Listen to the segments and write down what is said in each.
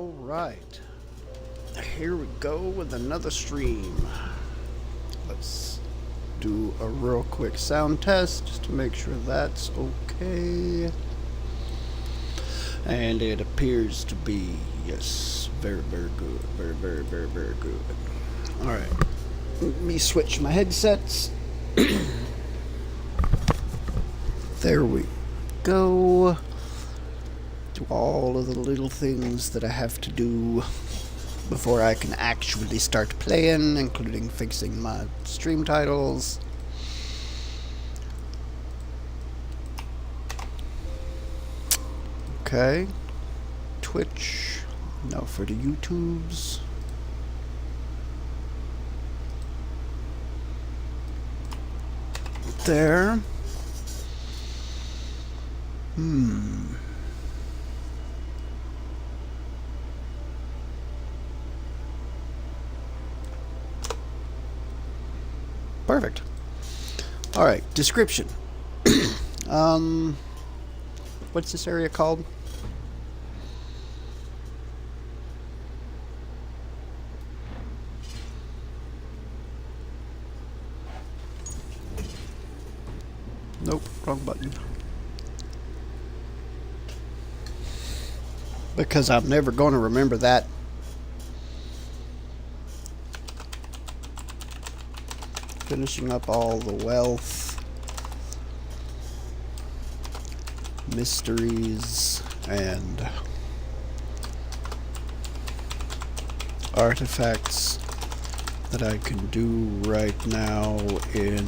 Alright, here we go with another stream. Let's do a real quick sound test just to make sure that's okay. And it appears to be, yes, very, very good. Very good. Alright, let me switch my headsets. There we go. Do all of the little things that I have to do before I can actually start playing, including fixing my stream titles. Okay. Twitch. Now for the YouTubes. There. Perfect. Alright, description. What's this area called? Nope, wrong button. Because I'm never going to remember that. Finishing up all the wealth, mysteries, and artifacts that I can do right now in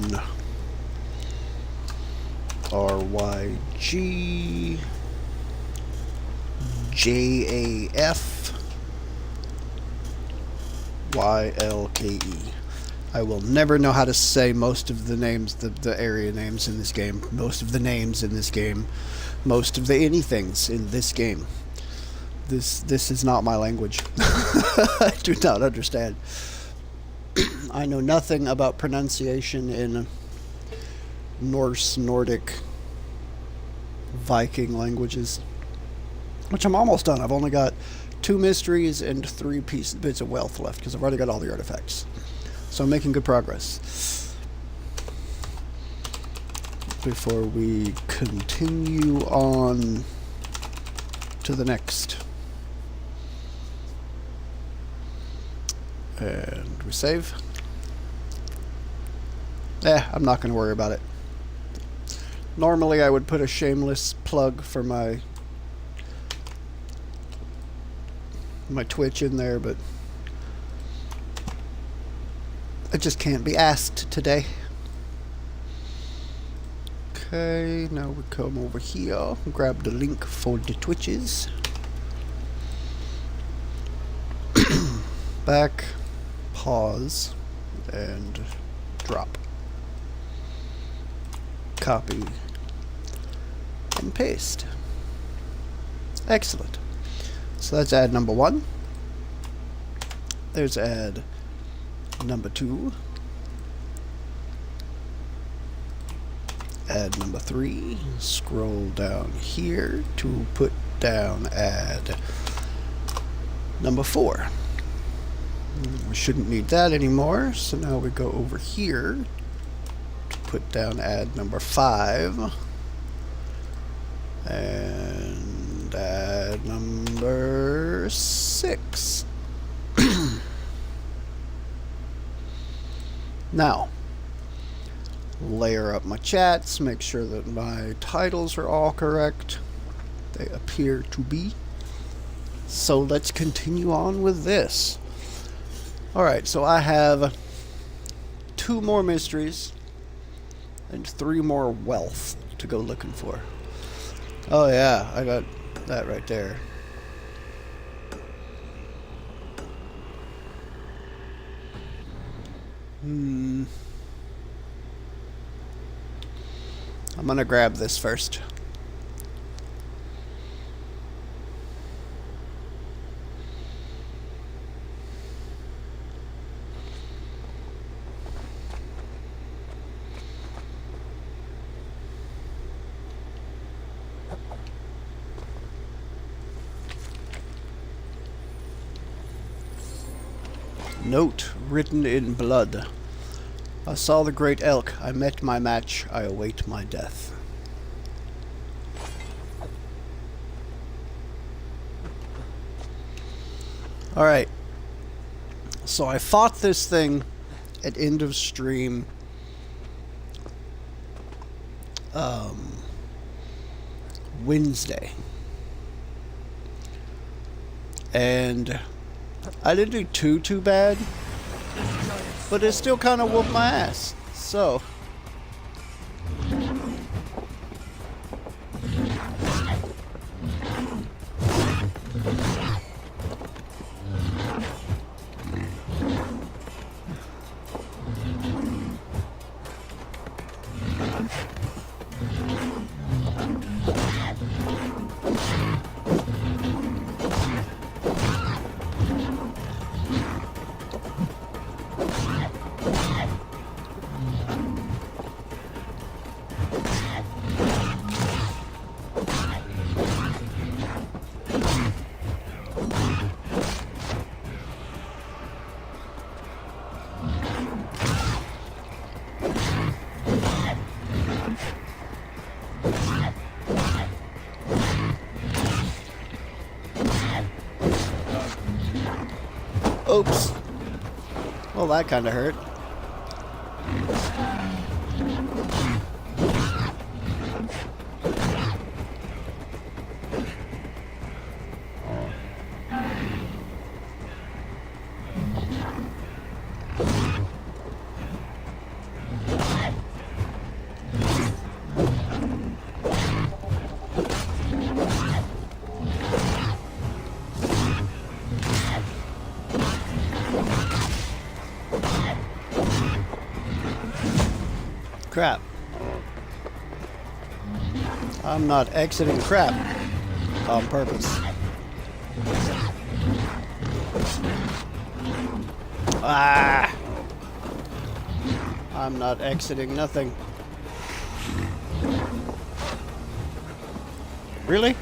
RYG, JAF, YLKE. I will never know how to say most of the names, the area names in this game, most of the names in this game, most of the anythings in this game. This is not my language. I do not understand. I know nothing about pronunciation in Norse, Nordic, Viking languages, which I'm almost done. I've only got 2 mysteries and 3 bits of wealth left because I've already got all the artifacts. So I'm making good progress. Before we continue on to the next. And we save. I'm not going to worry about it. Normally I would put a shameless plug for my Twitch in there, but I just can't be asked today. Okay, now we come over here, grab the link for the Twitches. Back, pause, and drop. Copy and paste. Excellent. So that's ad number 1. There's ad number 2, ad number 3, scroll down here to put down ad number 4. We shouldn't need that anymore, so now we go over here to put down ad number 5 and ad number 6. Now, layer up my chats, make sure that my titles are all correct. They appear to be. So let's continue on with this. Alright, so I have 2 more mysteries and 3 more wealth to go looking for. Oh yeah, I got that right there. I'm gonna grab this first. Note written in blood. I saw the great elk. I met my match. I await my death. Alright. So I fought this thing at end of stream. Wednesday. And I didn't do too bad, but it still kind of whooped my ass. So oops. Well, that kind of hurt. Crap. I'm not exiting crap on purpose. Ah! I'm not exiting nothing. Really?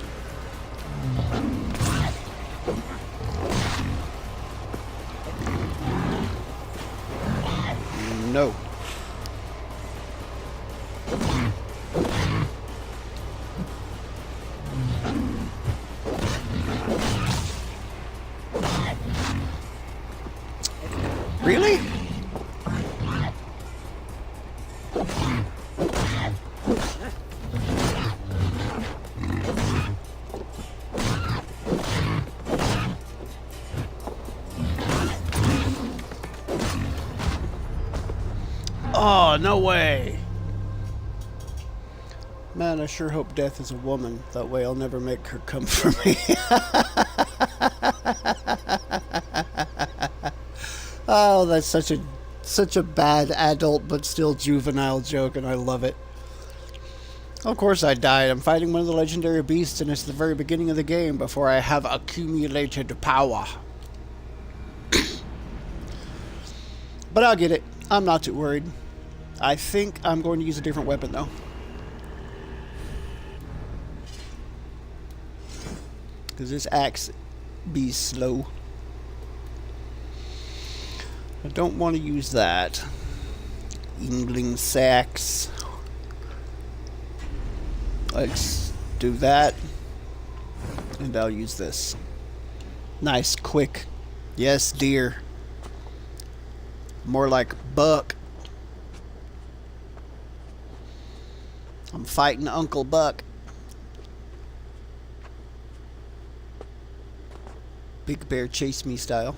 No. Really? Oh, no way. Man, I sure hope death is a woman. That way I'll never make her come for me. Oh, that's such a bad adult but still juvenile joke, and I love it. Of course I died. I'm fighting one of the legendary beasts, and it's the very beginning of the game before I have accumulated power. But I'll get it. I'm not too worried. I think I'm going to use a different weapon, though. Because this axe be slow. I don't want to use that. Yngling sacks. Let's do that. And I'll use this. Nice, quick. Yes, dear. More like Buck. I'm fighting Uncle Buck. Big Bear chase me style.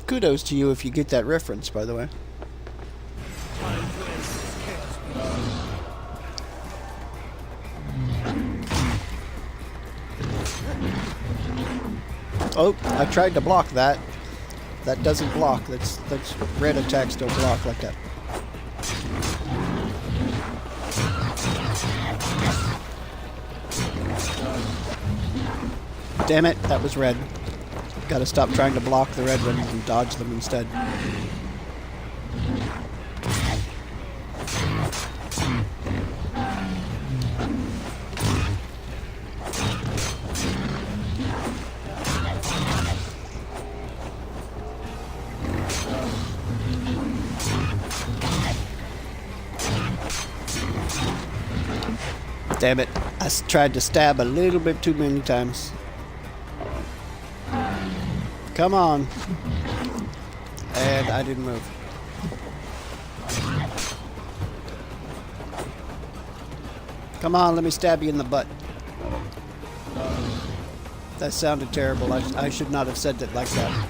Kudos to you if you get that reference, by the way. Oh, I tried to block that. That doesn't block. That's red attacks don't block like that. Damn it, that was red. Gotta stop trying to block the red ones and dodge them instead. Damn it. I tried to stab a little bit too many times. Come on. And I didn't move. Come on, let me stab you in the butt. That sounded terrible. I should not have said it like that.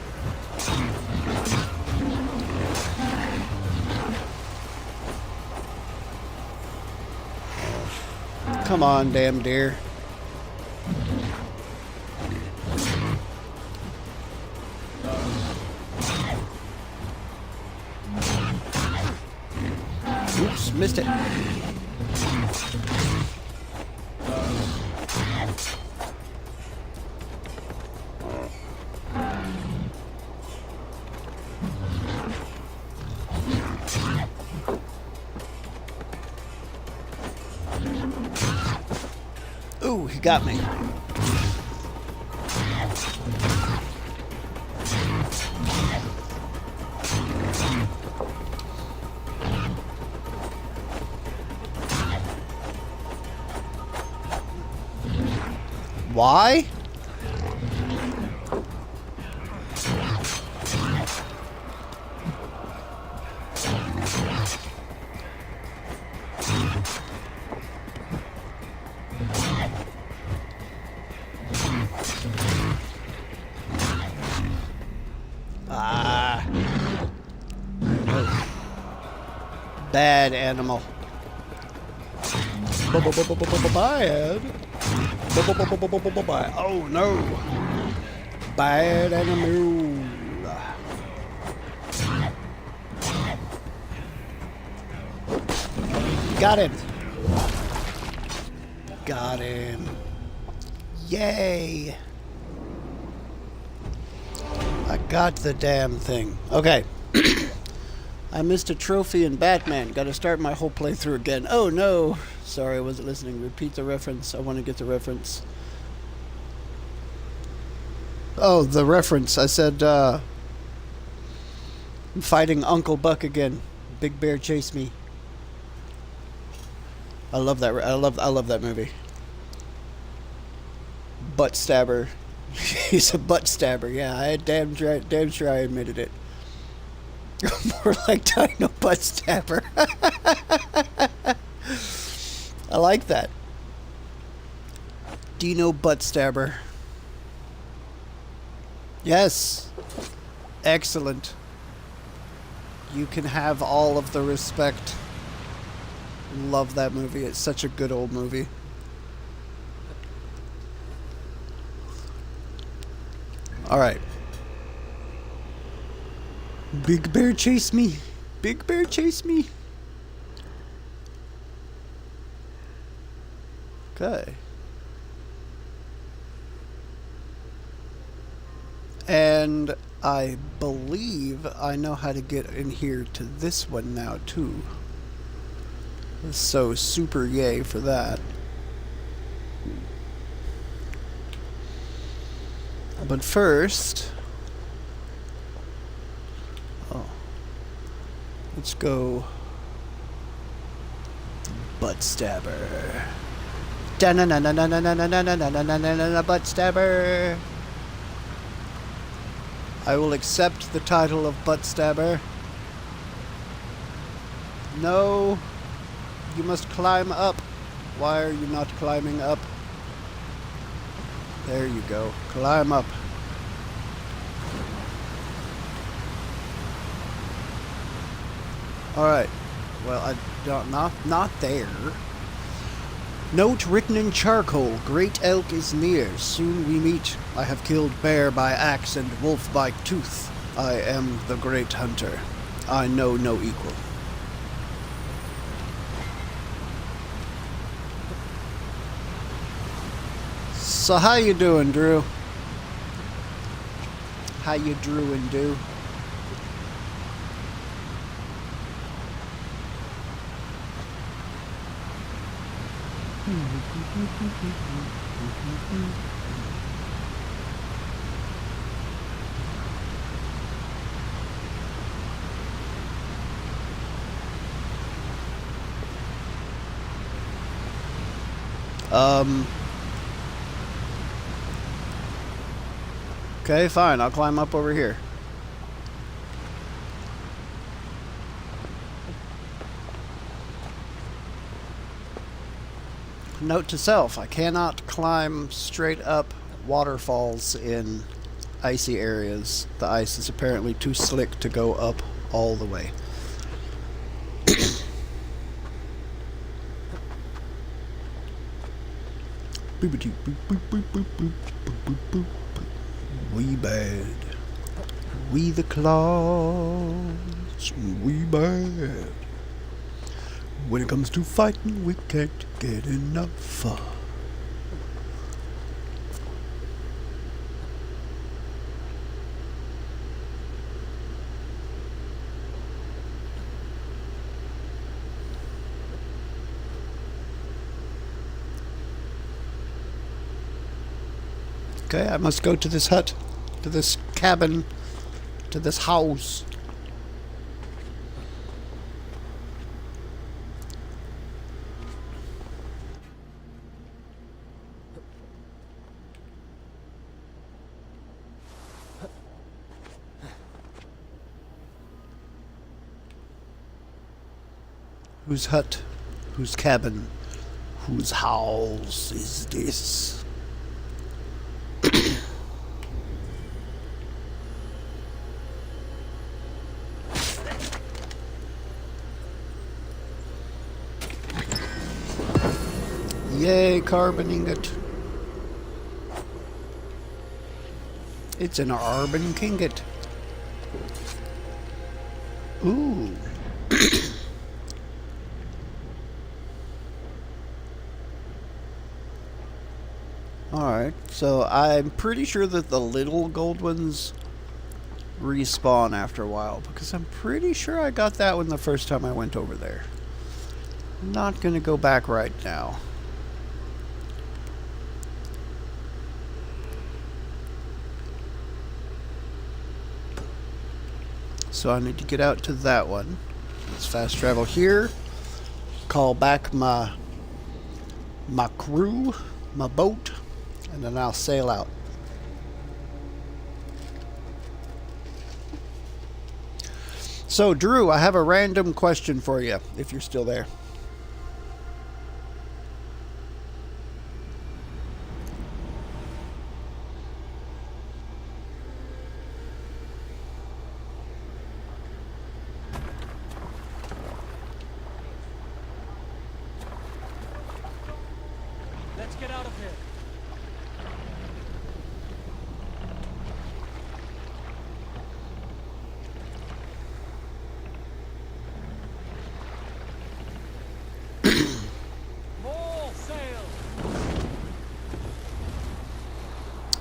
Come on, damn deer. Oops, missed it. Ooh, he got me. Why? Bad animal. Bad. Oh no. Bad animal. Got him. Got him. Yay. I got the damn thing. Okay. I missed a trophy in Batman. Gotta start my whole playthrough again. Oh no! Sorry, I wasn't listening. Repeat the reference. I want to get the reference. Oh, the reference. I said, I'm fighting Uncle Buck again. Big Bear chase me. I love that. I love that movie. Butt stabber. He's a butt stabber. Yeah, I damn sure I admitted it. More like Dino Butt Stabber. I like that. Dino Butt Stabber. Yes. Excellent. You can have all of the respect. Love that movie. It's such a good old movie. Alright. Big Bear chase me. Big Bear chase me. Okay. And I believe I know how to get in here to this one now too. So super yay for that. But first, let's go Butt Stabber. Da-na-na-na-na-na-na-na-na-na-na-na-na-na Butt Stabber. I will accept the title of Butt Stabber. No, you must climb up. Why are you not climbing up? There you go. Climb up. Alright. Well, I don't... Not there. Note written in charcoal. Great elk is near. Soon we meet. I have killed bear by axe and wolf by tooth. I am the great hunter. I know no equal. So how you doing, Drew? How you Drew and do? Okay, fine. I'll climb up over here. Note to self, I cannot climb straight up waterfalls in icy areas. The ice is apparently too slick to go up all the way. We bad. We the claws. We bad. When it comes to fighting, we can't get enough. Okay, I must go to this hut, to this cabin, to this house. Whose hut, whose cabin, whose house is this? Yay, carbon ingot. It's an carbon ingot. Ooh. Alright, so I'm pretty sure that the little gold ones respawn after a while, because I'm pretty sure I got that one the first time I went over there. I'm not gonna go back right now. So I need to get out to that one. Let's fast travel here. Call back my crew, my boat, and then I'll sail out. So, Drew, I have a random question for you, if you're still there. Let's get out of here. More sail.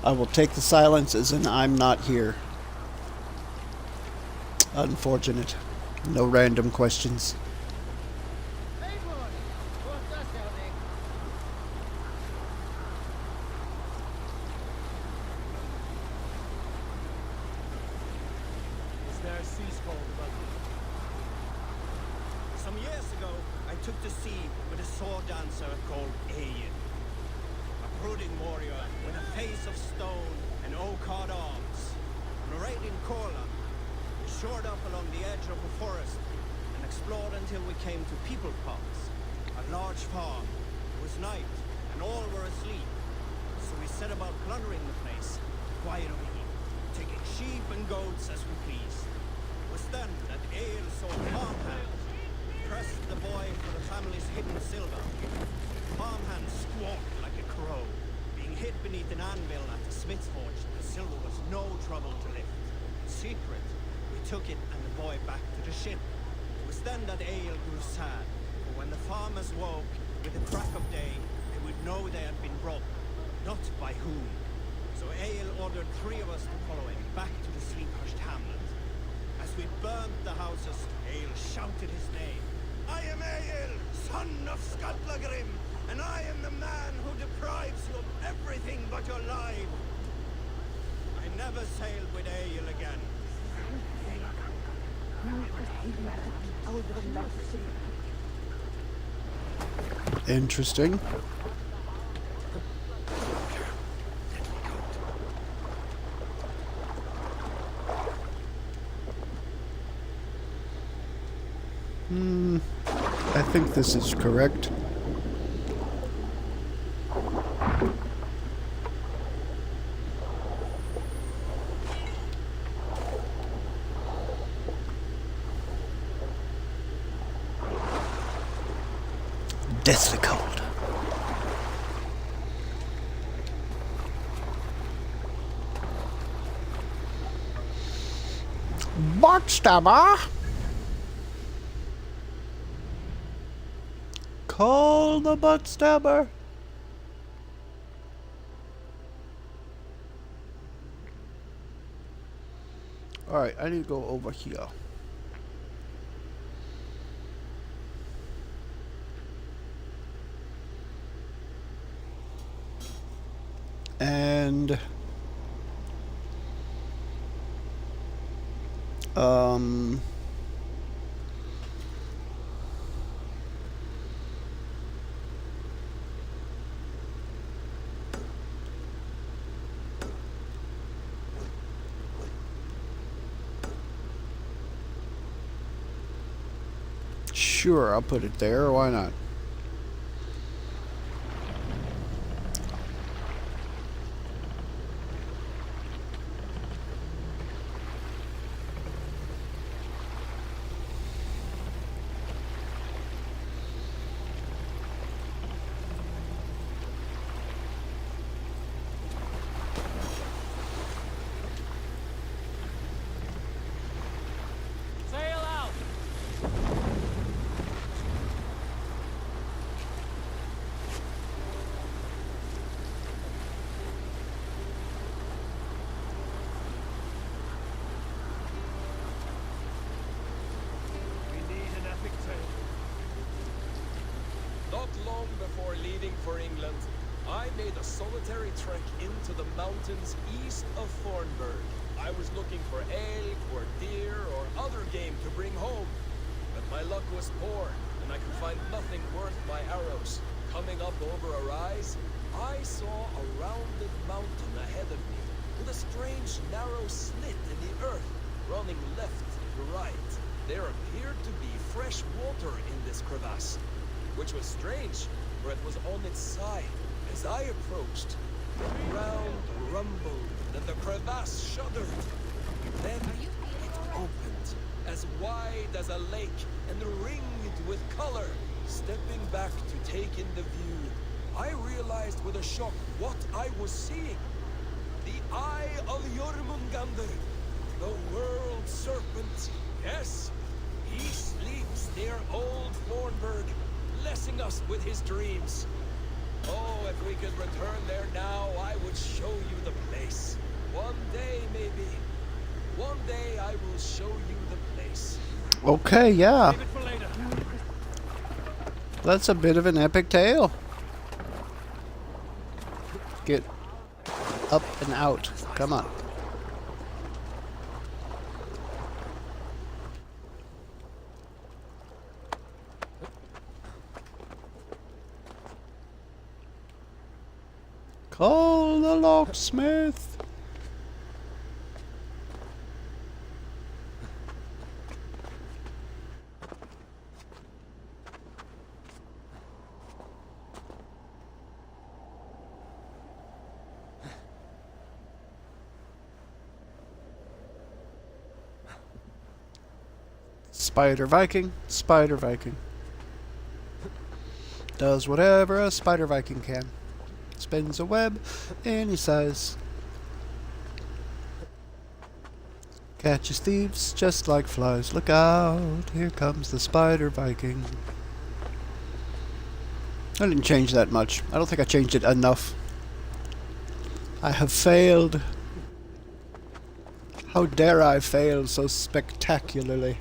I will take the silence as in I'm not here. Unfortunate. No random questions. Some years ago, I took to sea with a sword dancer called Ayin. A brooding warrior with a face of stone and oak-hard arms. On a raid in Korla, we shored up along the edge of a forest and explored until we came to People Pots, a large farm. It was night and all were asleep, so we set about plundering the place, quiet over here, taking sheep and goats as we pleased. It was then that Ale saw farmhand pressed the boy for the family's hidden silver. Farmhand squawked like a crow. Being hid beneath an anvil at the smith's forge, the silver was no trouble to lift. In secret, we took it and the boy back to the ship. It was then that Ale grew sad, for when the farmers woke with the crack of day, they would know they had been robbed, not by whom. So Ale ordered 3 of us to follow him back to the sleep-hushed hamlet. As we burned the houses, Ale shouted his name. I am Ale, son of Skatlagrim, and I am the man who deprives you of everything but your life. I never sailed with Ale again. Interesting. I think this is correct. Deathly cold. Backstabber! Call the butt stabber. Alright, I need to go over here. And sure, I'll put it there. Why not? Sail out! We need an epic tale. Not long before leaving for England, I made a solitary trek into the mountains east of Thornburg. I was looking for elk or deer or other game to bring home, but my luck was poor, and I could find nothing worth my arrows. Coming up over a rise, I saw a rounded mountain ahead of me, with a strange narrow slit in the earth, running left to right. There appeared to be fresh water in this crevasse, which was strange, for it was on its side. As I approached, the ground rumbled and the crevasse shuddered. Then it opened, as wide as a lake and ringed with color. Stepping back to take in the view, I realized with a shock what I was seeing. The Eye of Jormungandr, the World Serpent. Yes, he sleeps near Old Thornburg, blessing us with his dreams. Oh, if we could return there now, I would show you the place. One day, maybe. One day I will show you the place. Okay, yeah. Save it for later. That's a bit of an epic tale. Get up and out. Come on. Call the locksmith. Spider Viking, Spider Viking. Does whatever a Spider Viking can. Spins a web any size. Catches thieves just like flies. Look out, here comes the Spider Viking. I didn't change that much. I don't think I changed it enough. I have failed. How dare I fail so spectacularly?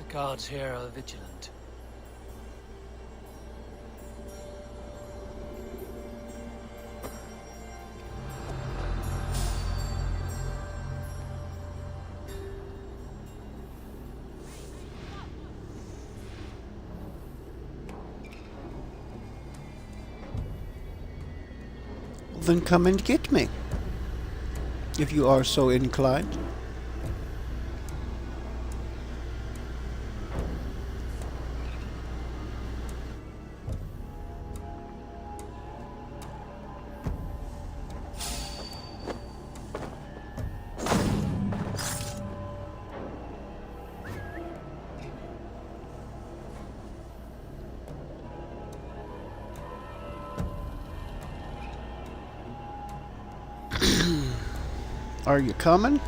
Guards here are vigilant. Then come and get me, if you are so inclined. Are you coming?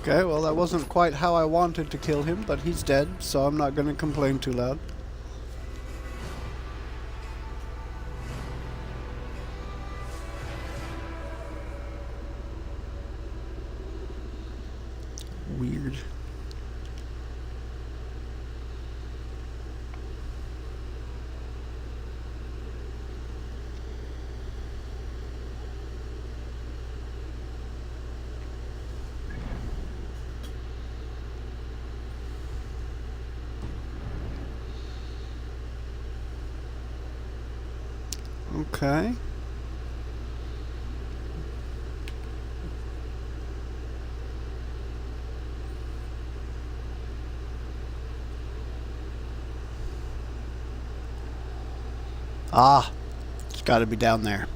Okay, well that wasn't quite how I wanted to kill him, but he's dead, so I'm not going to complain too loud. Weird. Okay. Ah, it's got to be down there.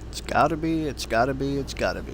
It's got to be, it's got to be, it's got to be.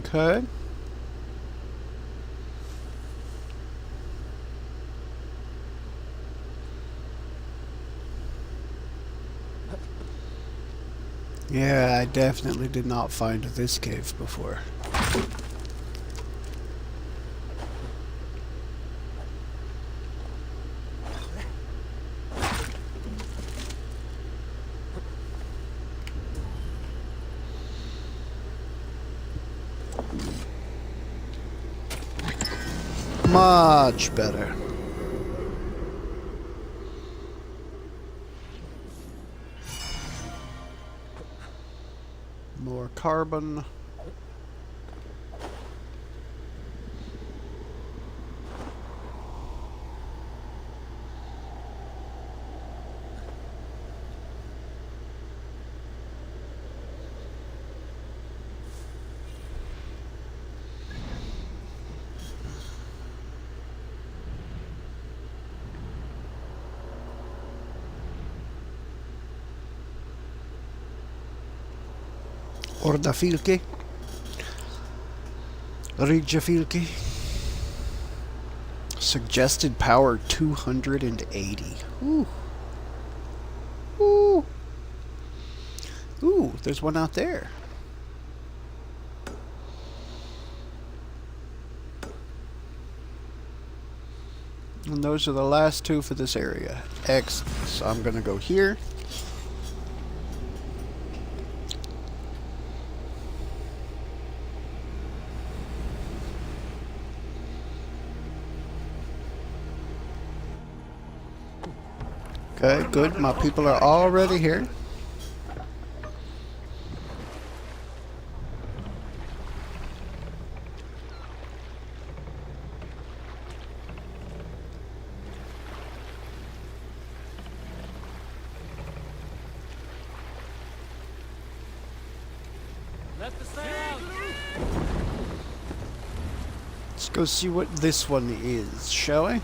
Okay. Yeah, I definitely did not find this cave before. Much better. More carbon. Rygjafylke. Rygjafylke. Suggested power 280. Ooh. Ooh. Ooh, there's one out there. And those are the last two for this area. Excellent. So I'm going to go here. Okay, good. My people are already here. Let the sail out! Let's go see what this one is, shall we?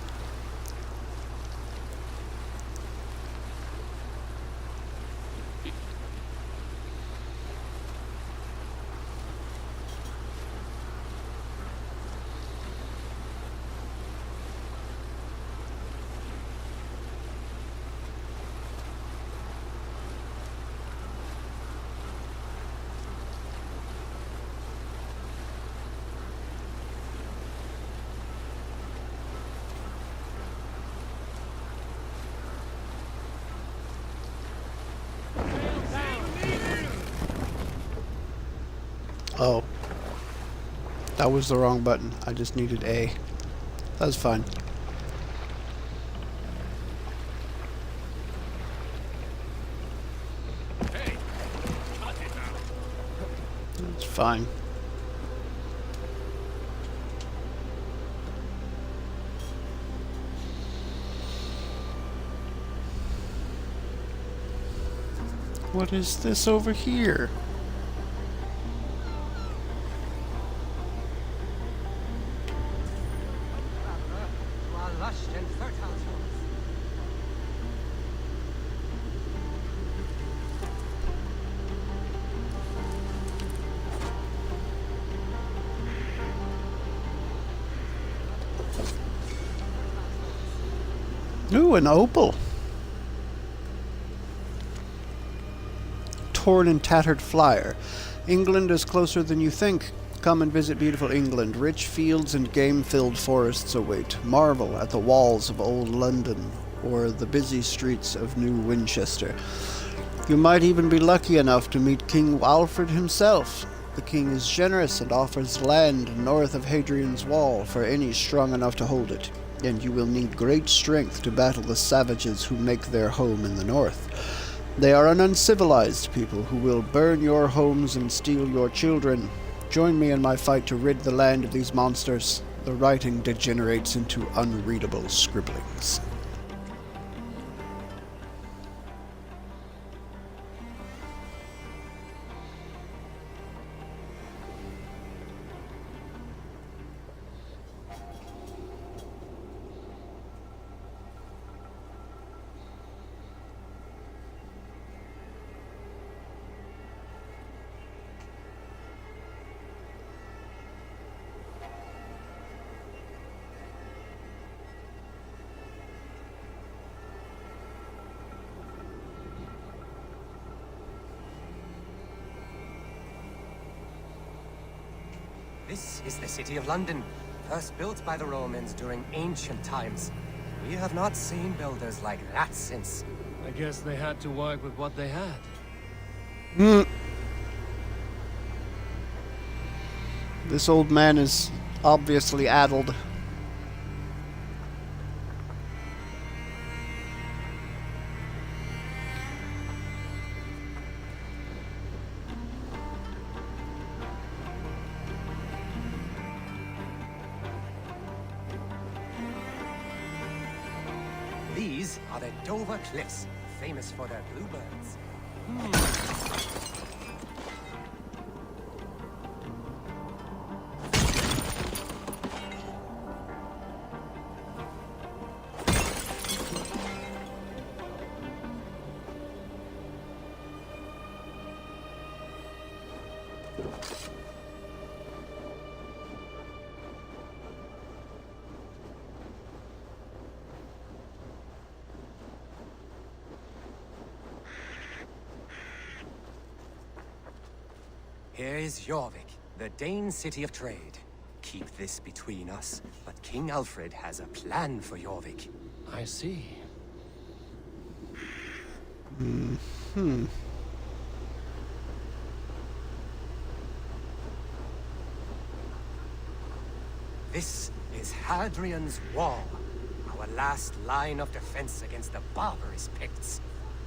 Oh. That was the wrong button. I just needed A. That's fine. It's fine. What is this over here? Ooh, an opal. Torn and tattered flyer. England is closer than you think. Come and visit beautiful England. Rich fields and game-filled forests await. Marvel at the walls of old London or the busy streets of New Winchester. You might even be lucky enough to meet King Alfred himself. The king is generous and offers land north of Hadrian's Wall for any strong enough to hold it. And you will need great strength to battle the savages who make their home in the north. They are an uncivilized people who will burn your homes and steal your children. Join me in my fight to rid the land of these monsters. The writing degenerates into unreadable scribblings. This is the city of London, first built by the Romans during ancient times. We have not seen builders like that since. I guess they had to work with what they had. This old man is obviously addled. These are the Dover Cliffs, famous for their bluebirds. Here is Jorvik, the Dane city of trade. Keep this between us, but King Alfred has a plan for Jorvik. I see. This is Hadrian's Wall, our last line of defense against the barbarous Picts.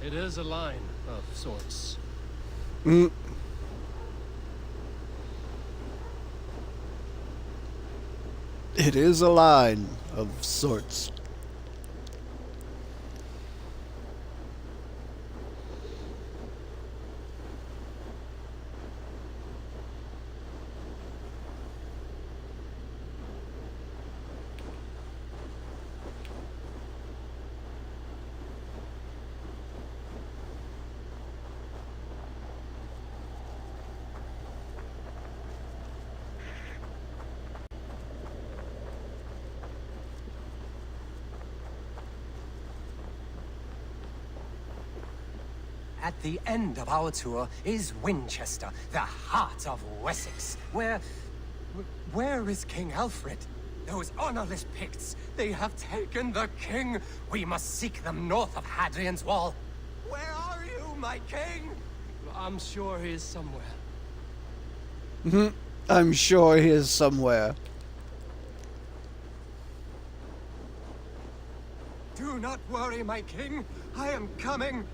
It is a line of sorts. It is a line of sorts. At the end of our tour is Winchester, the heart of Wessex, where is King Alfred? Those honorless Picts, they have taken the king. We must seek them north of Hadrian's Wall. Where are you, my king? I'm sure he is somewhere. I'm sure he is somewhere. Do not worry, my king. I am coming.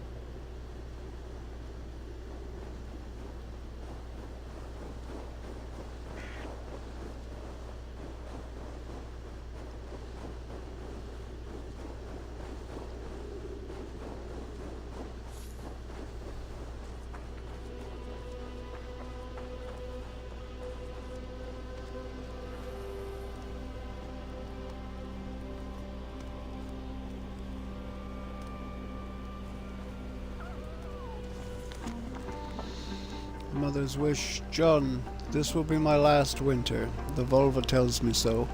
Mother's wish, John. This will be my last winter. The Volva tells me so.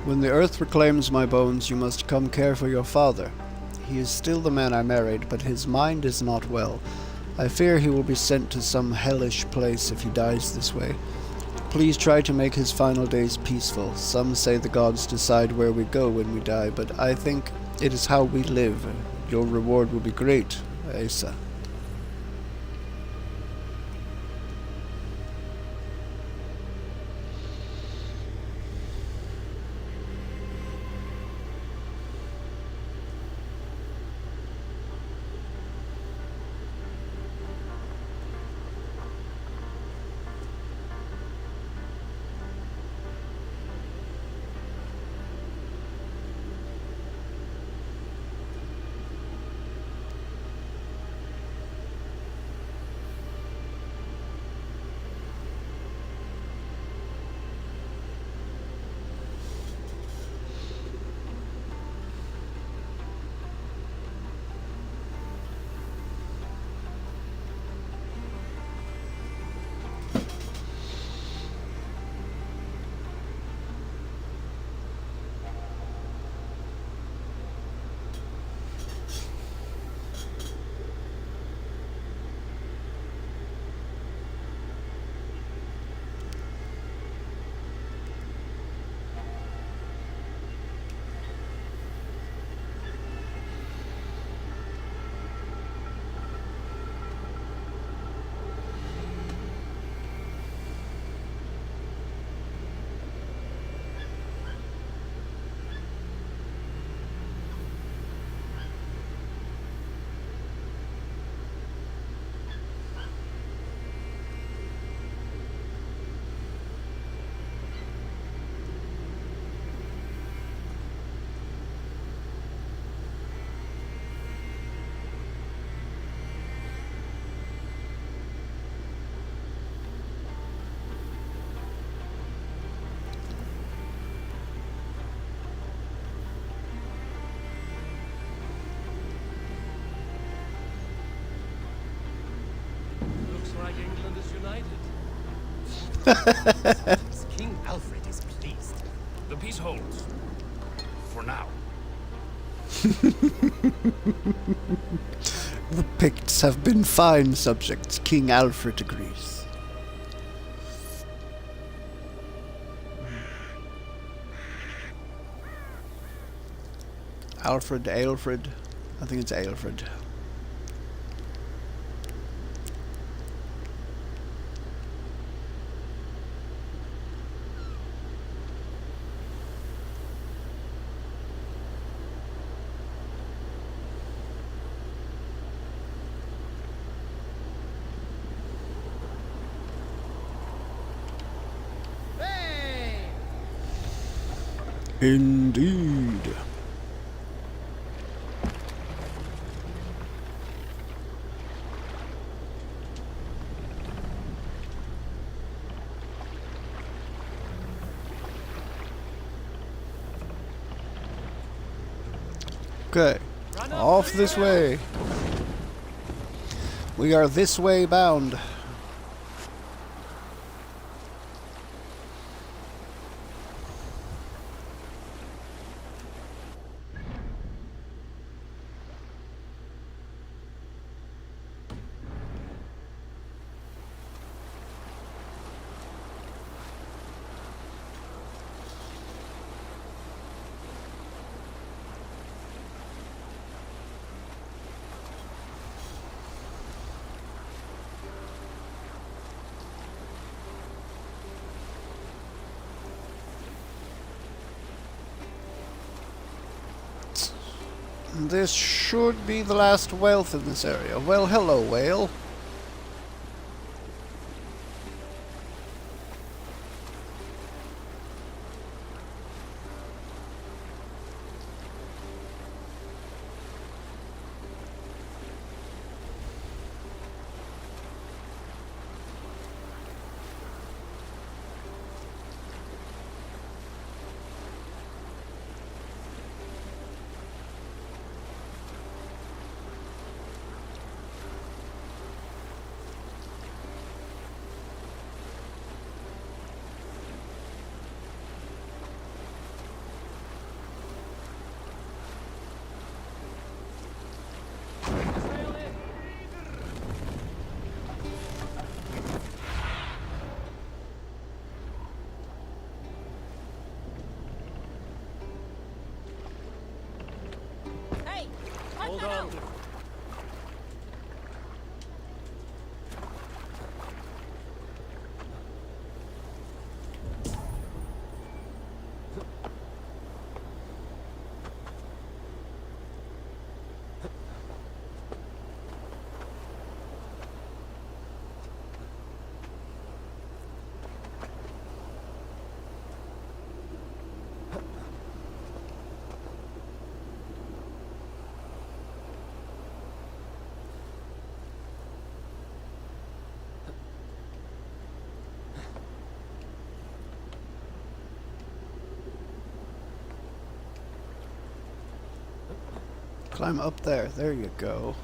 When the earth reclaims my bones, you must come care for your father. He is still the man I married, but his mind is not well. I fear he will be sent to some hellish place if he dies this way. Please try to make his final days peaceful. Some say the gods decide where we go when we die, but I think it is how we live. Your reward will be great, Asa. like England is united. King Alfred is pleased. The peace holds. For now. The Picts have been fine subjects, King Alfred agrees. Aelfred. I think it's Aelfred. Indeed. Okay, off this way. We are this way bound. This should be the last wealth in this area. Well, hello, whale. Hold on. Climb up there. There you go.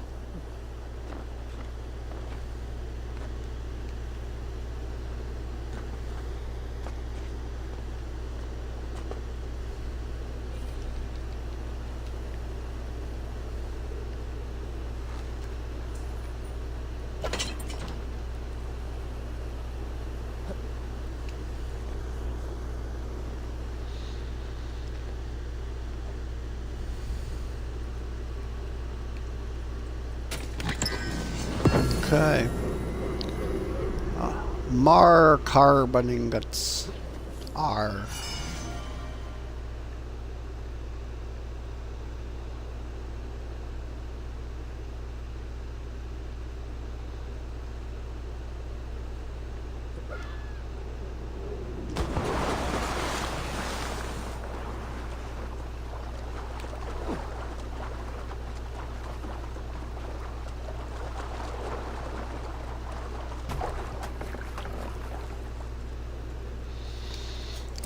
Okay. Mar carbon ingots. R.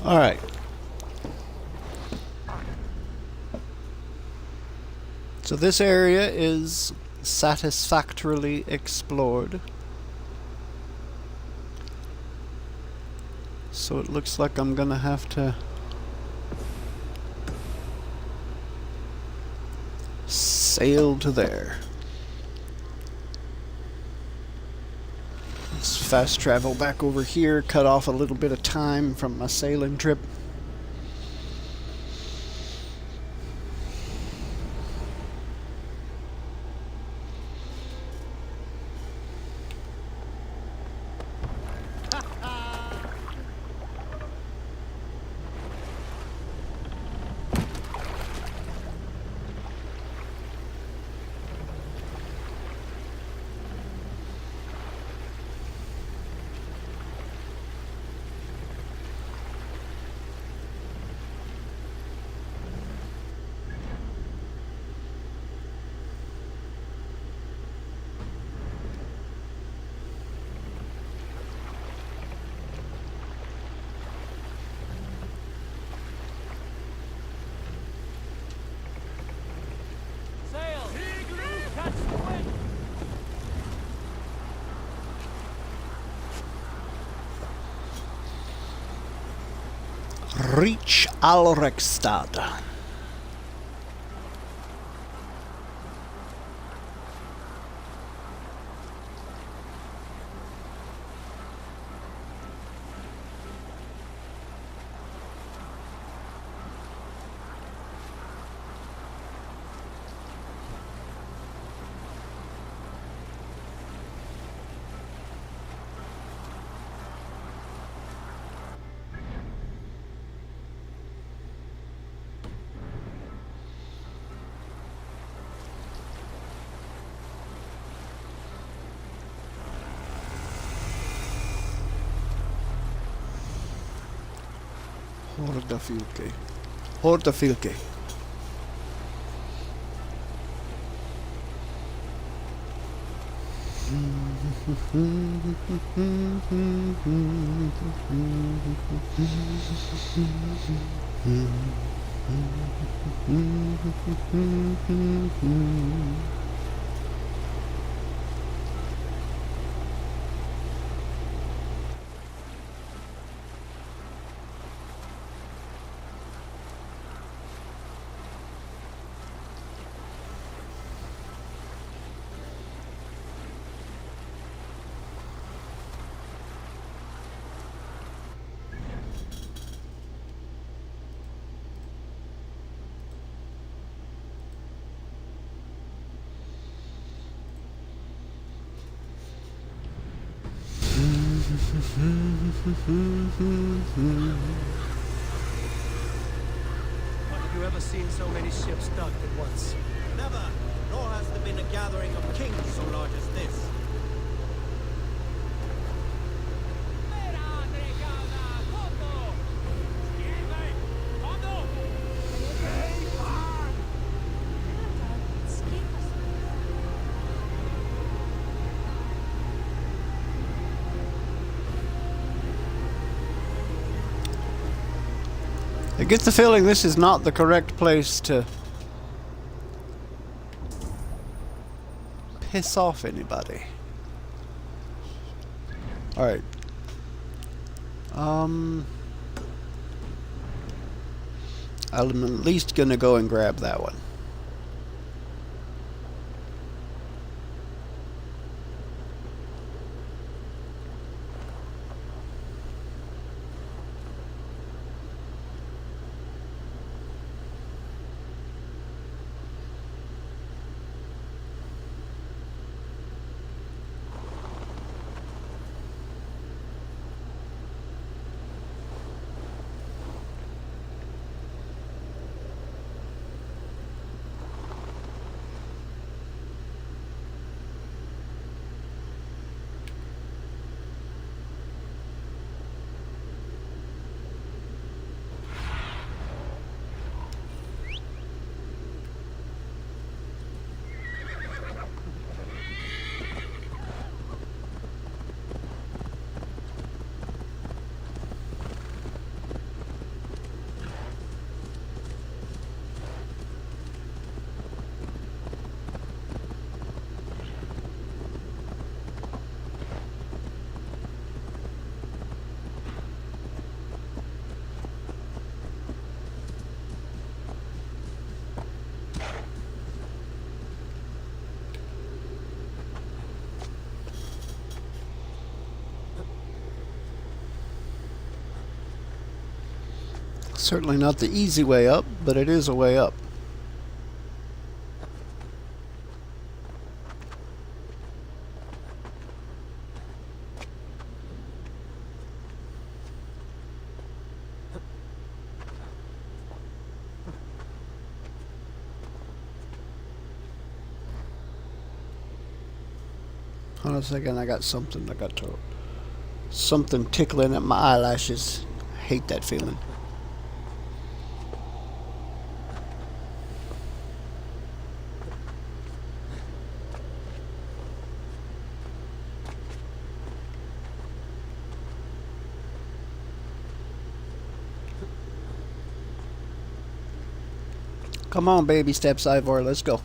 All right. So this area is satisfactorily explored. So it looks like I'm gonna have to sail to there. Let's fast travel back over here, cut off a little bit of time from my sailing trip. Sail! Catch the wind! Reach Alrekstad. Rygjafylke. Rygjafylke. Have you ever seen so many ships docked at once? Never, nor has there been a gathering of kings so large as this. I get the feeling this is not the correct place to piss off anybody. Alright. I'm at least gonna go and grab that one. Certainly not the easy way up, but it is a way up. Hold on a second, I got something. Something tickling at my eyelashes. I hate that feeling. Come on, baby steps, Ivor. Let's go.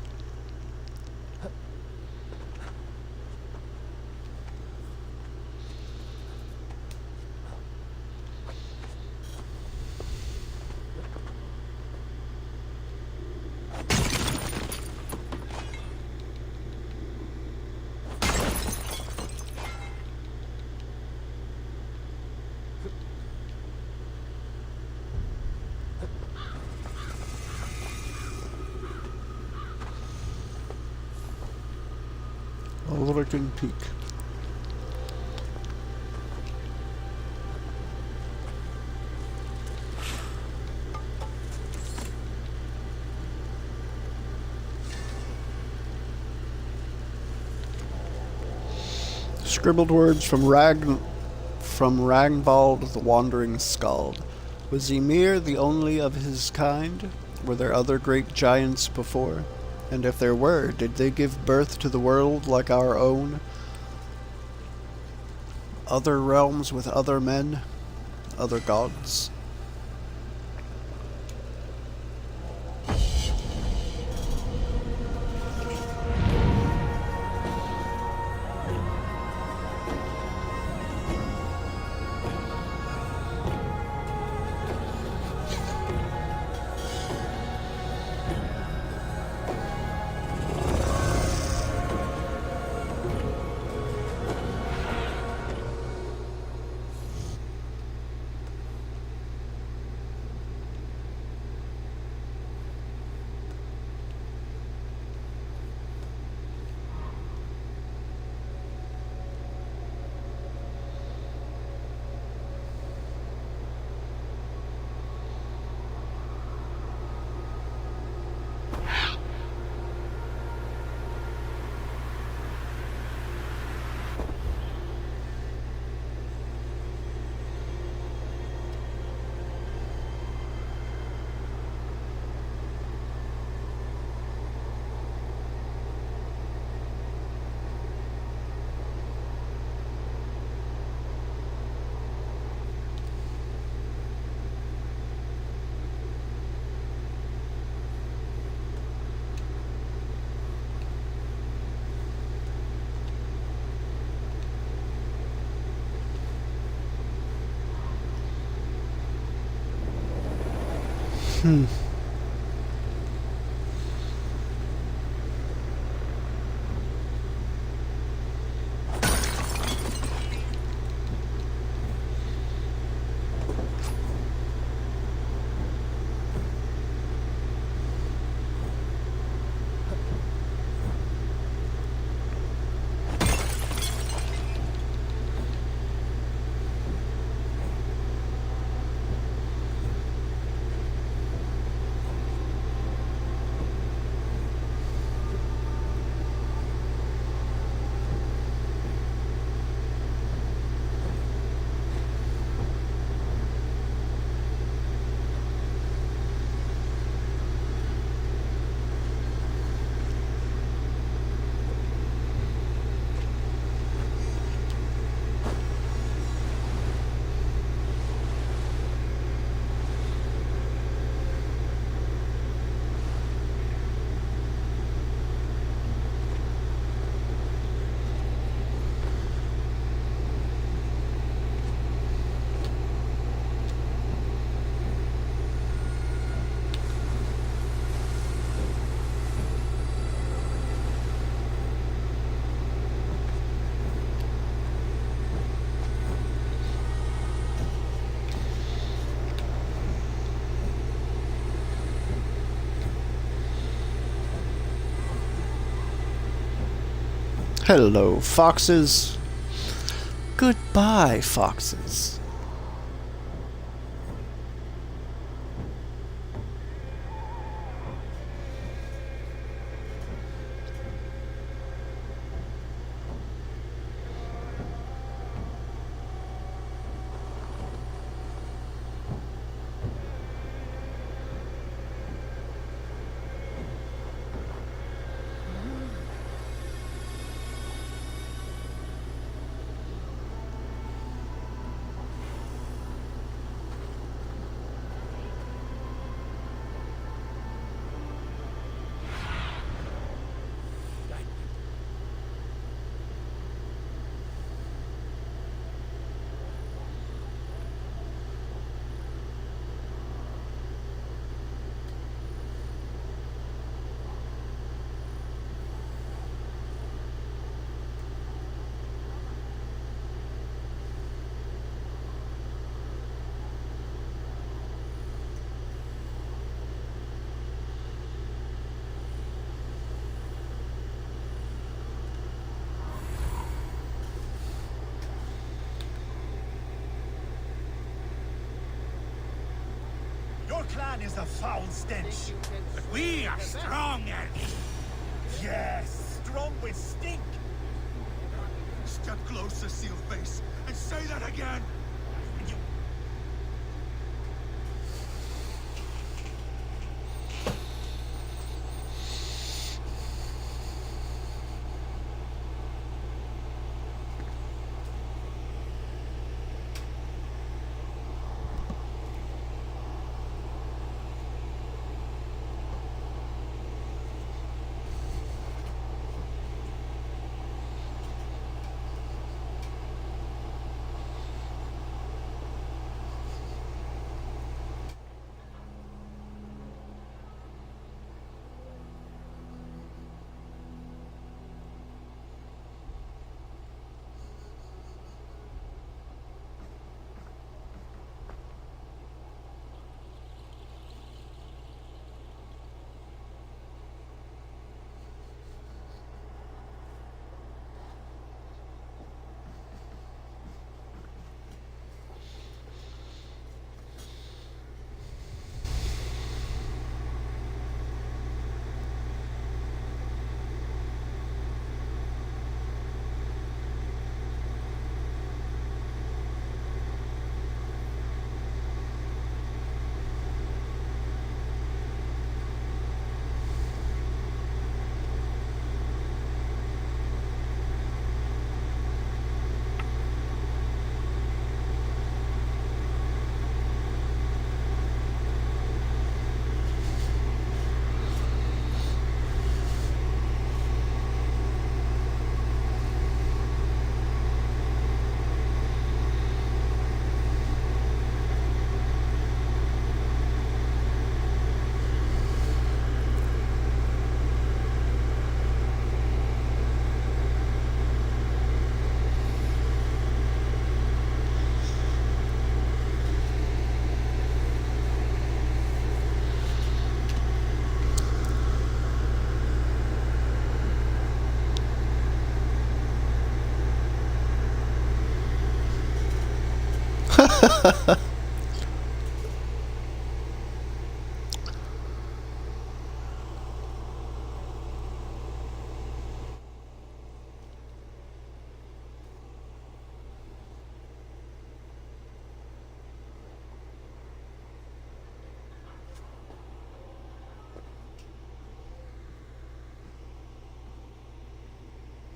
Overlooking Peak. Scribbled words from Ragnvald the Wandering Skald. Was Ymir the only of his kind? Were there other great giants before? And if there were, did they give birth to the world like our own? Other realms with other men? Other gods? Hello, foxes. Goodbye, foxes. Your clan is a foul stench. But we are strong and... Yes, strong with stink. Step closer, Sealface, and say that again. And you...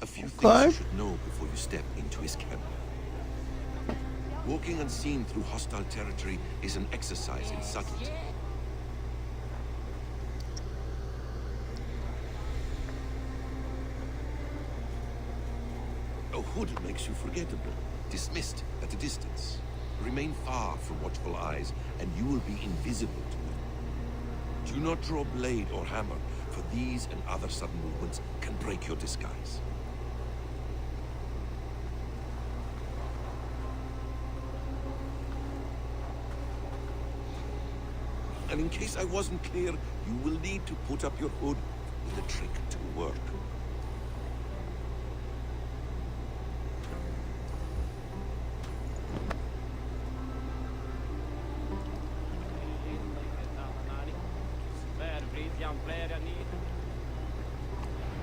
A few things Okay. you should know before you step into his camp. Walking unseen through hostile territory is an exercise in subtlety. A hood makes you forgettable, dismissed at a distance. Remain far from watchful eyes, and you will be invisible to them. Do not draw blade or hammer, for these and other sudden movements can break your disguise. And in case I wasn't clear, you will need to put up your hood for the trick to work.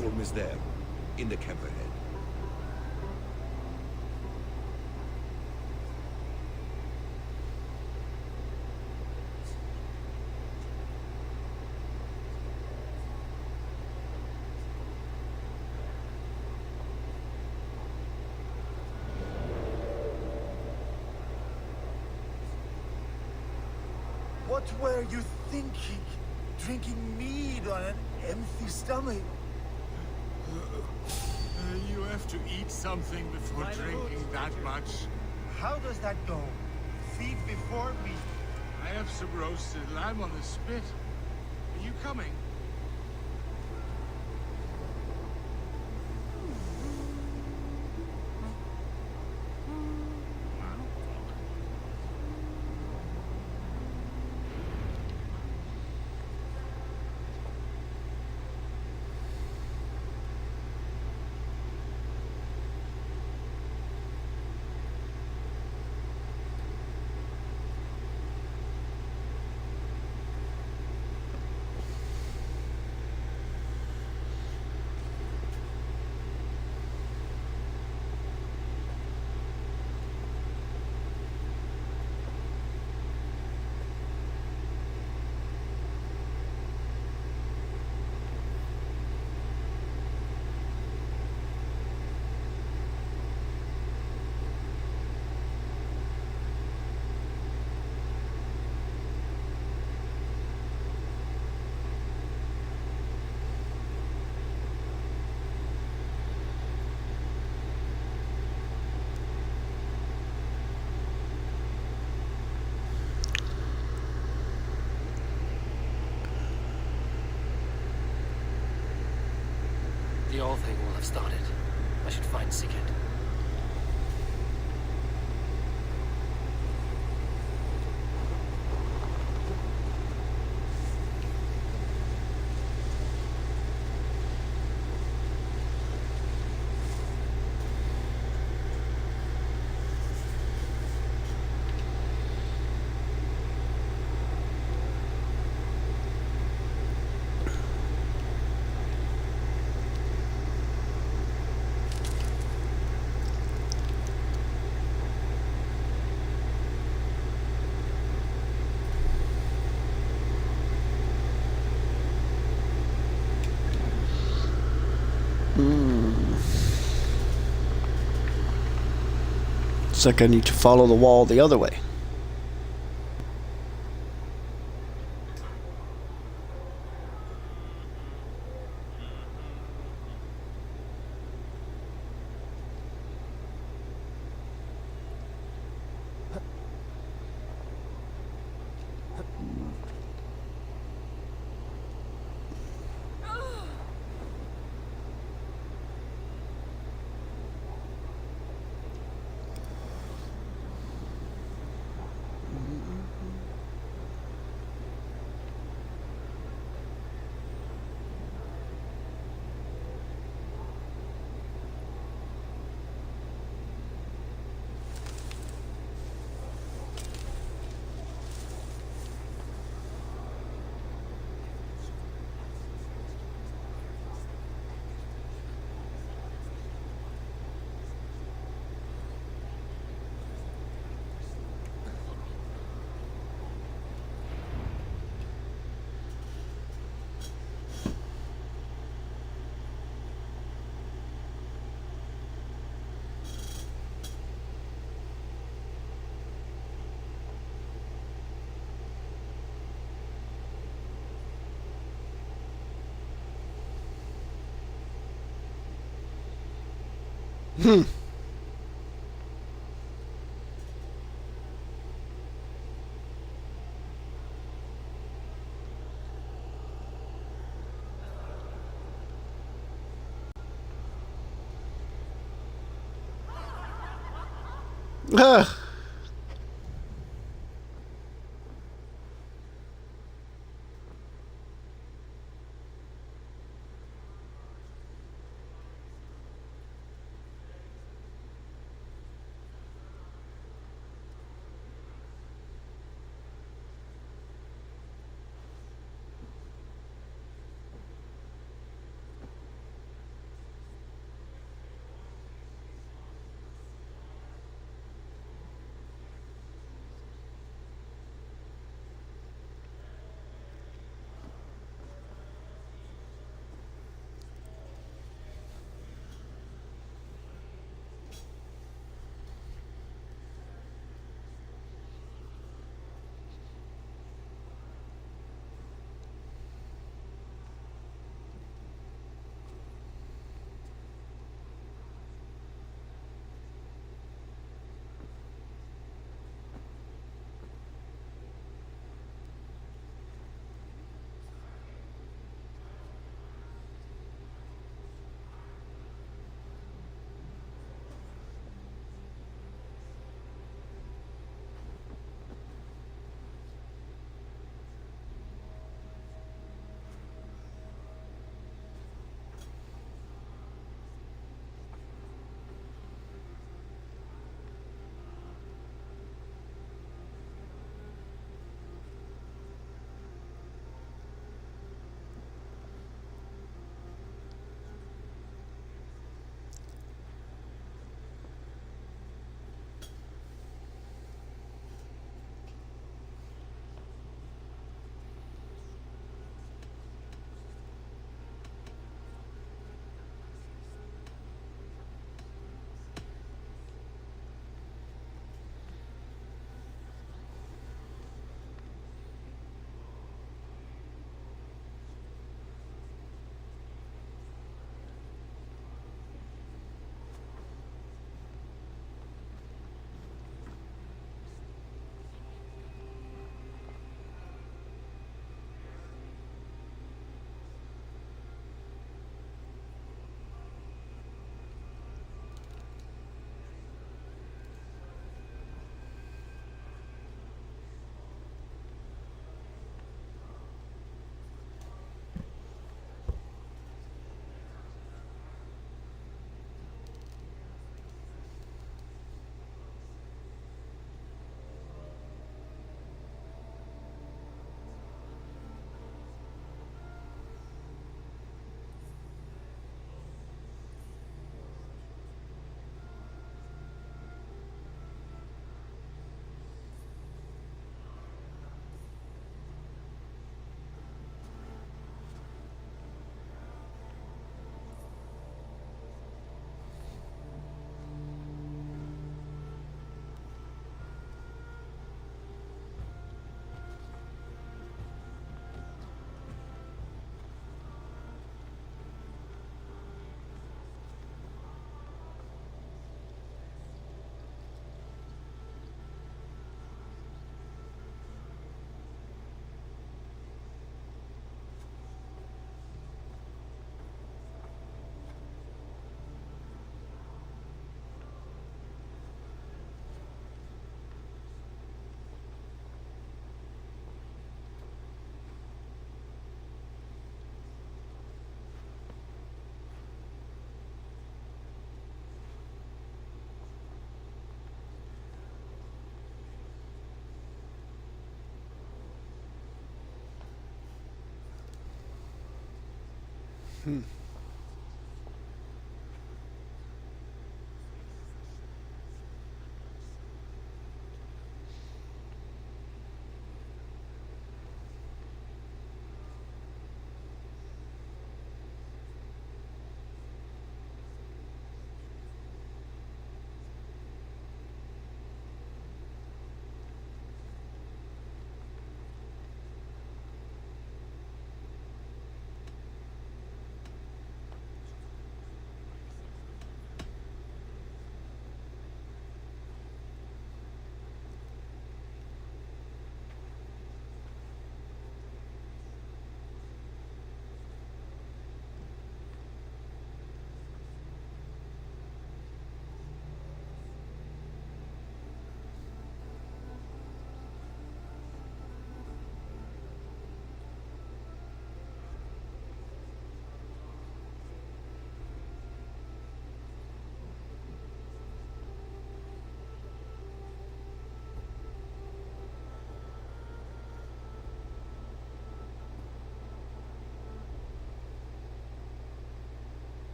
Stockholm is there, in the camp ahead. What were you thinking? Drinking mead on an empty stomach? You have to eat something before drinking that much. How does that go? Feed before meat. I have some roasted lamb on the spit. Are you coming? The old thing will have started. I should find Sigurd. It's like I need to follow the wall the other way. Ugh.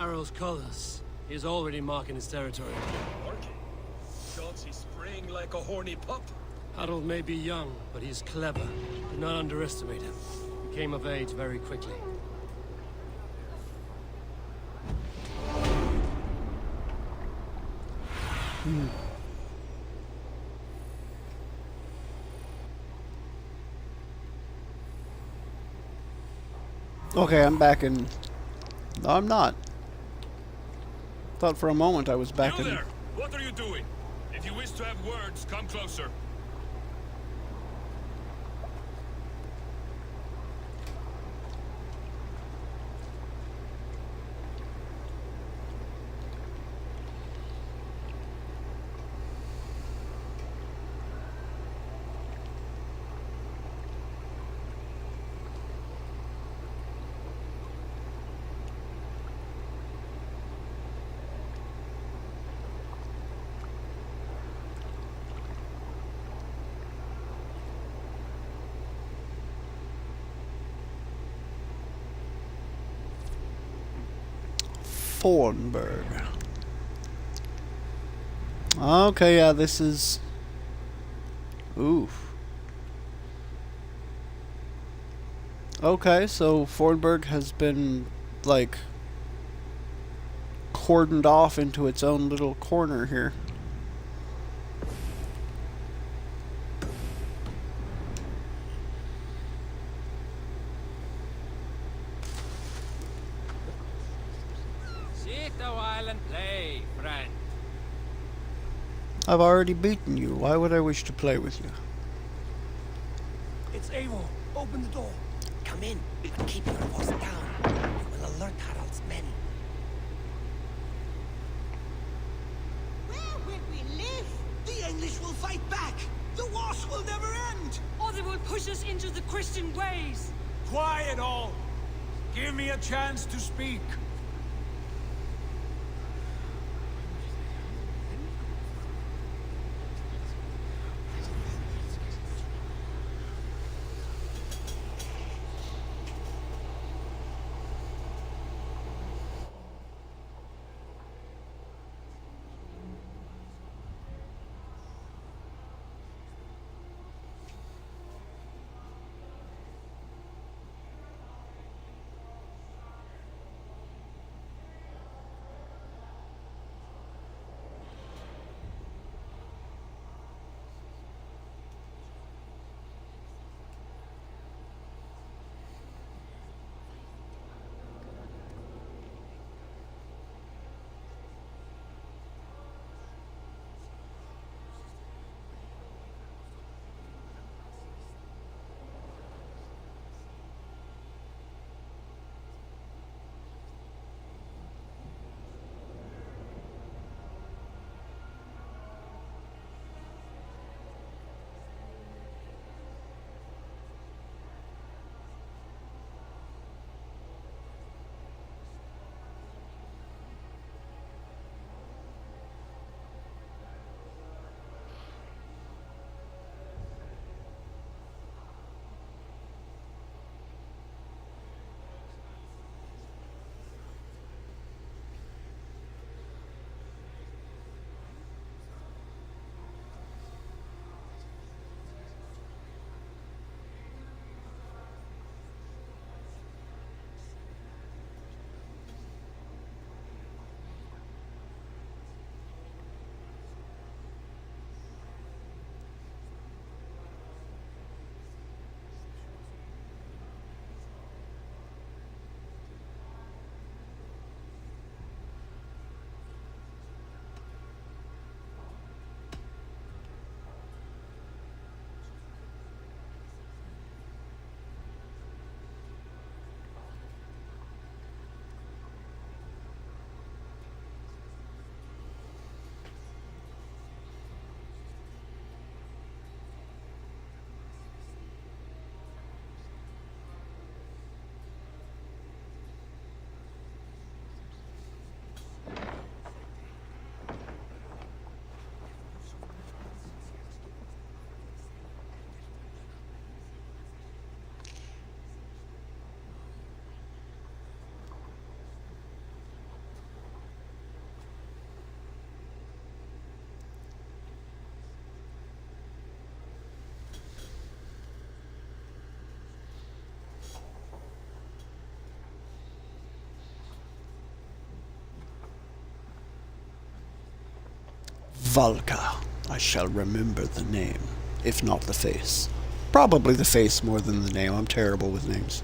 Harrow's colors. He's already marking his territory. Marking? Gods, he's spraying like a horny pup. Harold may be young, but he's clever. Do not underestimate him. He came of age very quickly. Okay, I'm back in... No, I'm not. Thought for a moment I was back You in... there! What are you doing? If you wish to have words, come closer. Fornburg. Okay, yeah, this is... Oof. Okay, so Fornburg has been, like, cordoned off into its own little corner here. Sit a while and play, friend. I've already beaten you. Why would I wish to play with you? It's Eivor. Open the door. Come in, but keep your voice down. We will alert Harald's men. Where will we live? The English will fight back! The wars will never end! Or they will push us into the Christian ways. Quiet all! Give me a chance to speak. Rygjafylke. I shall remember the name, if not the face. Probably the face more than the name. I'm terrible with names.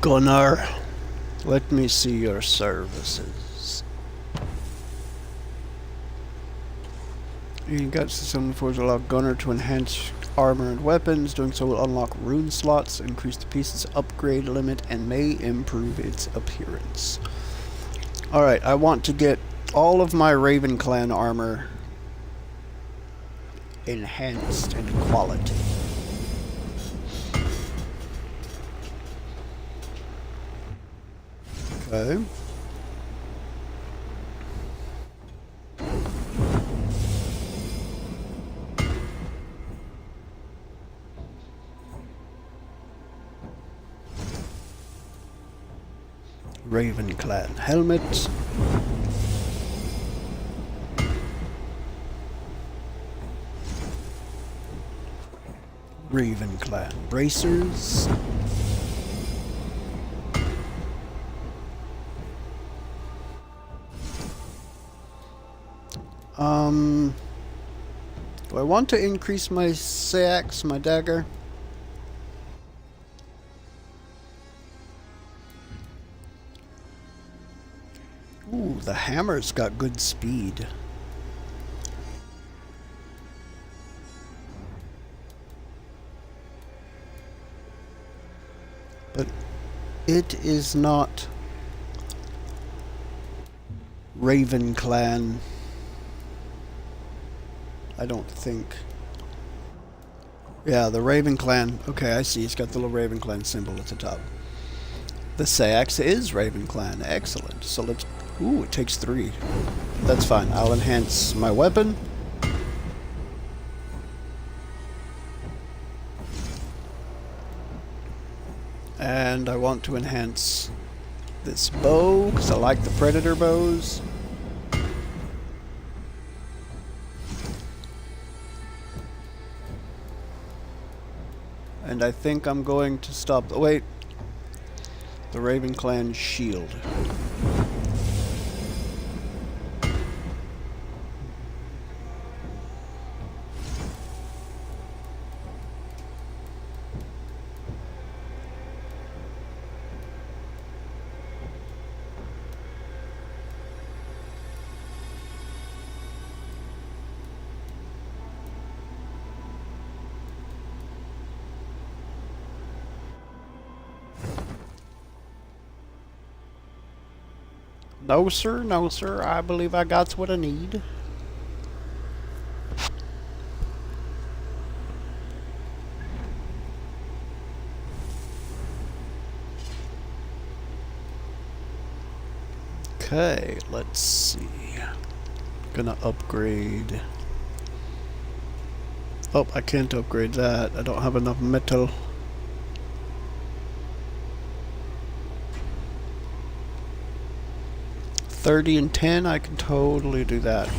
Gunnar, let me see your services. You got some force allow Gunnar to enhance armor and weapons. Doing so will unlock rune slots, increase the piece's upgrade limit, and may improve its appearance. Alright, I want to get all of my Raven Clan armor enhanced in quality. Okay. Raven Clan helmet. Raven Clan bracers. Do I want to increase my axe, my dagger? Ooh, the hammer's got good speed. But it is not Raven Clan, I don't think. Yeah, the Raven Clan. Okay, I see. It's got the little Raven Clan symbol at the top. The axe is Raven Clan. Excellent. So let's... Ooh, it takes 3. That's fine. I'll enhance my weapon. And I want to enhance this bow, because I like the Predator bows. And I think I'm going to stop... Oh, wait. The Raven Clan shield. No, sir. No, sir. I believe I got what I need. Okay, let's see. Gonna upgrade. Oh, I can't upgrade that. I don't have enough metal. $30 and $10, I can totally do that.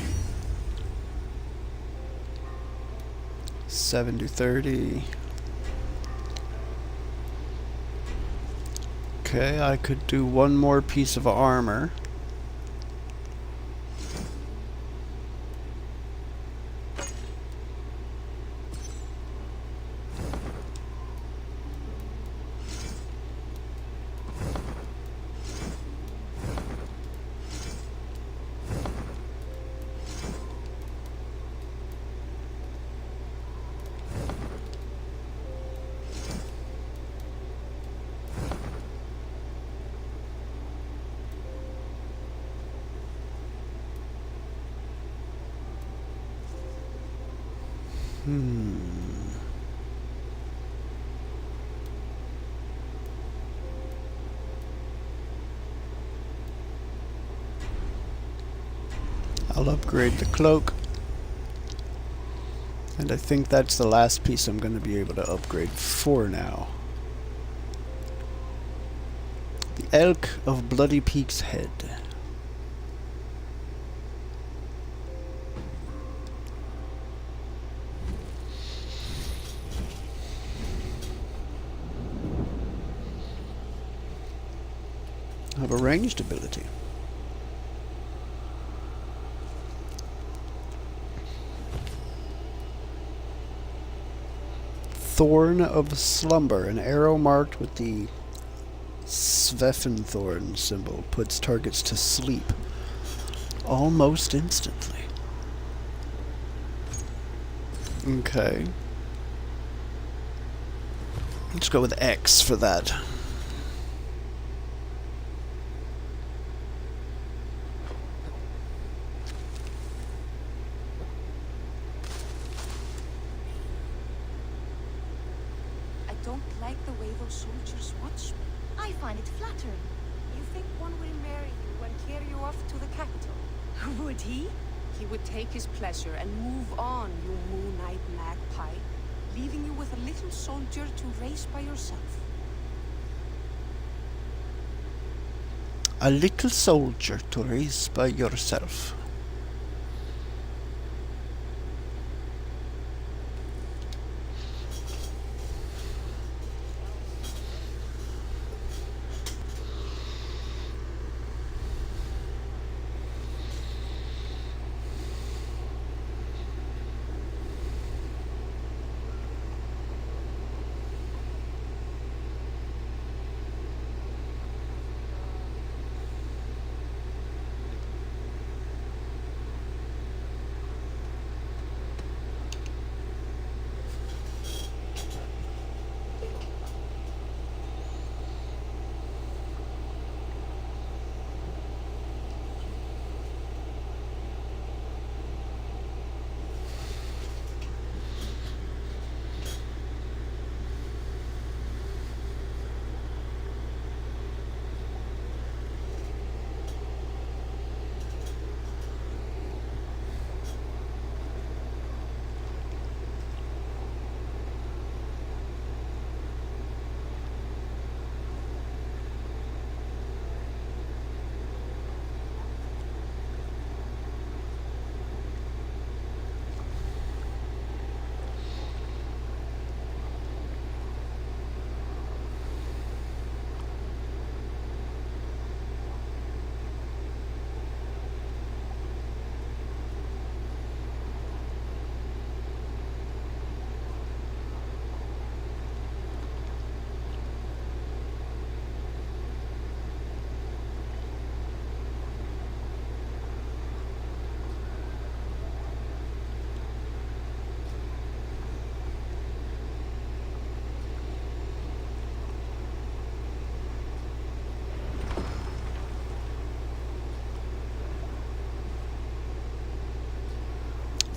70, 30. Okay, I could do one more piece of armor. I'll upgrade the cloak. And I think that's the last piece I'm going to be able to upgrade for now. The Elk of Bloody Peak's Head. I have a ranged ability. Thorn of Slumber, an arrow marked with the Svefenthorn symbol puts targets to sleep almost instantly. Okay. Let's go with X for that. I don't like the way those soldiers watch me. I find it flattering. You think one will marry you and carry you off to the capital? Would he? He would take his pleasure and move on, you Moon Knight magpie, leaving you with a little soldier to raise by yourself. A little soldier to raise by yourself.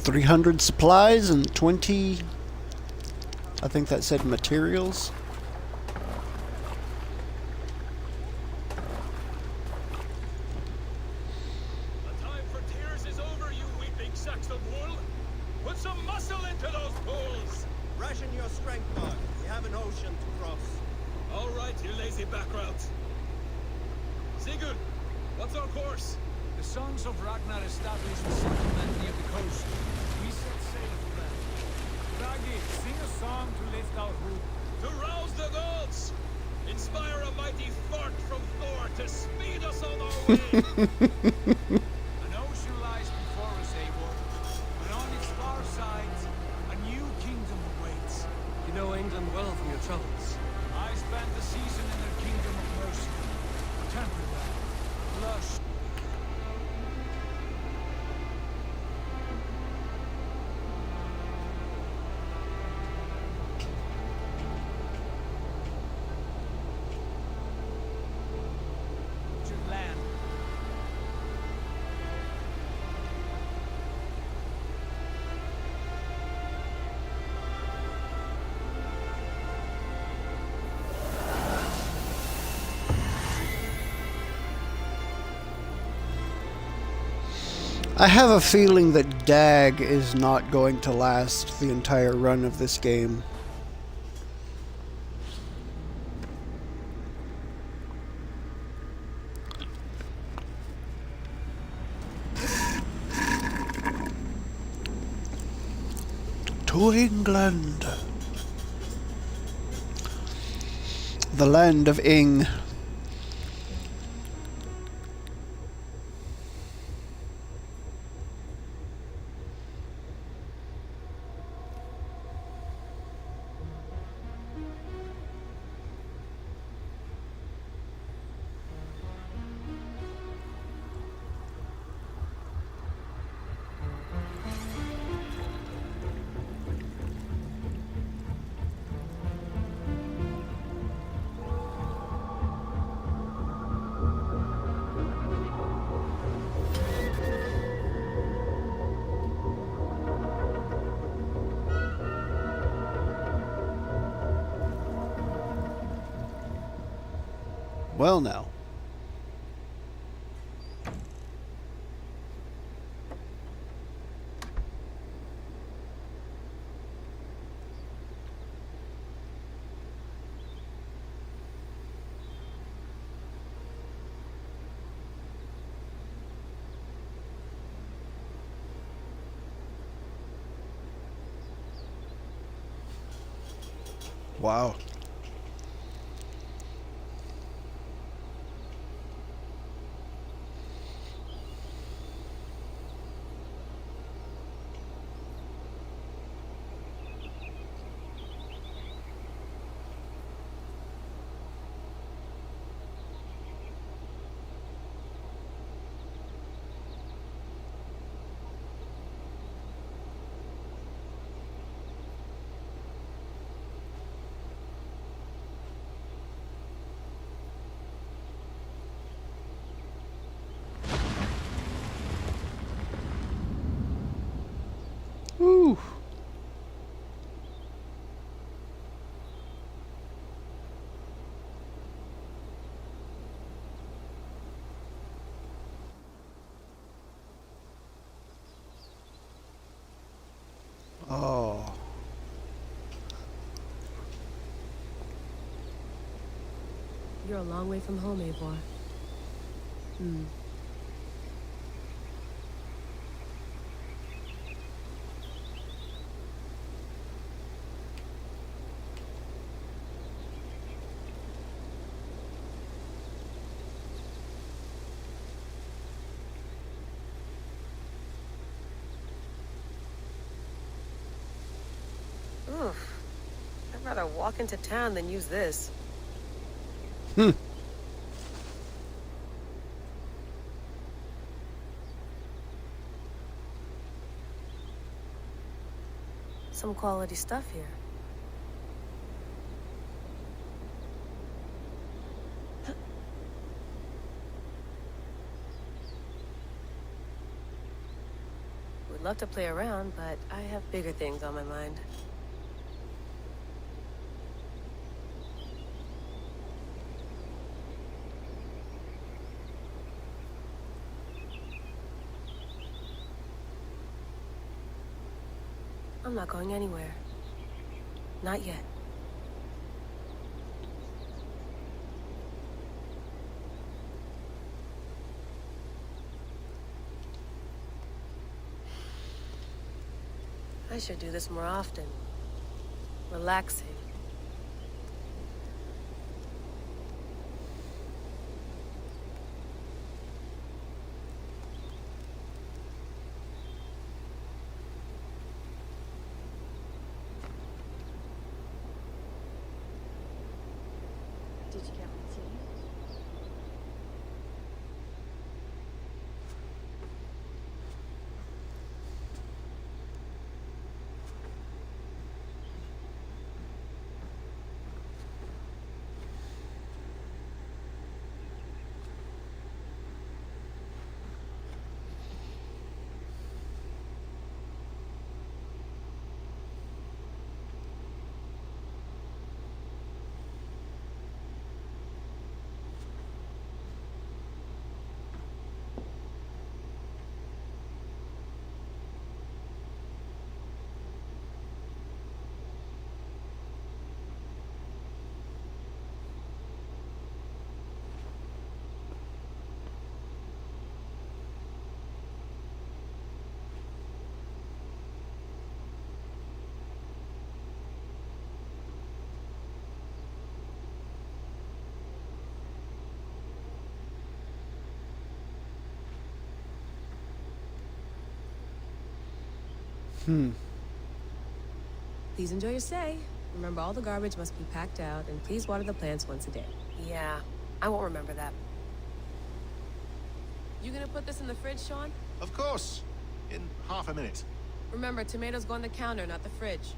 $300 supplies and 20, I think that said materials. The time for tears is over, you weeping sacks of wool. Put some muscle into those pools. Ration your strength, dog. We have an ocean to cross. All right, you lazy backroutes. Sigurd, what's our course? The Sons of Ragnar established a settlement near the coast. We set sail for them. Raggi, sing a song to lift our hoop. To rouse the gods! Inspire a mighty fart from Thor to speed us on our way! An ocean lies before us, Eivor, but on its far side, a new kingdom awaits. You know England well from your travels. I spent the season in their kingdom of mercy. Temperate, lush. Land. I have a feeling that Dag is not going to last the entire run of this game. To England. The land of Ing. Well, now. Wow. Woo. Oh. You're a long way from home, Eivor. Oof. I'd rather walk into town than use this. Some quality stuff here. Would love to play around, but I have bigger things on my mind. I'm not going anywhere. Not yet. I should do this more often. Relaxing. Did you get one tea? Please enjoy your stay. Remember, all the garbage must be packed out, and please water the plants once a day. Yeah, I won't remember that. You gonna put this in the fridge, Sean? Of course. In half a minute. Remember, tomatoes go on the counter, not the fridge.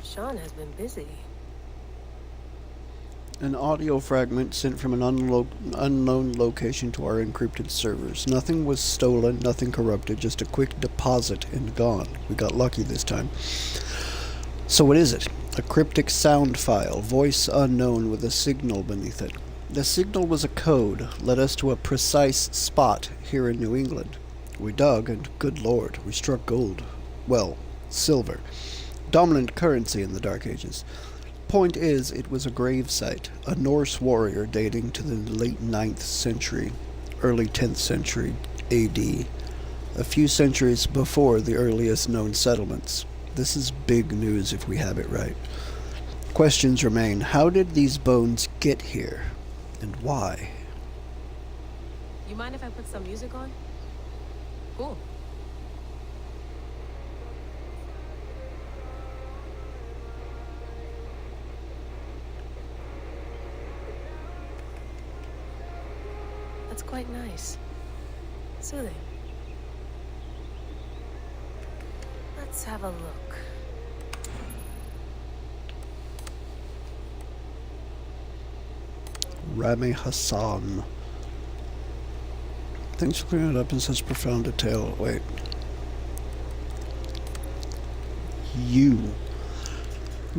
Sean has been busy. An audio fragment sent from an unknown location to our encrypted servers. Nothing was stolen, nothing corrupted, just a quick deposit and gone. We got lucky this time. So what is it? A cryptic sound file, voice unknown with a signal beneath it. The signal was a code, led us to a precise spot here in New England. We dug, and good lord, we struck gold. Well, silver. Dominant currency in the Dark Ages. Point is, it was a grave site, a Norse warrior dating to the late 9th century, early 10th century AD, a few centuries before the earliest known settlements. This is big news if we have it right. Questions remain. How did these bones get here? And why? You mind if I put some music on? Cool. That's quite nice. Soothing. Let's have a look. Rami Hassan. Thanks for clearing it up in such profound detail. Wait. You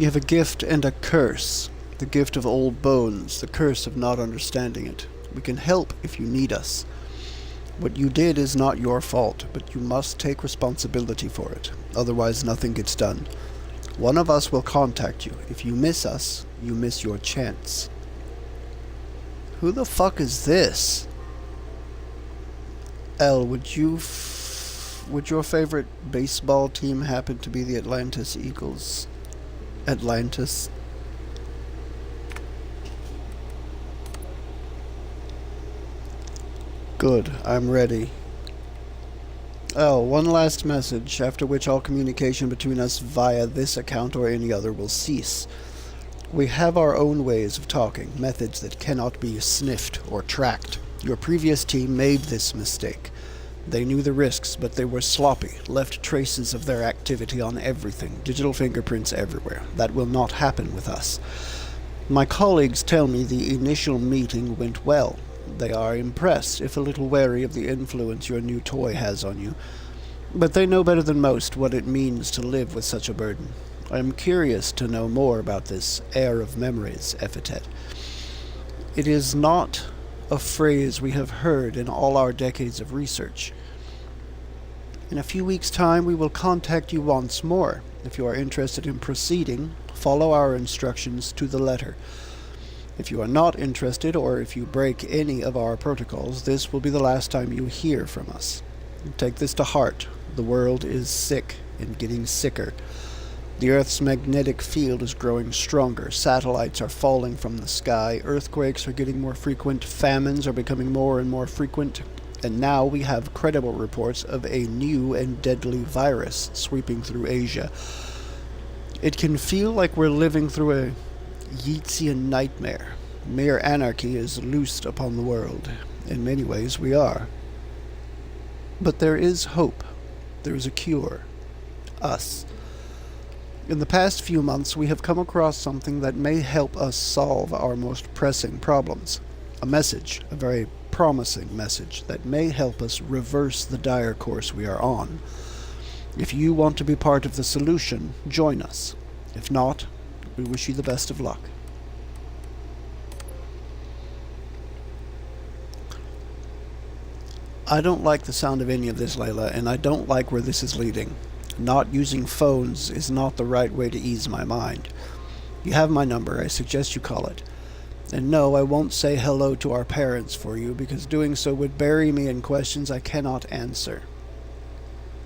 have a gift and a curse. The gift of old bones, the curse of not understanding it. We can help if you need us. What you did is not your fault, but you must take responsibility for it. Otherwise, nothing gets done. One of us will contact you. If you miss us, you miss your chance. Who the fuck is this? Elle, would your favorite baseball team happen to be the Atlantis Eagles? Atlantis? Good, I'm ready. Oh, one last message, after which all communication between us via this account or any other will cease. We have our own ways of talking, methods that cannot be sniffed or tracked. Your previous team made this mistake. They knew the risks, but they were sloppy, left traces of their activity on everything, digital fingerprints everywhere. That will not happen with us. My colleagues tell me the initial meeting went well. They are impressed, if a little wary of the influence your new toy has on you. But they know better than most what it means to live with such a burden. I am curious to know more about this heir of memories epithet. It is not a phrase we have heard in all our decades of research. In a few weeks' time, we will contact you once more. If you are interested in proceeding, follow our instructions to the letter. If you are not interested, or if you break any of our protocols, this will be the last time you hear from us. Take this to heart. The world is sick and getting sicker. The Earth's magnetic field is growing stronger. Satellites are falling from the sky. Earthquakes are getting more frequent. Famines are becoming more and more frequent. And now we have credible reports of a new and deadly virus sweeping through Asia. It can feel like we're living through a Yeatsian nightmare. Mere anarchy is loosed upon the world. In many ways, we are. But there is hope. There is a cure. Us. In the past few months, we have come across something that may help us solve our most pressing problems. A message, a very promising message, that may help us reverse the dire course we are on. If you want to be part of the solution, join us. If not, we wish you the best of luck. I don't like the sound of any of this, Layla, and I don't like where this is leading. Not using phones is not the right way to ease my mind. You have my number. I suggest you call it. And no, I won't say hello to our parents for you, because doing so would bury me in questions I cannot answer.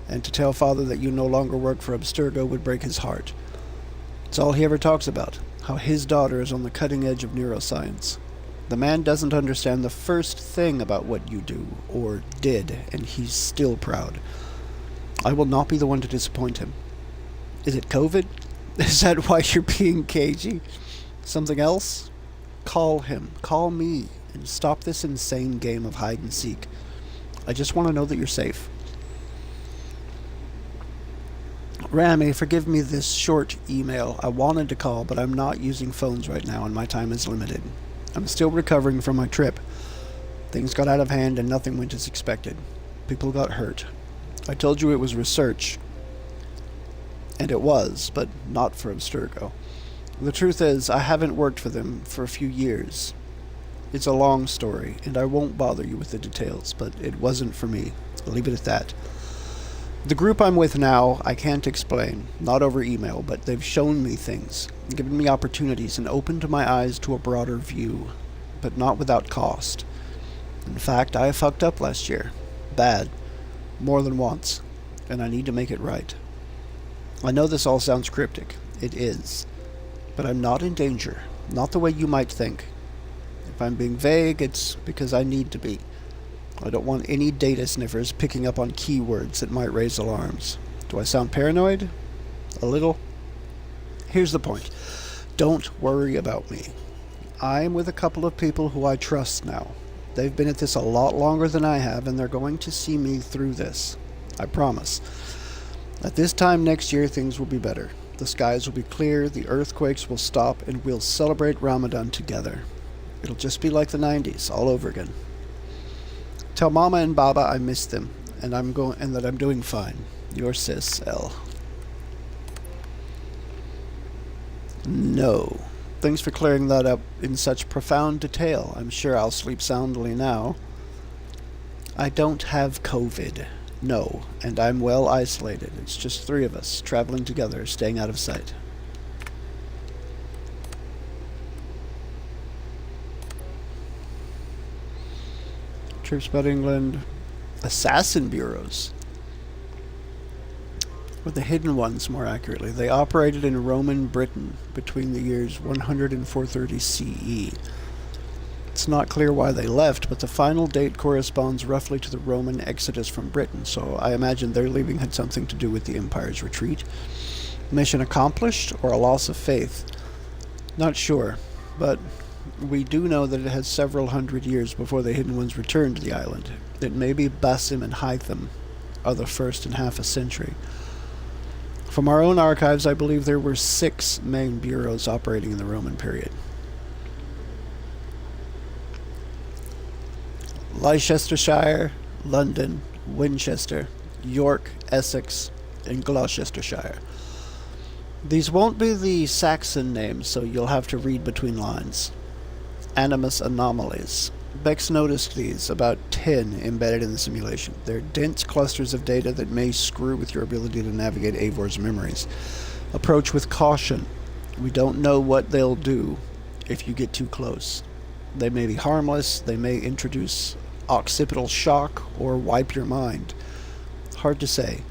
And to tell Father that you no longer work for Abstergo would break his heart. It's all he ever talks about, how his daughter is on the cutting edge of neuroscience. The man doesn't understand the first thing about what you do, or did, and he's still proud. I will not be the one to disappoint him. Is it COVID? Is that why you're being cagey? Something else? Call him. Call me. And stop this insane game of hide and seek. I just want to know that you're safe. Rami, forgive me this short email. I wanted to call, but I'm not using phones right now and my time is limited. I'm still recovering from my trip. Things got out of hand and nothing went as expected. People got hurt. I told you it was research. And it was, but not for Abstergo. The truth is, I haven't worked for them for a few years. It's a long story, and I won't bother you with the details, but it wasn't for me. I'll leave it at that. The group I'm with now, I can't explain, not over email, but they've shown me things, given me opportunities, and opened my eyes to a broader view, but not without cost. In fact, I fucked up last year. Bad. More than once. And I need to make it right. I know this all sounds cryptic. It is. But I'm not in danger. Not the way you might think. If I'm being vague, it's because I need to be. I don't want any data sniffers picking up on keywords that might raise alarms. Do I sound paranoid? A little? Here's the point. Don't worry about me. I'm with a couple of people who I trust now. They've been at this a lot longer than I have, and they're going to see me through this. I promise. At this time next year, things will be better. The skies will be clear, the earthquakes will stop, and we'll celebrate Ramadan together. It'll just be like the 90s, all over again. Tell Mama and Baba I miss them, and that I'm doing fine. Your sis, L. No. Thanks for clearing that up in such profound detail. I'm sure I'll sleep soundly now. I don't have COVID. No, and I'm well isolated. It's just 3 of us, traveling together, staying out of sight. Troops about England. Assassin bureaus. Or the hidden ones, more accurately. They operated in Roman Britain between the years 100 and 430 CE. It's not clear why they left, but the final date corresponds roughly to the Roman exodus from Britain, so I imagine their leaving had something to do with the Empire's retreat. Mission accomplished, or a loss of faith? Not sure, but we do know that it has several hundred years before the Hidden Ones returned to the island. It may be Basim and Hytham are the first in half a century. From our own archives, I believe there were 6 main bureaus operating in the Roman period. Leicestershire, London, Winchester, York, Essex, and Gloucestershire. These won't be the Saxon names, so you'll have to read between lines. Animus anomalies. Bex noticed these, about 10 embedded in the simulation. They're dense clusters of data that may screw with your ability to navigate Eivor's memories. Approach with caution. We don't know what they'll do if you get too close. They may be harmless, they may introduce occipital shock, or wipe your mind. Hard to say.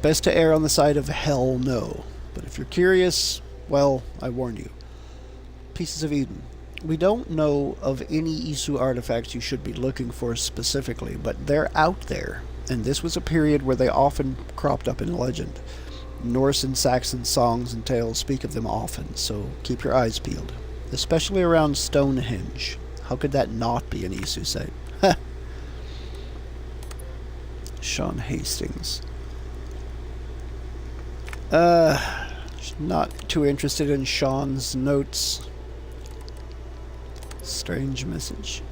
Best to err on the side of hell no. But if you're curious, well, I warned you. Pieces of Eden. We don't know of any Isu artifacts you should be looking for specifically, but they're out there, and this was a period where they often cropped up in legend. Norse and Saxon songs and tales speak of them often, so keep your eyes peeled. Especially around Stonehenge. How could that not be an Isu site? Sean Hastings. Not too interested in Sean's notes. Strange message.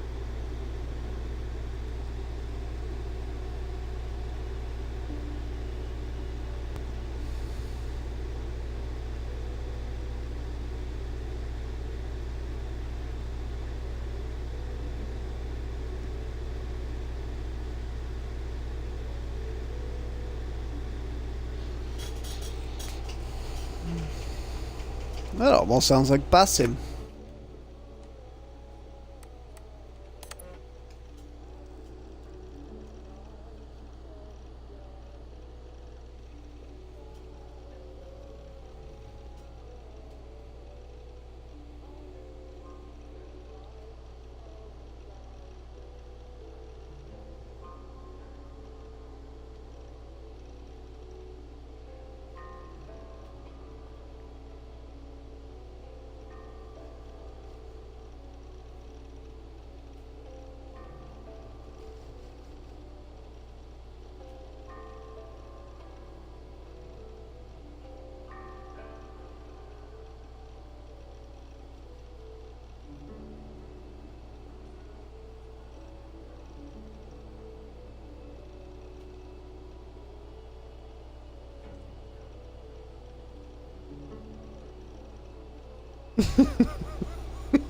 That almost sounds like Basim.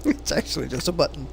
It's actually just a button.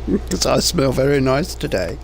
Because I smell very nice today.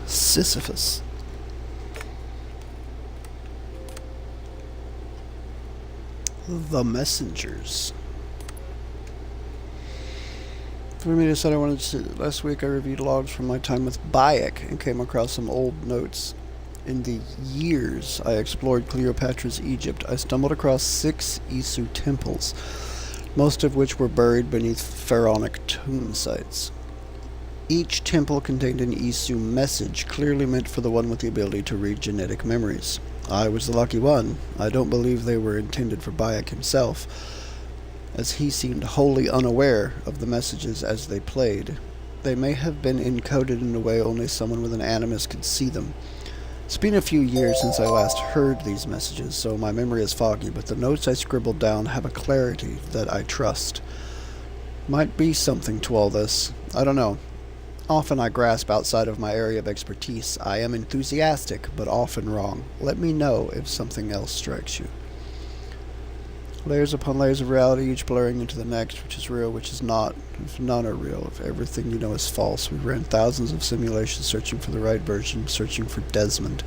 Sisyphus. The Messengers. For me, I said I wanted to. Last week, I reviewed logs from my time with Bayek and came across some old notes. In the years I explored Cleopatra's Egypt, I stumbled across 6 Isu temples, most of which were buried beneath pharaonic tomb sites. Each temple contained an Isu message, clearly meant for the one with the ability to read genetic memories. I was the lucky one. I don't believe they were intended for Bayek himself, as he seemed wholly unaware of the messages as they played. They may have been encoded in a way only someone with an animus could see them. It's been a few years since I last heard these messages, so my memory is foggy, but the notes I scribbled down have a clarity that I trust. Might be something to all this. I don't know. Often I grasp outside of my area of expertise. I am enthusiastic, but often wrong. Let me know if something else strikes you. Layers upon layers of reality, each blurring into the next, which is real, which is not. If none are real, if everything you know is false. We ran thousands of simulations searching for the right version, searching for Desmond.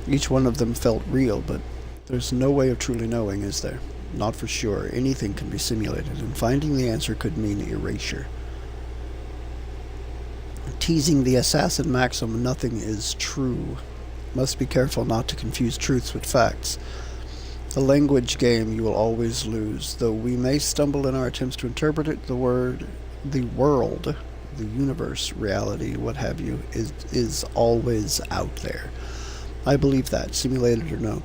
Each one of them felt real, but there's no way of truly knowing, is there? Not for sure. Anything can be simulated, and finding the answer could mean erasure. Teasing the assassin maxim, nothing is true. Must be careful not to confuse truths with facts. A language game you will always lose, though we may stumble in our attempts to interpret it. The world, the universe, reality, what have you, is always out there. I believe that, simulated or no.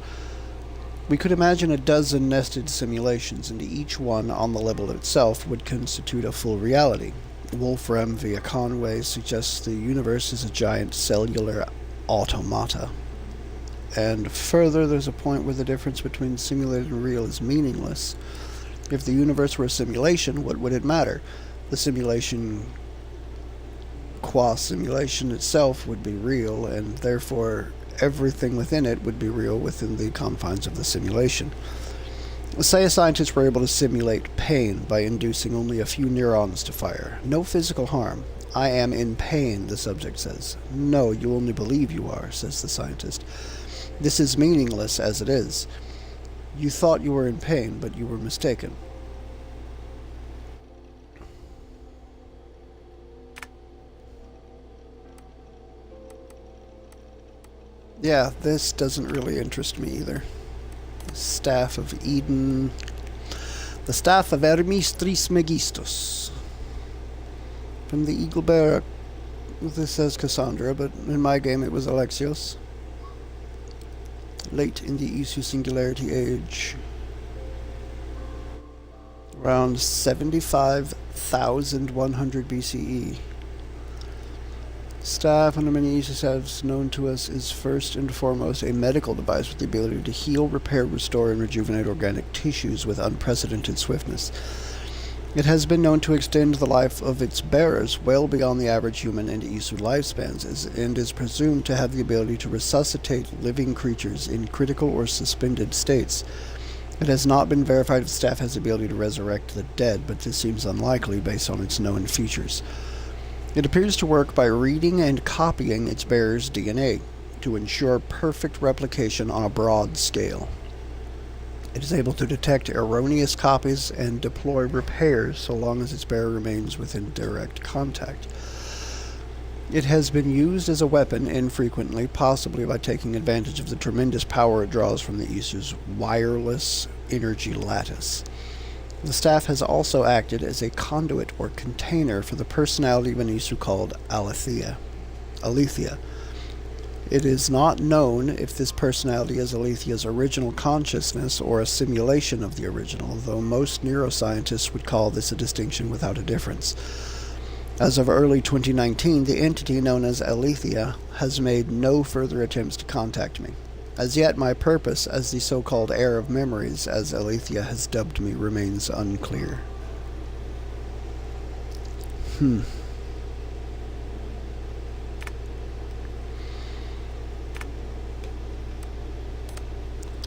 We could imagine a dozen nested simulations, and each one on the level itself would constitute a full reality. Wolfram via Conway suggests the universe is a giant cellular automata. And further, there's a point where the difference between simulated and real is meaningless. If the universe were a simulation, what would it matter? The simulation, qua simulation itself, would be real, and therefore everything within it would be real within the confines of the simulation. Say a scientist were able to simulate pain by inducing only a few neurons to fire. No physical harm. I am in pain, the subject says. No, you only believe you are, says the scientist. This is meaningless as it is. You thought you were in pain, but you were mistaken. Yeah, this doesn't really interest me either. Staff of Eden. The Staff of Hermes Trismegistus. From the Eagle Bear. This says Cassandra, but in my game it was Alexios. Late in the Isu Singularity Age. Around 75,100 BCE. Staff, under many uses as known to us, is first and foremost a medical device with the ability to heal, repair, restore, and rejuvenate organic tissues with unprecedented swiftness. It has been known to extend the life of its bearers well beyond the average human and Isu lifespans, and is presumed to have the ability to resuscitate living creatures in critical or suspended states. It has not been verified if the staff has the ability to resurrect the dead, but this seems unlikely based on its known features. It appears to work by reading and copying its bearer's DNA to ensure perfect replication on a broad scale. It is able to detect erroneous copies and deploy repairs so long as its bearer remains within direct contact. It has been used as a weapon infrequently, possibly by taking advantage of the tremendous power it draws from the Isu's wireless energy lattice. The staff has also acted as a conduit or container for the personality of an Isu called Aletheia. It is not known if this personality is Aletheia's original consciousness or a simulation of the original, though most neuroscientists would call this a distinction without a difference. As of early 2019, the entity known as Aletheia has made no further attempts to contact me. As yet, my purpose as the so-called heir of memories, as Aletheia has dubbed me, remains unclear.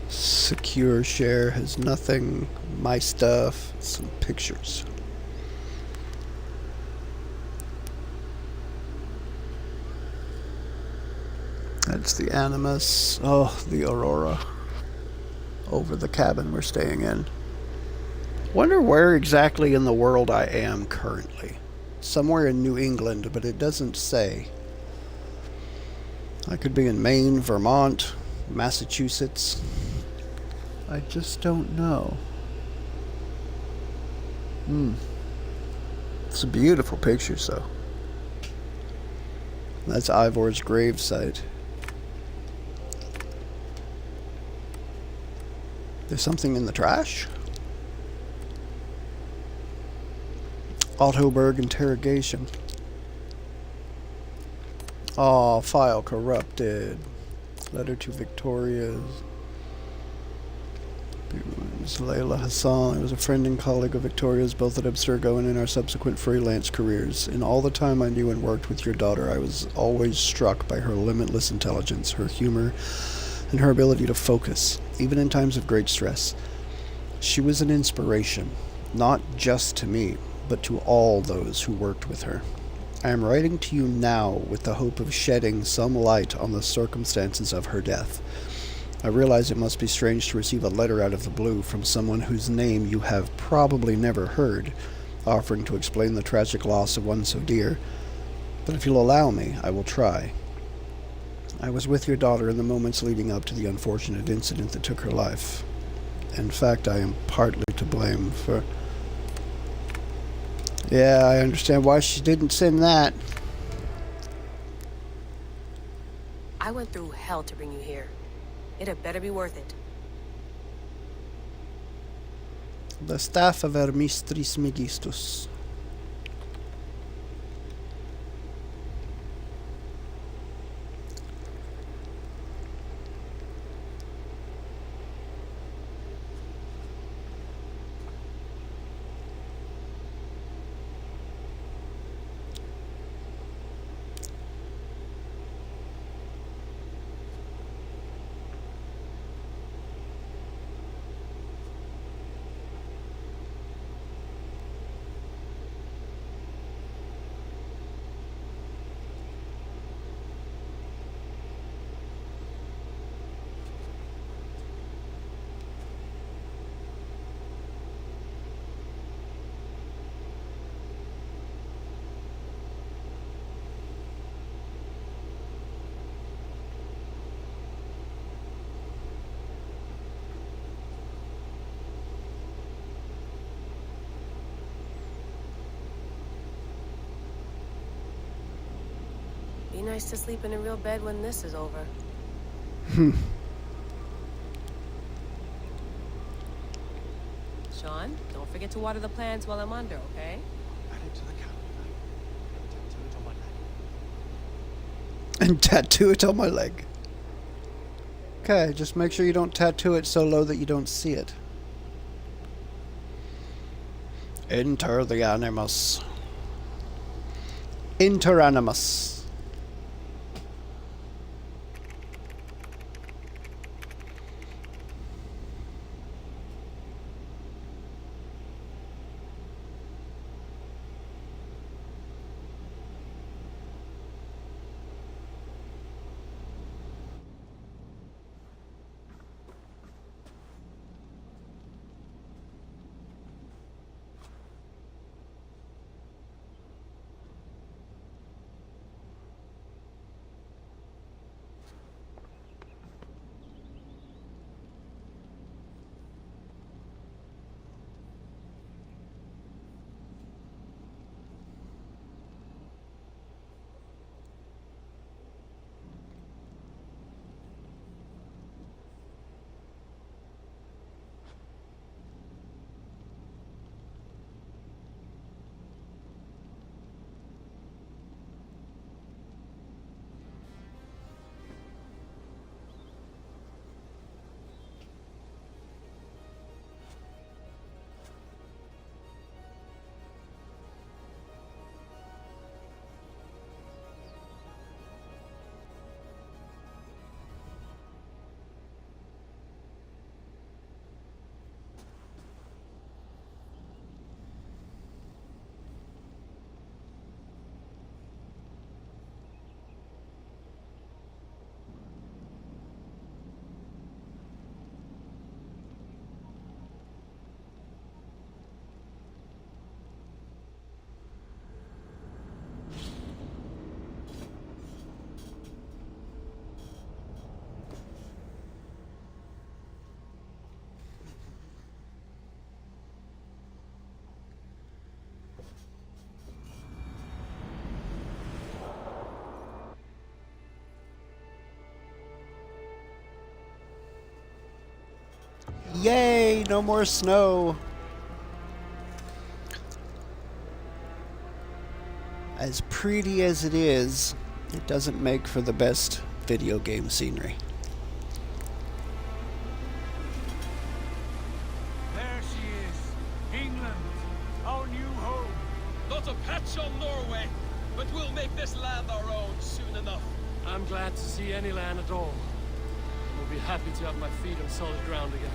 Secure share has nothing. My stuff. Some pictures. That's the Animus. Oh, the Aurora. Over the cabin we're staying in. Wonder where exactly in the world I am currently. Somewhere in New England, but it doesn't say. I could be in Maine, Vermont, Massachusetts. I just don't know. It's a beautiful picture, though. That's Ivor's gravesite. There's something in the trash? Ottoberg interrogation. Oh, file corrupted. Letter to Victoria's. Layla Hassan. I was a friend and colleague of Victoria's, both at Abstergo and in our subsequent freelance careers. In all the time I knew and worked with your daughter, I was always struck by her limitless intelligence, her humor, and her ability to focus, even in times of great stress. She was an inspiration, not just to me, but to all those who worked with her. I am writing to you now with the hope of shedding some light on the circumstances of her death. I realize it must be strange to receive a letter out of the blue from someone whose name you have probably never heard, offering to explain the tragic loss of one so dear, but if you'll allow me, I will try. I was with your daughter in the moments leading up to the unfortunate incident that took her life. In fact, I am partly to blame for... Yeah, I understand why she didn't send that. I went through hell to bring you here. It had better be worth it. The staff of Hermistris Megistus. Be nice to sleep in a real bed when this is over. Sean, don't forget to water the plants while I'm under, okay? Add it to the calendar. Tattoo it on my leg. And tattoo it on my leg. Okay, just make sure you don't tattoo it so low that you don't see it. Enter the animus. Enter animus. Yay, no more snow. As pretty as it is, It doesn't make for the best video game scenery. There she is. England, our new home. Not a patch on Norway, but we'll make this land our own soon enough. I'm glad to see any land at all. We'll be happy to have my feet on solid ground again.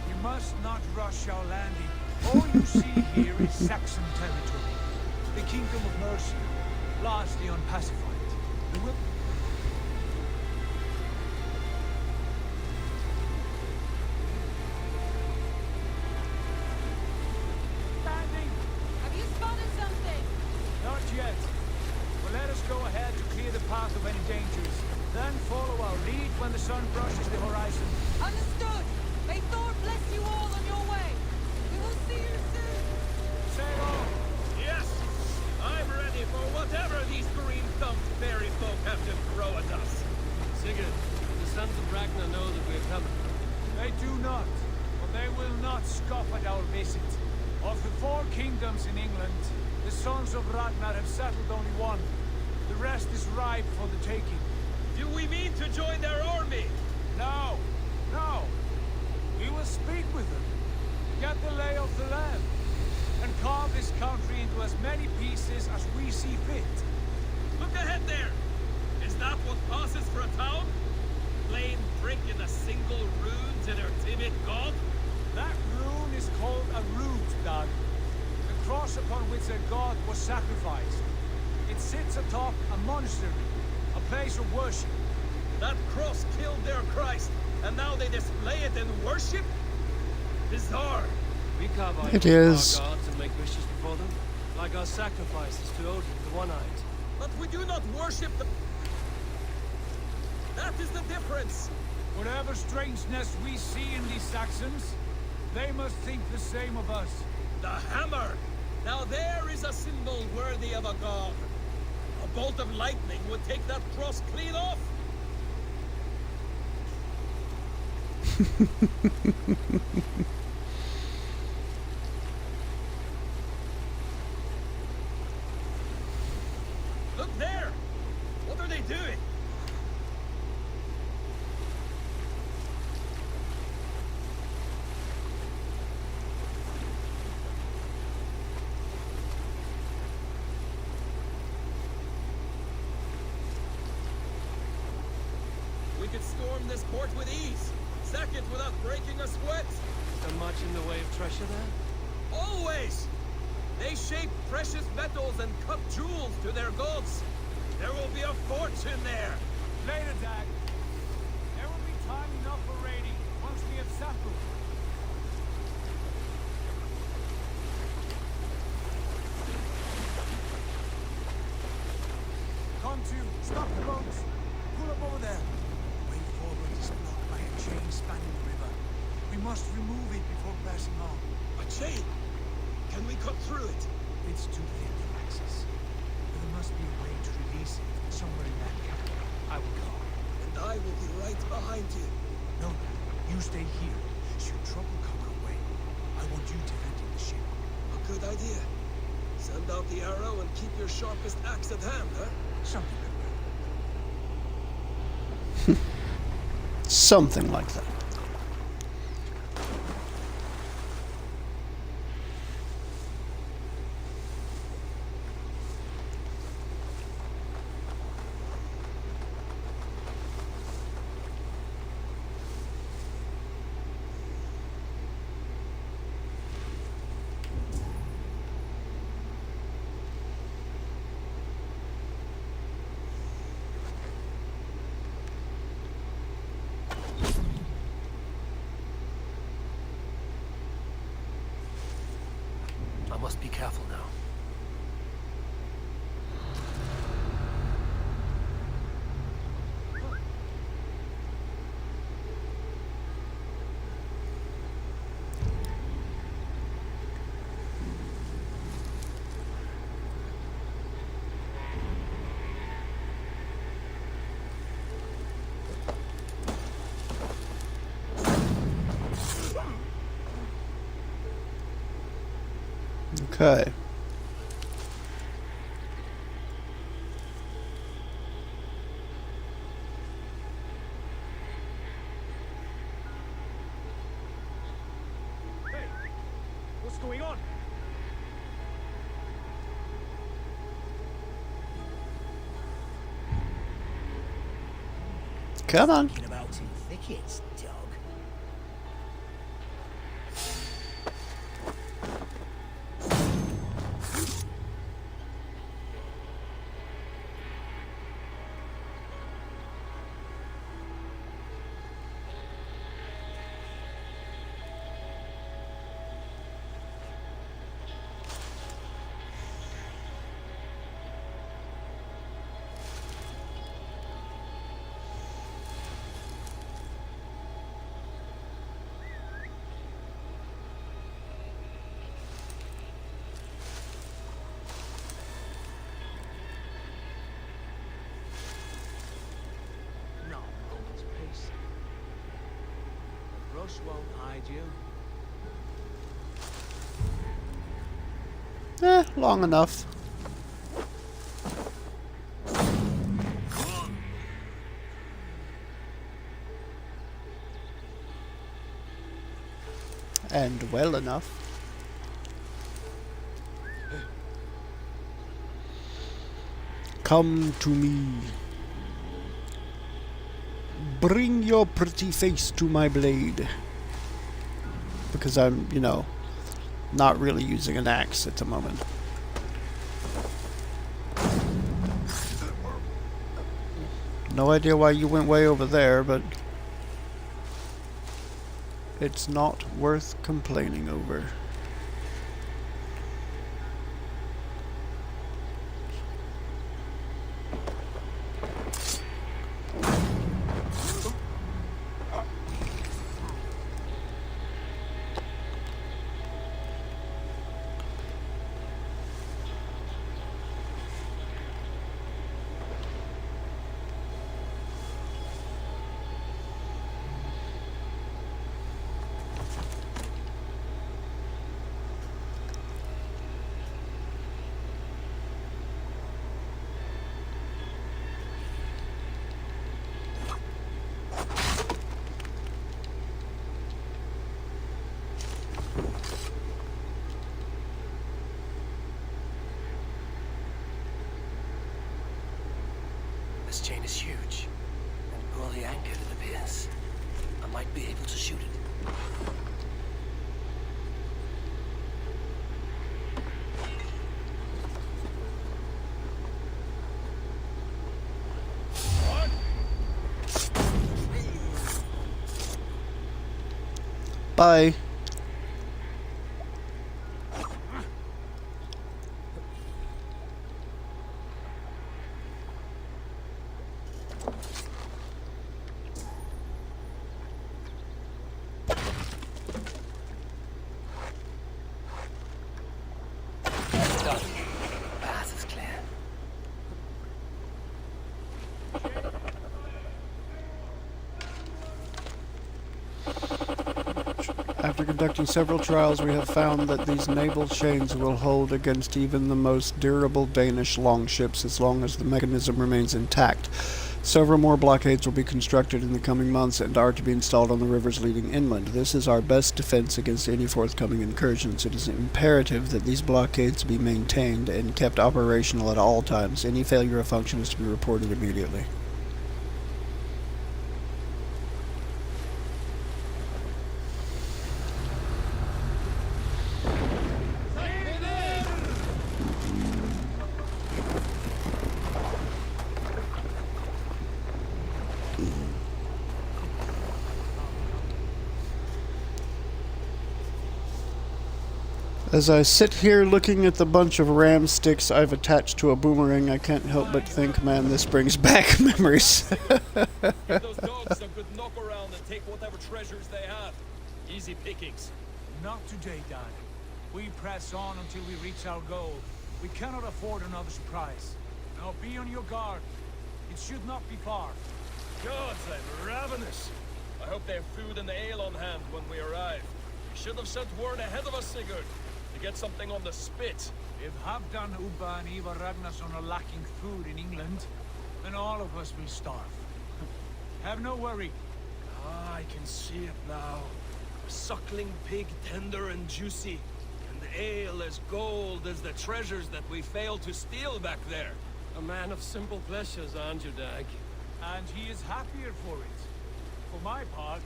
You must not rush our landing. All you see here is Saxon territory. The Kingdom of Mercia, largely unpacified. The will... Landing! Have you spotted something? Not yet. Well, let us go ahead to clear the path of any dangers. Then follow our lead when the sun brushes the horizon. Understood. May Thor bless you all on your way. We will see you soon. Sail on! Yes! I'm ready for whatever these green-thumbed fairy folk have to throw at us. Sigurd, the sons of Ragnar know that we're coming. They do not, but they will not scoff at our visit. Of the 4 kingdoms in England, the sons of Ragnar have settled only one. The rest is ripe for the taking. Do we mean to join their army? No, no. We will speak with them, get the lay of the land, and carve this country into as many pieces as we see fit. Look ahead there! Is that what passes for a town? Plain brick in a single rune to their timid god? That rune is called a root, Doug. The cross upon which their god was sacrificed. It sits atop a monastery, a place of worship. That cross killed their Christ, and now they display it in worship? Bizarre. We carve our It is. gods and make wishes before them, like our sacrifices to Odin, the One-Eyed. But we do not worship the... That is the difference. Whatever strangeness we see in these Saxons, they must think the same of us. The hammer! Now there is a symbol worthy of a god. A bolt of lightning would take that cross clean off. Look there! What are they doing? We could storm this port with ease. Sack it without breaking a sweat. Is there much in the way of treasure there? Always! They shape precious metals and cut jewels to their gods. There will be a fortune there. Later, Dag. There will be time enough for raiding once we have settled. Come to. Stop the boats. Pull up over there. Way forward is blocked by a chain spanning the river. We must remove it before passing on. A chain? Can we cut through it? It's too thin for access. There must be a way to release it somewhere in that camp. I will go. And I will be right behind you. No, you stay here. Should trouble come our way, I want you defending the ship. A good idea. Send out the arrow and keep your sharpest axe at hand, huh? Something like that. Something like that. I must be careful now. Okay. Come on. Thinking about in thickets, dog. Rush won't hide you. Long enough. And well enough. Come to me. Bring your pretty face to my blade. Because I'm, you know, not really using an axe at the moment. No idea why you went way over there, but it's not worth complaining over. This chain is huge and poorly anchored, it appears. I might be able to shoot it. Bye. Path is clear. After conducting several trials, we have found that these naval chains will hold against even the most durable Danish longships as long as the mechanism remains intact. Several more blockades will be constructed in the coming months and are to be installed on the rivers leading inland. This is our best defense against any forthcoming incursions. It is imperative that these blockades be maintained and kept operational at all times. Any failure of function is to be reported immediately. As I sit here looking at the bunch of ram sticks I've attached to a boomerang, I can't help but think, man, this brings back memories. Give those dogs a good knock around and take whatever treasures they have. Easy pickings. Not today, Dad. We press on until we reach our goal. We cannot afford another surprise. Now be on your guard. It should not be far. Gods, I'm ravenous. I hope they have food and ale on hand when we arrive. You should have sent word ahead of us, Sigurd, to get something on the spit. If Halfdan, Ubba and Ivar Ragnarsson are lacking food in England, then all of us will starve. Have no worry. Ah, I can see it now. A suckling pig, tender and juicy. And the ale as gold as the treasures that we failed to steal back there. A man of simple pleasures, aren't you, Dag? and he is happier for it. For my part,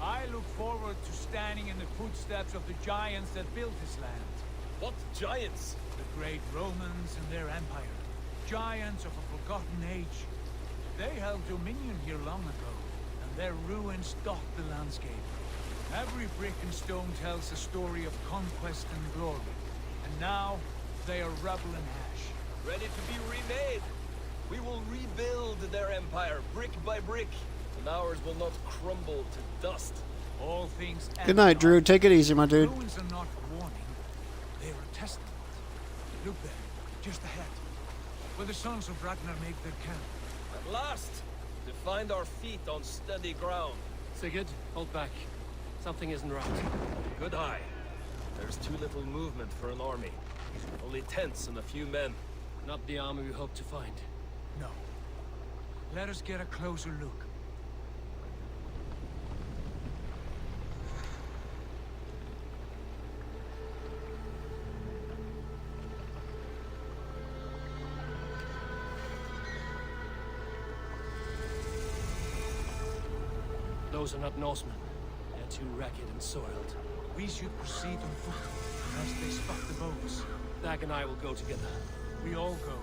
I look forward to standing in the footsteps of the giants that built this land. What giants? The great Romans and their empire. Giants of a forgotten age. They held dominion here long ago, and their ruins dot the landscape. Every brick and stone tells a story of conquest and glory. And now, they are rubble and ash. Ready to be remade. We will rebuild their empire, brick by brick, and ours will not crumble to dust. All things Good night, Drew. Take it easy, my dude. Ruins are not a warning. They are a testament. Look there, just ahead, where the sons of Ragnar make their camp. At last, to find our feet on steady ground. Sigurd, hold back. Something isn't right. Good eye. There's too little movement for an army. Only tents and a few men. Not the army we hope to find. No. Let us get a closer look. Those are not Norsemen. They're too ragged and soiled. We should proceed on foot, lest they spot the boats. Dag and I will go together. We all go.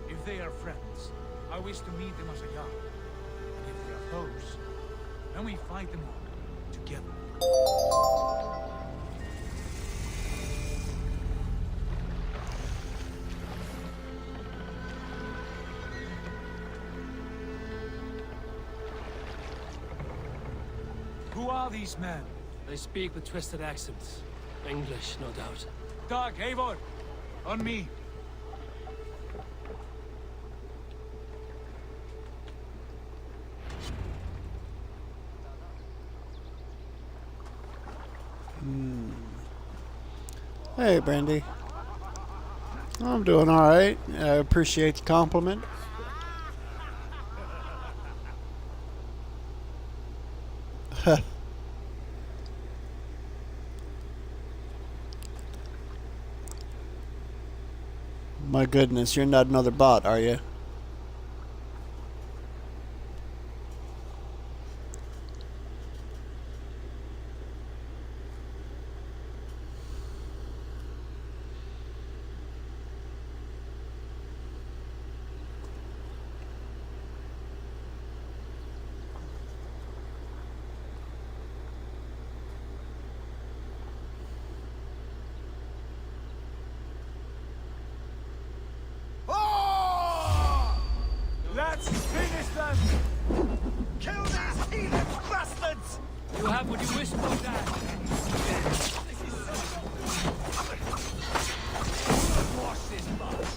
If they are friends, I wish to meet them as a yard. And if they are foes, then we fight them all, together. Who are these men? They speak with twisted accents. English, no doubt. Dag, Eivor! On me! Hey, Brandy. I'm doing all right. I appreciate the compliment. My goodness, you're not another bot, are you? Let's finish them! Kill these heathen bastards! You have what you wish for, Dad. Wash this blood.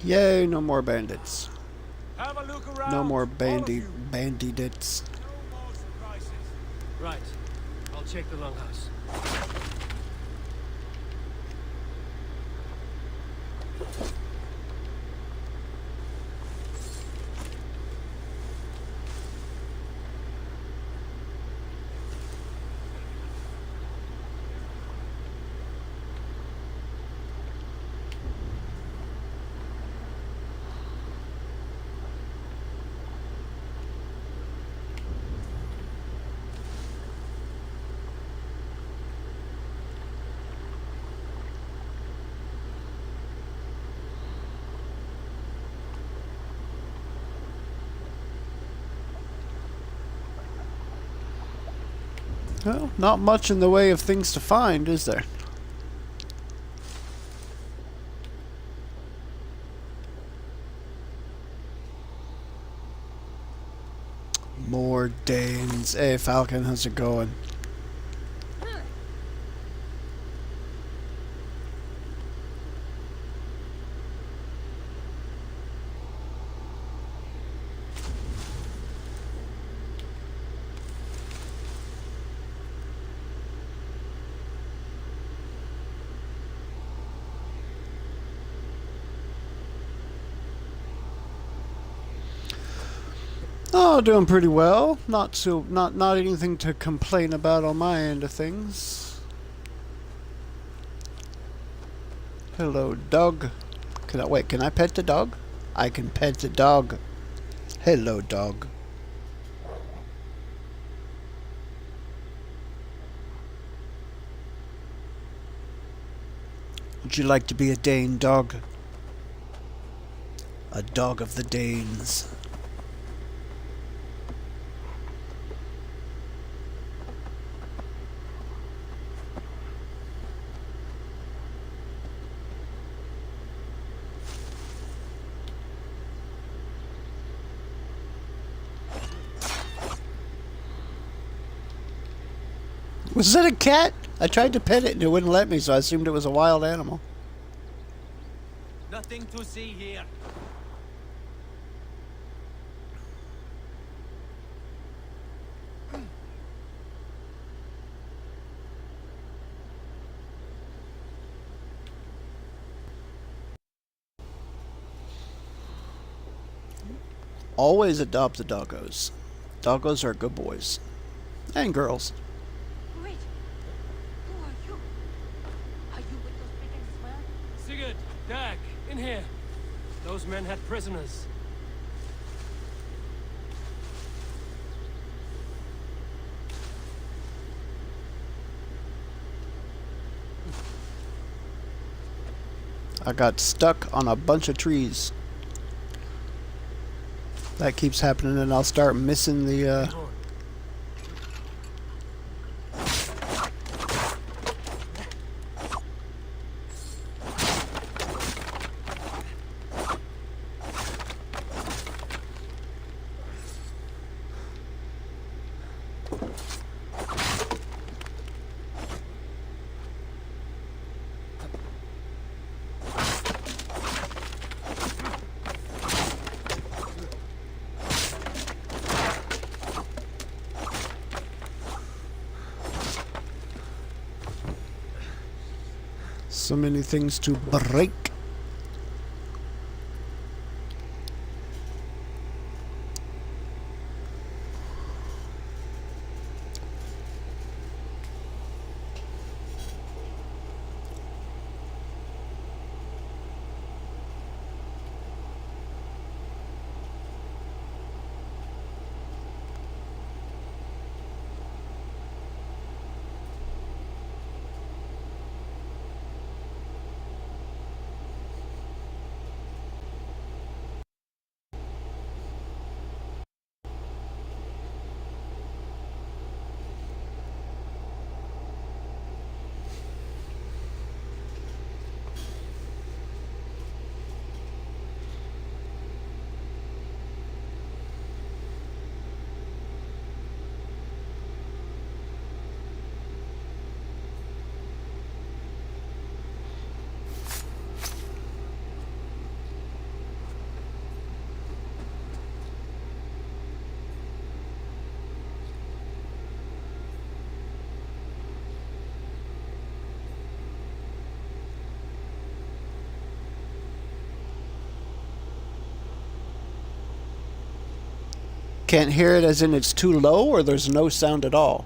Yay, no more bandits. Have a look around. No more all of you. bandits. No more surprises. Right. I'll check the longhouse. Well, not much in the way of things to find, is there? More Danes. Hey, Falcon, how's it going? Oh, doing pretty well. Not anything to complain about on my end of things. Hello, dog. Can I pet the dog? I can pet the dog. Hello, dog. Would you like to be a Dane dog? A dog of the Danes. Was that a cat? I tried to pet it and it wouldn't let me, so I assumed it was a wild animal. Nothing to see here. Always adopt the doggos. Doggos are good boys. And girls. Wait. Who are you? Are you with those brigands as well? Sigurd, Dag, in here. Those men had prisoners. I got stuck on a bunch of trees. That keeps happening and I'll start missing the so many things to break. Can't hear it as in it's too low, or there's no sound at all?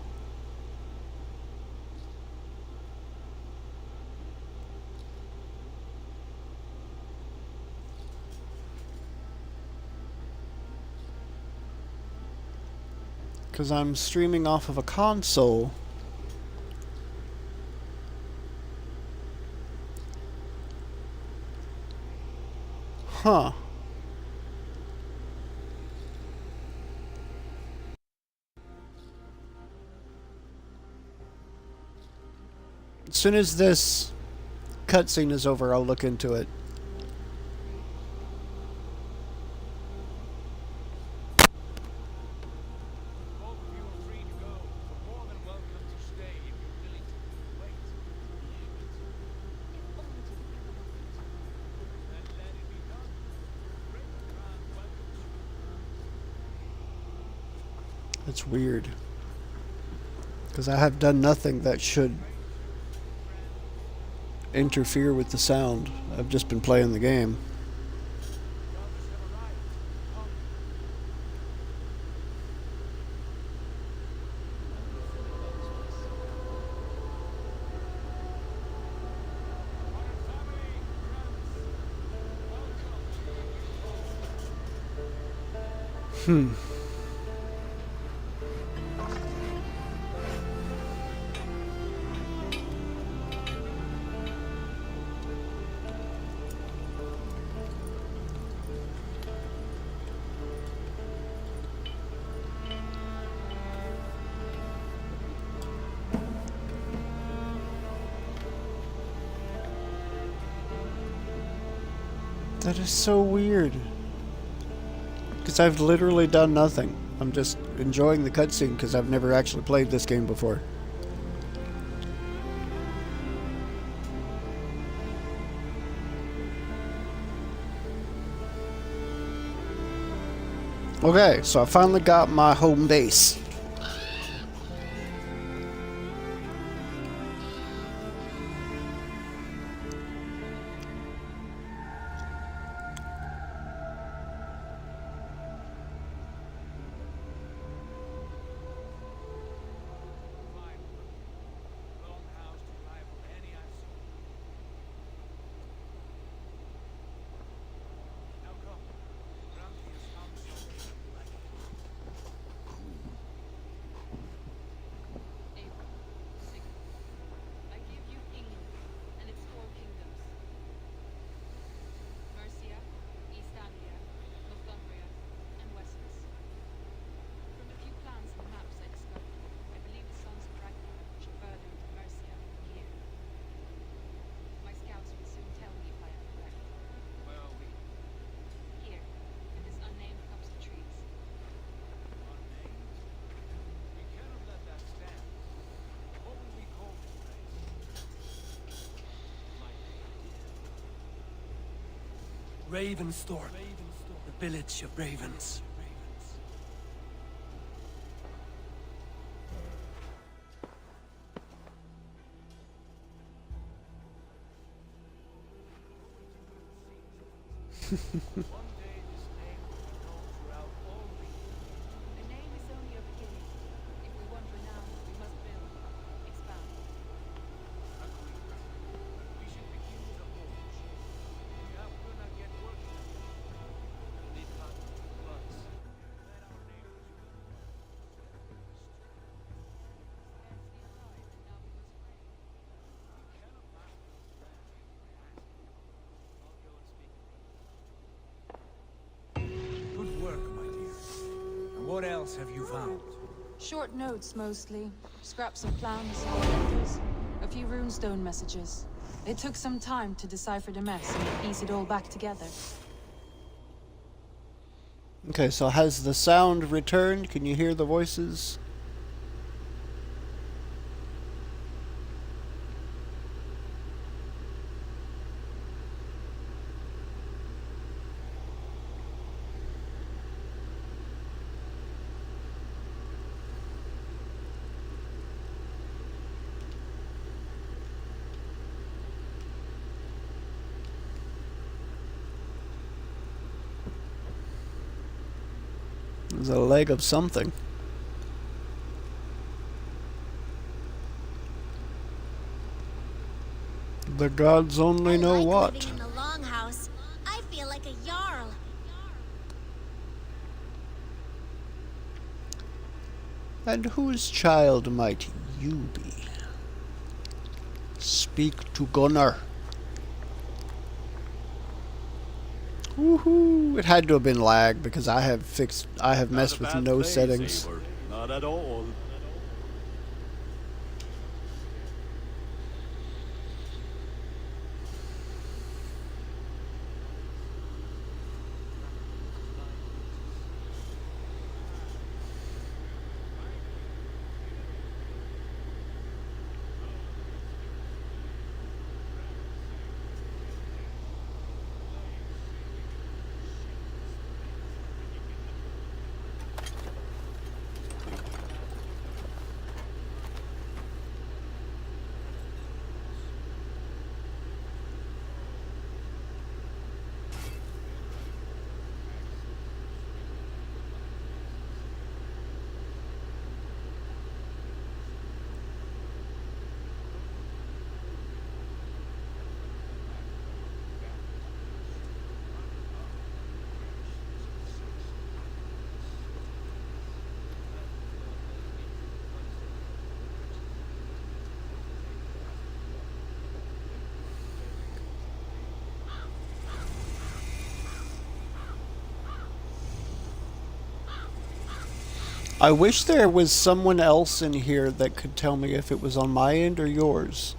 Because I'm streaming off of a console. Huh. As soon as this cutscene is over, I'll look into it. That's weird. Because I have done nothing that should interfere with the sound. I've just been playing the game. That is so weird. Because I've literally done nothing. I'm just enjoying the cutscene because I've never actually played this game before. Okay, so I finally got my home base. Ravensthorpe, the village of ravens. What else have you found? Short notes, mostly. Scraps of plans, letters, a few runestone messages. It took some time to decipher the mess and piece it all back together. Okay, so has the sound returned? Can you hear the voices? There's a leg of something. The gods only know what. Living in the longhouse. I feel like a jarl. And whose child might you be? Speak to Gunnar. Woohoo! It had to have been lag because I have messed with no settings. Not at all. I wish there was someone else in here that could tell me if it was on my end or yours.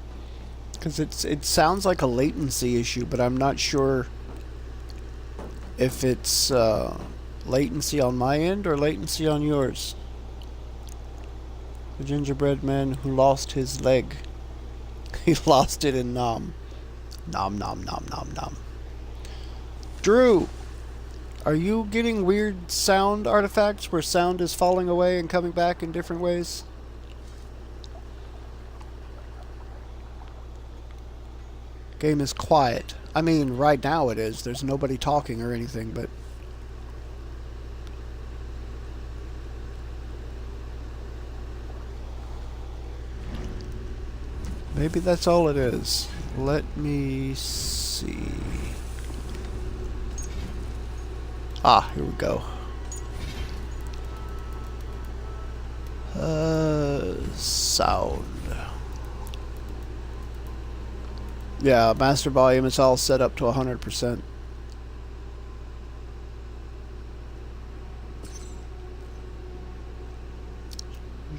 Because it sounds like a latency issue, but I'm not sure if it's latency on my end or latency on yours. The gingerbread man who lost his leg. He lost it in Nom. Nom nom nom nom nom. Drew! Are you getting weird sound artifacts where sound is falling away and coming back in different ways? Game is quiet. I mean, right now it is. There's nobody talking or anything, but... maybe that's all it is. Let me see... ah, here we go. Sound. Yeah, master volume is all set up to 100%.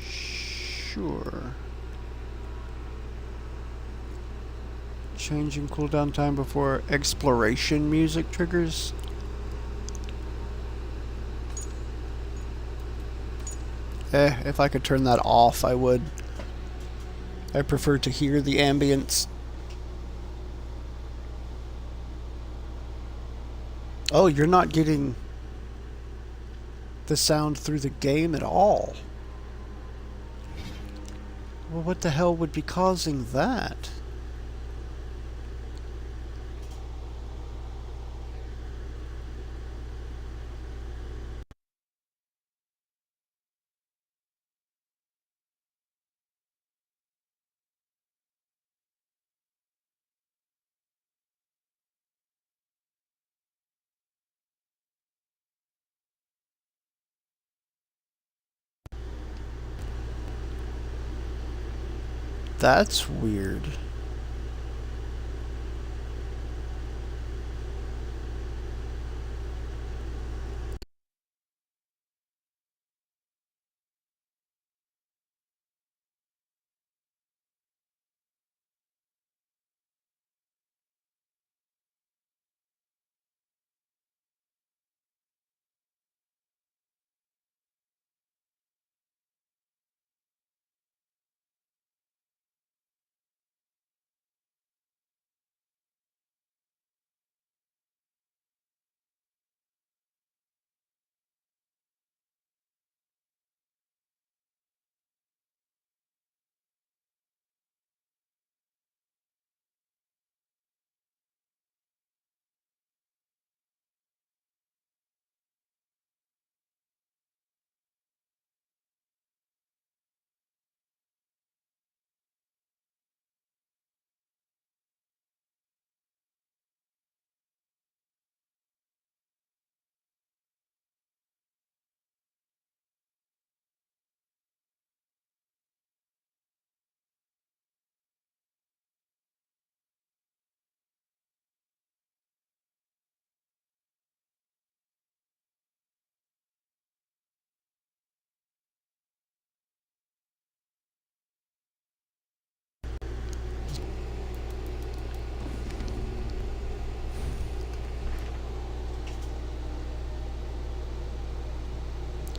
Sure. Changing cooldown time before exploration music triggers. If I could turn that off, I would. I prefer to hear the ambience. Oh, you're not getting the sound through the game at all. Well, what the hell would be causing that? That's weird.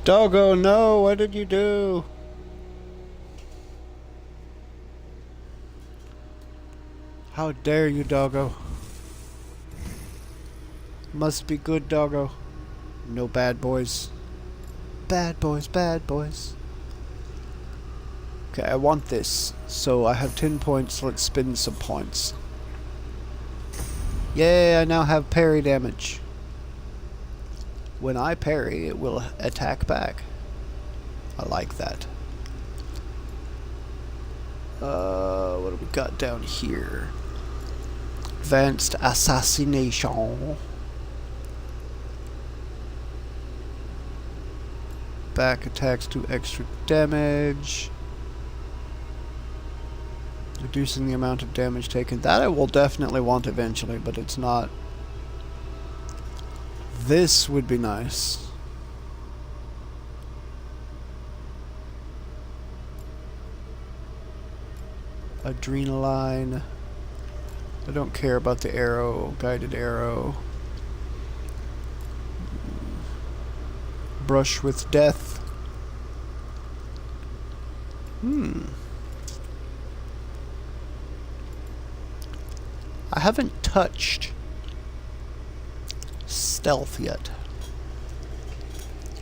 Doggo, no! What did you do? How dare you, Doggo? Must be good, Doggo. No bad boys. Bad boys, bad boys. Okay, I want this. So I have 10 points. Let's spend some points. Yay, I now have parry damage. When I parry, it will attack back. I like that. What do we got down here? Advanced assassination. Back attacks do extra damage. Reducing the amount of damage taken. That I will definitely want eventually, but it's not. This would be nice. Adrenaline. I don't care about the arrow. Guided arrow. Brush with death. I haven't touched stealth yet.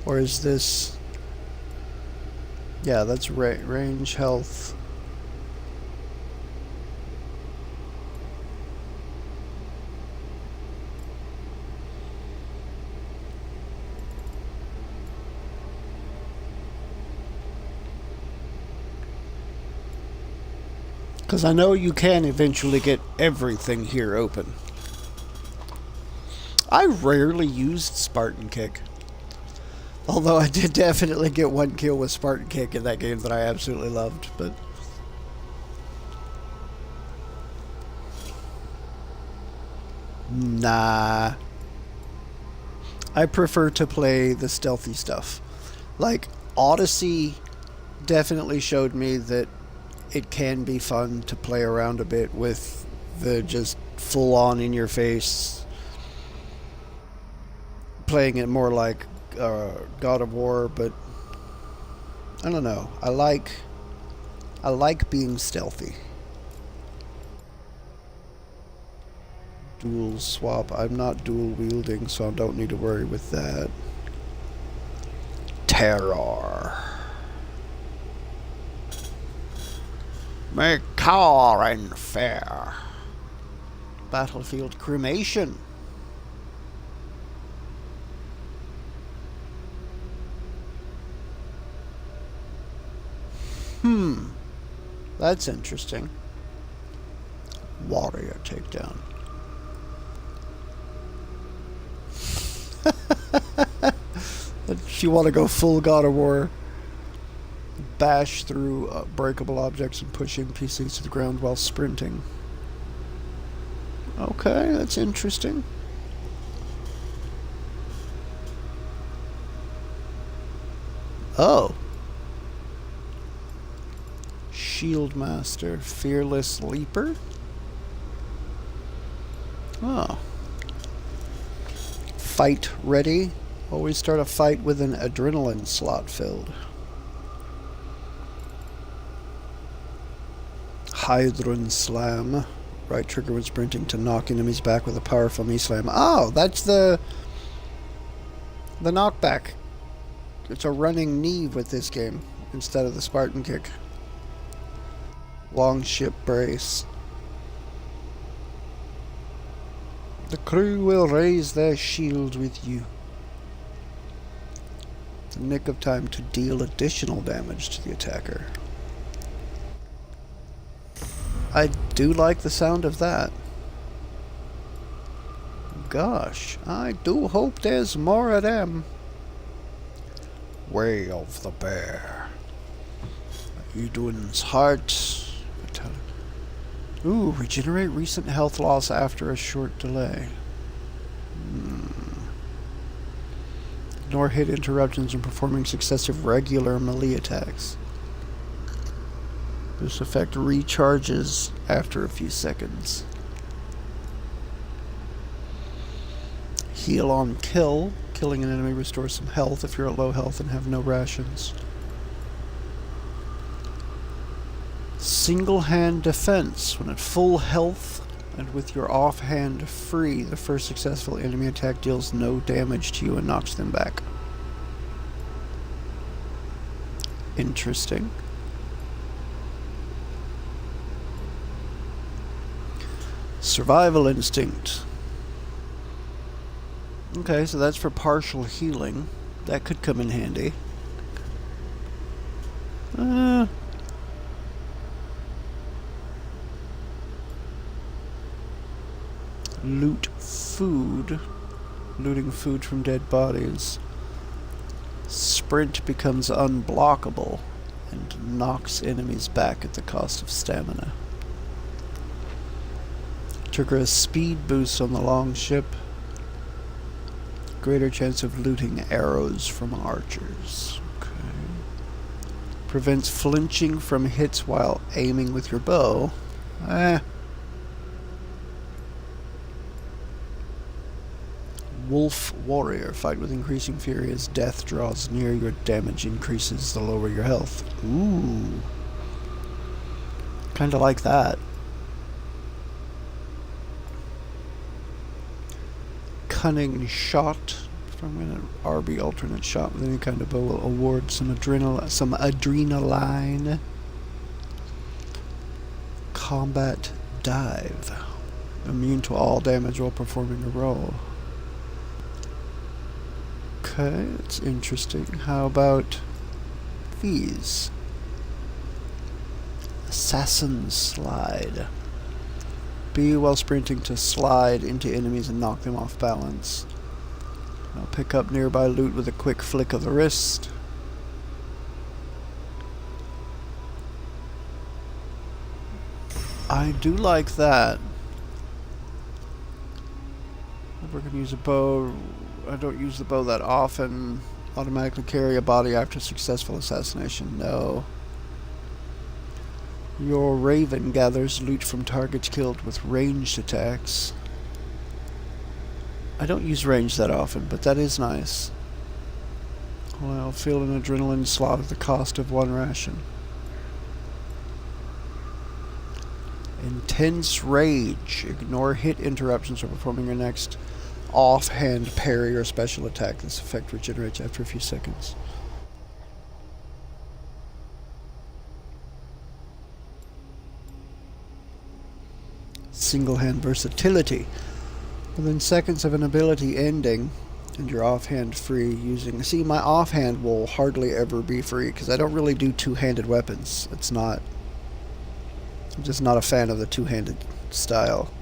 Or is this... Yeah, that's range, health. Because I know you can eventually get everything here open. I rarely used Spartan Kick. Although I did definitely get one kill with Spartan Kick in that game that I absolutely loved, but... Nah. I prefer to play the stealthy stuff. Like, Odyssey definitely showed me that it can be fun to play around a bit with the just full-on in-your-face, playing it more like God of War, but I don't know. I like being stealthy. Dual swap. I'm not dual wielding, so I don't need to worry with that. Terror. Make Karen fair. Battlefield cremation. That's interesting. Warrior takedown. You want to go full God of War. Bash through breakable objects and push NPCs to the ground while sprinting. Okay, that's interesting. Oh. Shield Master, Fearless Leaper. Oh. Fight ready. Always start a fight with an adrenaline slot filled. Hydron Slam. Right trigger when sprinting to knock enemies back with a powerful knee slam. Oh, that's the knockback. It's a running knee with this game instead of the Spartan Kick. Long ship brace. The crew will raise their shield with you. The nick of time to deal additional damage to the attacker. I do like the sound of that. Gosh, I do hope there's more of them. Way of the Bear. Edwin's Heart. Ooh, regenerate recent health loss after a short delay. Ignore hit interruptions when performing successive regular melee attacks. This effect recharges after a few seconds. Heal on kill. Killing an enemy restores some health if you're at low health and have no rations. Single hand defense. When at full health and with your offhand free, the first successful enemy attack deals no damage to you and knocks them back. Interesting. Survival instinct. Okay, so that's for partial healing. That could come in handy. Loot food. Looting food from dead bodies. Sprint becomes unblockable and knocks enemies back at the cost of stamina. Trigger a speed boost on the longship. Greater chance of looting arrows from archers. Okay. Prevents flinching from hits while aiming with your bow. Wolf Warrior. Fight with increasing fury as death draws near. Your damage increases the lower your health. Ooh. Kinda like that. Cunning Shot. From an RB alternate shot with any kind of bow will award some adrenaline. Combat Dive. Immune to all damage while performing a roll. Okay, that's interesting. How about these? Assassin Slide. B while sprinting to slide into enemies and knock them off balance. I'll pick up nearby loot with a quick flick of the wrist. I do like that. We're going to use a bow. I don't use the bow that often. Automatically carry a body after successful assassination. No. Your Raven gathers loot from targets killed with ranged attacks. I don't use range that often, but that is nice. Well, fill an adrenaline slot at the cost of 1 ration. Intense Rage. Ignore hit interruptions or performing your next offhand parry or special attack. This effect regenerates after a few seconds. Single hand versatility. Within seconds of an ability ending and you're offhand free using... See, my offhand will hardly ever be free because I don't really do two-handed weapons. It's not... I'm just not a fan of the two-handed style.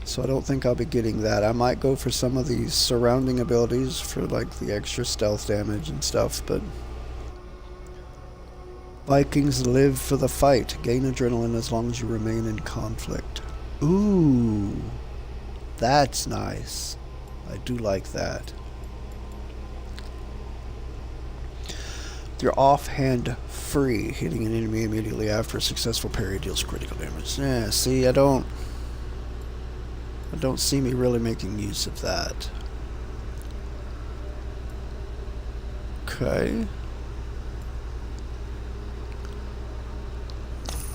So I don't think I'll be getting that. I might go for some of these surrounding abilities for like the extra stealth damage and stuff, but... Vikings live for the fight. Gain adrenaline as long as you remain in conflict. Ooh. That's nice. I do like that. You're offhand free. Hitting an enemy immediately after a successful parry deals critical damage. Yeah, see, I don't see me really making use of that. Okay.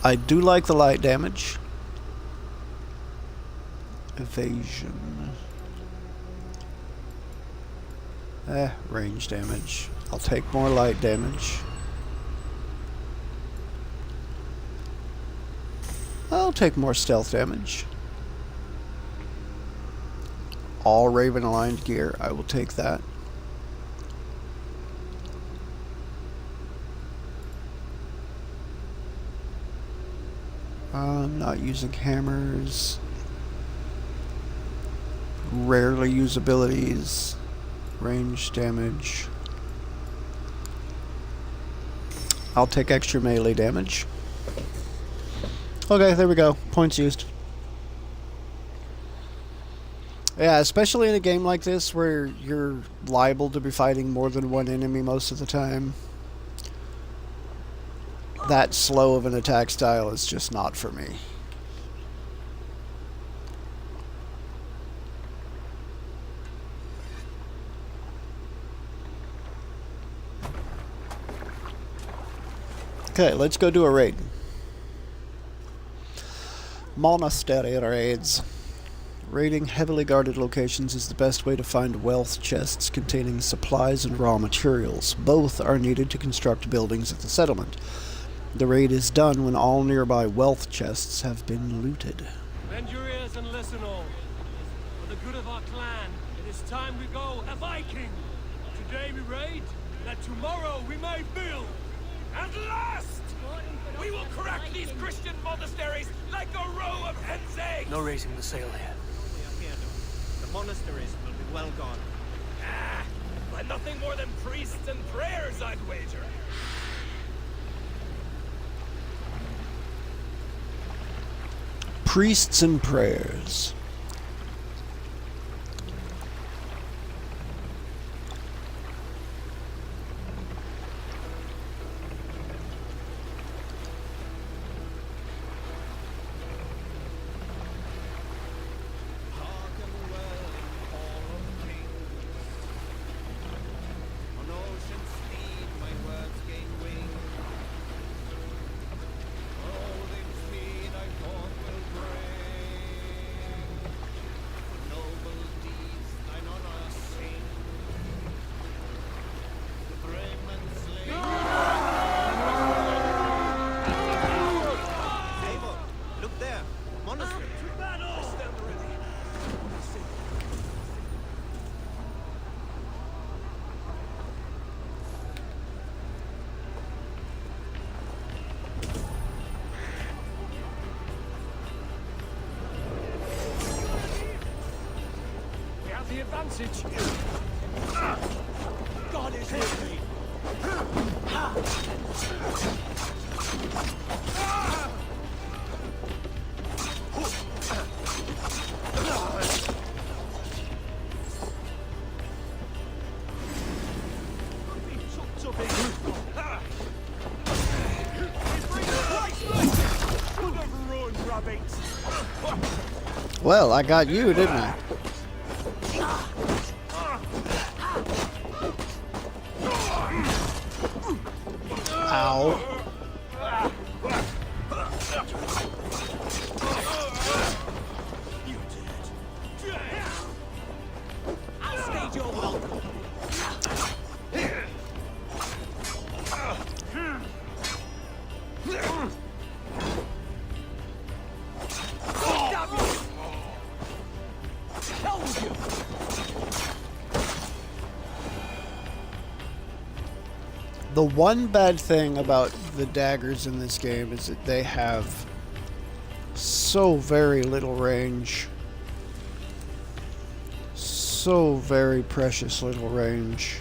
I do like the light damage. Evasion. Range damage. I'll take more light damage. I'll take more stealth damage. All Raven aligned gear. I will take that. I'm not using hammers. Rarely use abilities. Range damage. I'll take extra melee damage. Okay, there we go. Points used. Yeah, especially in a game like this where you're liable to be fighting more than one enemy most of the time. That slow of an attack style is just not for me. Okay, let's go do a raid. Monastery raids. Raiding heavily guarded locations is the best way to find wealth chests containing supplies and raw materials. Both are needed to construct buildings at the settlement. The raid is done when all nearby wealth chests have been looted. Bend your ears and listen all. For the good of our clan, it is time we go a Viking. Today we raid, that tomorrow we may build. At last! We will crack these Christian monasteries like a row of hen's eggs! No raising the sail here. The monasteries will be well guarded. By nothing more than priests and prayers, I'd wager. Priests and prayers. The advantage. God is with me. Well, I got you, didn't I? Ow. I'll stage your welcome. The one bad thing about the daggers in this game is that they have so very little range. So very precious little range.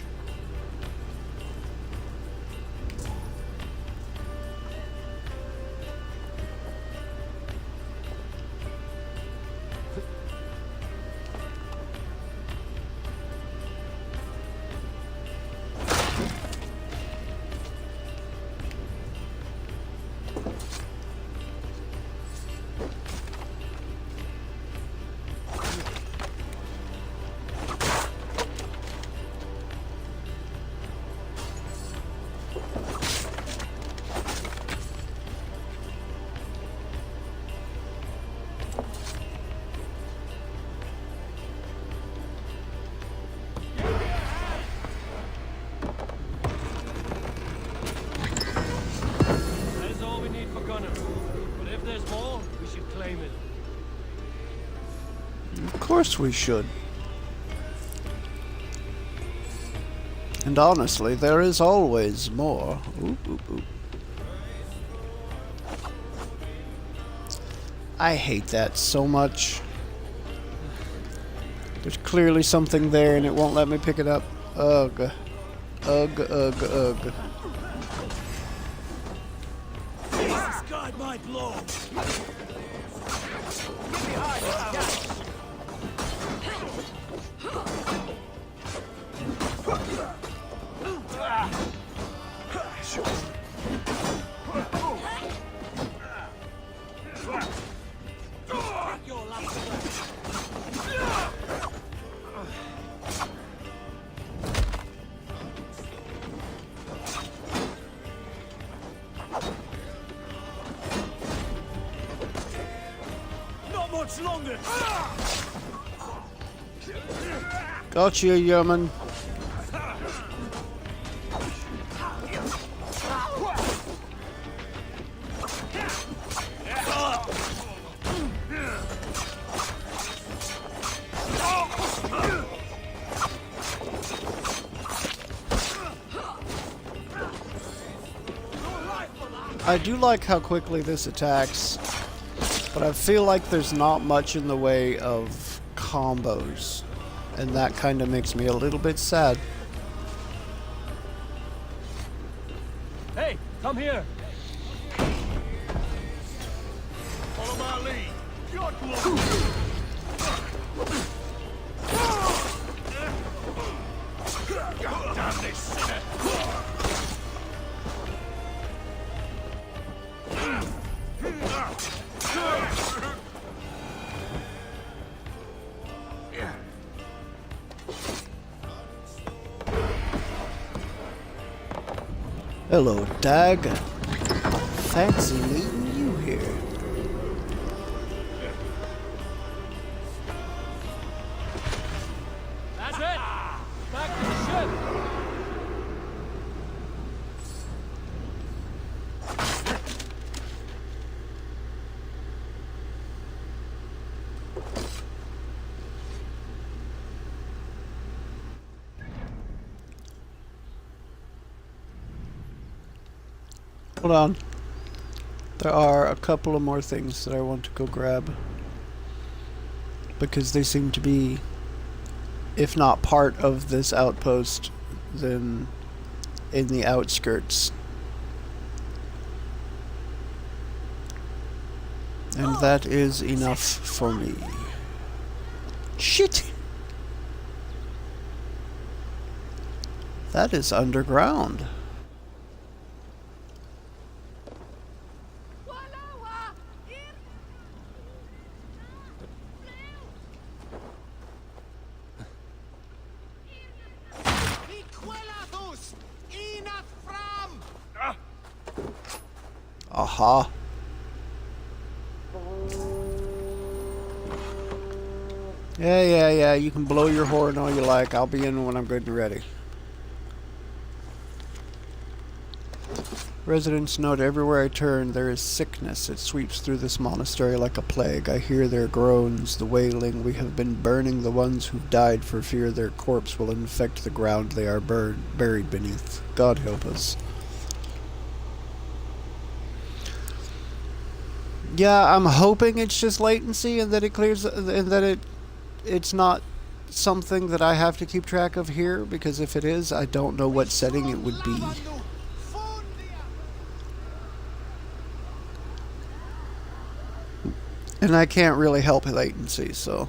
Of course we should. And honestly, there is always more. Oop, oop, oop. I hate that so much. There's clearly something there and it won't let me pick it up. Ugh. Ugh, ugh, ugh. Jesus guide my blow. Get behind us. much longer. Gotcha, Yeoman. I do like how quickly this attacks, but I feel like there's not much in the way of combos, and that kind of makes me a little bit sad. Hey, come here. Follow my lead. God damn this sinner. Hello, Dag. Fancy meeting you here. That's it. Back to the ship. Hold on. There are a couple of more things that I want to go grab, because they seem to be, if not part of this outpost, then in the outskirts. And that is enough for me. Shit! That is underground. Aha. Yeah, you can blow your horn all you like. I'll be in when I'm good and ready. Residents note everywhere I turn there is sickness. It sweeps through this monastery like a plague. I hear their groans, the wailing. We have been burning the ones who've died for fear their corpse will infect the ground they are buried beneath. God help us. Yeah, I'm hoping it's just latency and that it clears, and that it's not something that I have to keep track of here, because if it is, I don't know what setting it would be. And I can't really help latency, so...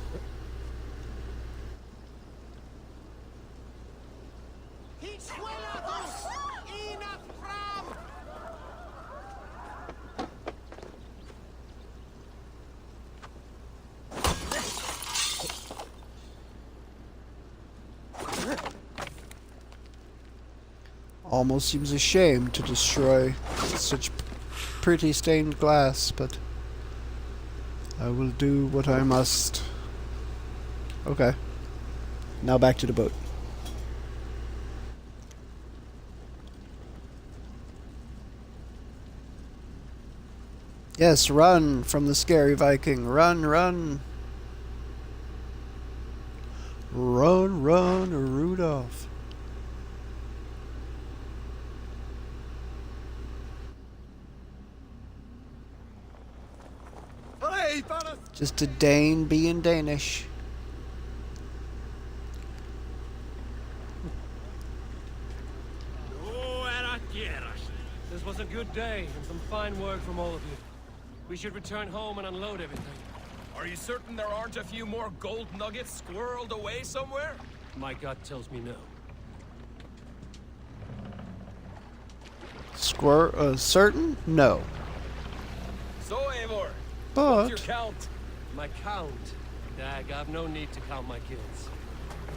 Almost seems a shame to destroy such pretty stained glass, but I will do what I must. Okay. Now back to the boat. Yes, run from the scary Viking. Run, run. Run, run, Rudolph. Just a Dane being Danish. This was a good day and some fine work from all of you. We should return home and unload everything. Are you certain there aren't a few more gold nuggets squirreled away somewhere? My gut tells me no. Certain? No. So, Eivor, but what's your count? My count? Dag, I've no need to count my kills.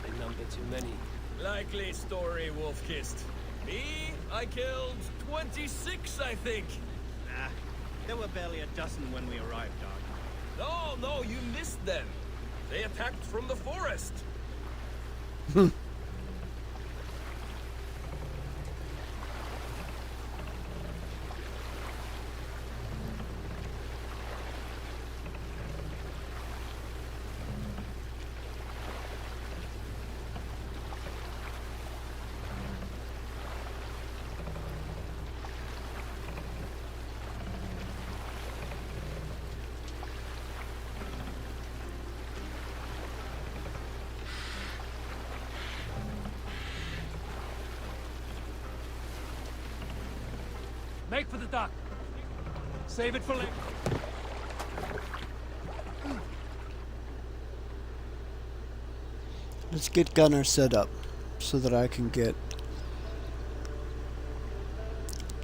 They number too many. Likely story, Wolf-Kissed. Me, I killed 26, I think. Nah, there were barely a dozen when we arrived, Dog. No, no, you missed them. They attacked from the forest. Make for the dock. Save it for later. Let's get Gunner set up so that I can get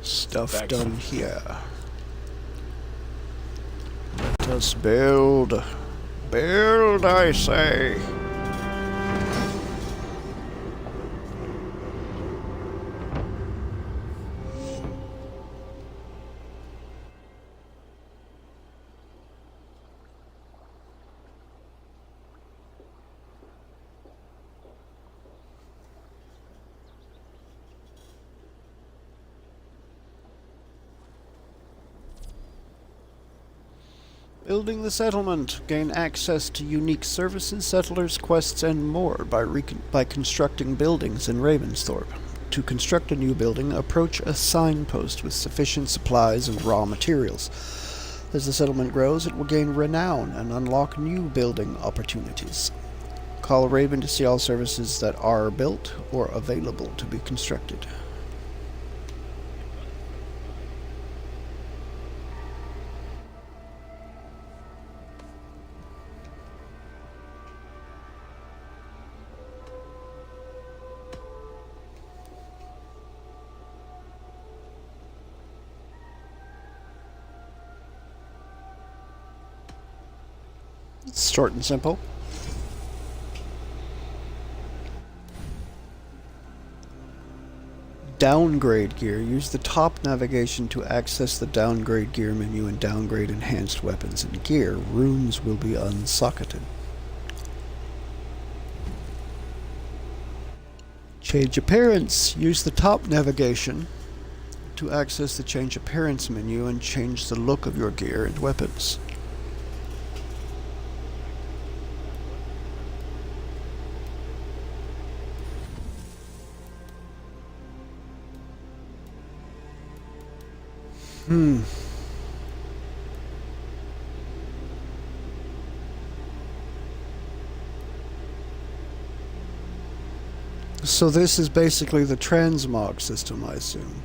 stuff done here. Let us build. Build, I say. Building the settlement. Gain access to unique services, settlers, quests, and more by constructing buildings in Ravensthorpe. To construct a new building, approach a signpost with sufficient supplies and raw materials. As the settlement grows, it will gain renown and unlock new building opportunities. Call Raven to see all services that are built or available to be constructed. It's short and simple. Downgrade gear. Use the top navigation to access the downgrade gear menu and downgrade enhanced weapons and gear. Runes will be unsocketed. Change appearance. Use the top navigation to access the change appearance menu and change the look of your gear and weapons. So this is basically the transmog system, I assume.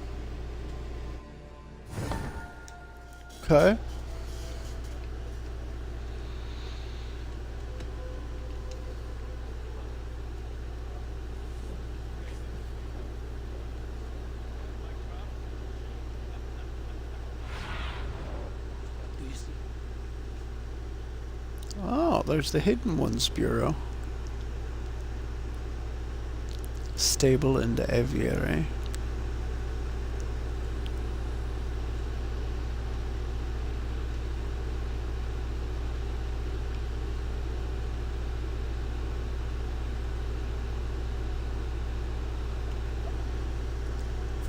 Okay. Oh, there's the Hidden Ones Bureau. Stable and aviary.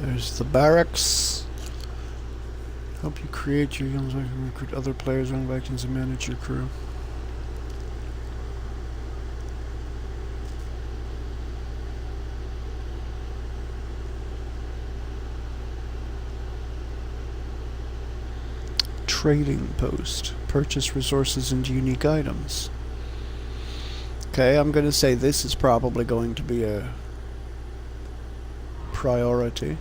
There's the barracks. Help you create your guns and recruit other players, run factions, and manage your crew. Trading post. Purchase resources and unique items. Okay, I'm going to say this is probably going to be a priority.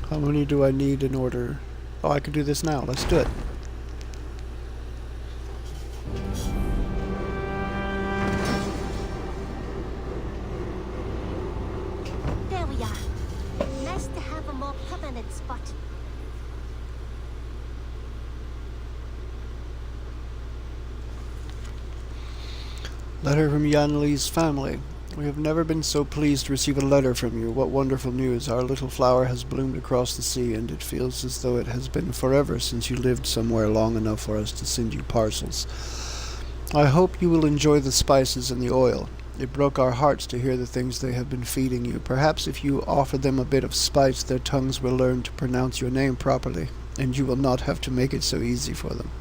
How many do I need in order? Oh, I can do this now. Let's do it. There we are. Nice to have a more permanent spot. Letter from Yanli's family. We have never been so pleased to receive a letter from you. What wonderful news. Our little flower has bloomed across the sea, and it feels as though it has been forever since you lived somewhere long enough for us to send you parcels. I hope you will enjoy the spices and the oil. It broke our hearts to hear the things they have been feeding you. Perhaps if you offer them a bit of spice, their tongues will learn to pronounce your name properly, and you will not have to make it so easy for them.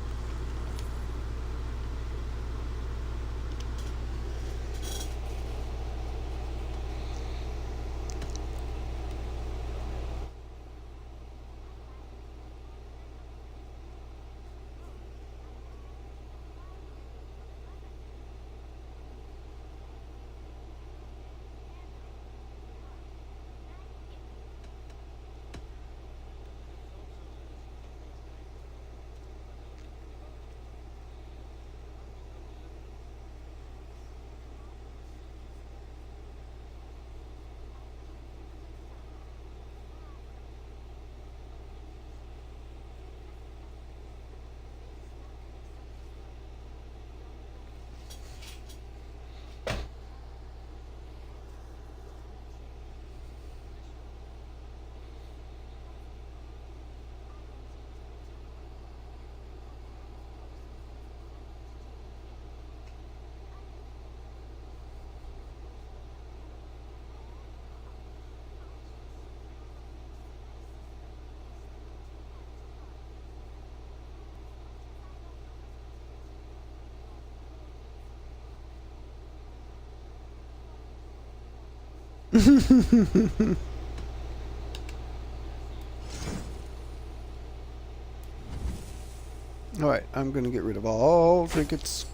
Alright, I'm gonna get rid of all trinkets.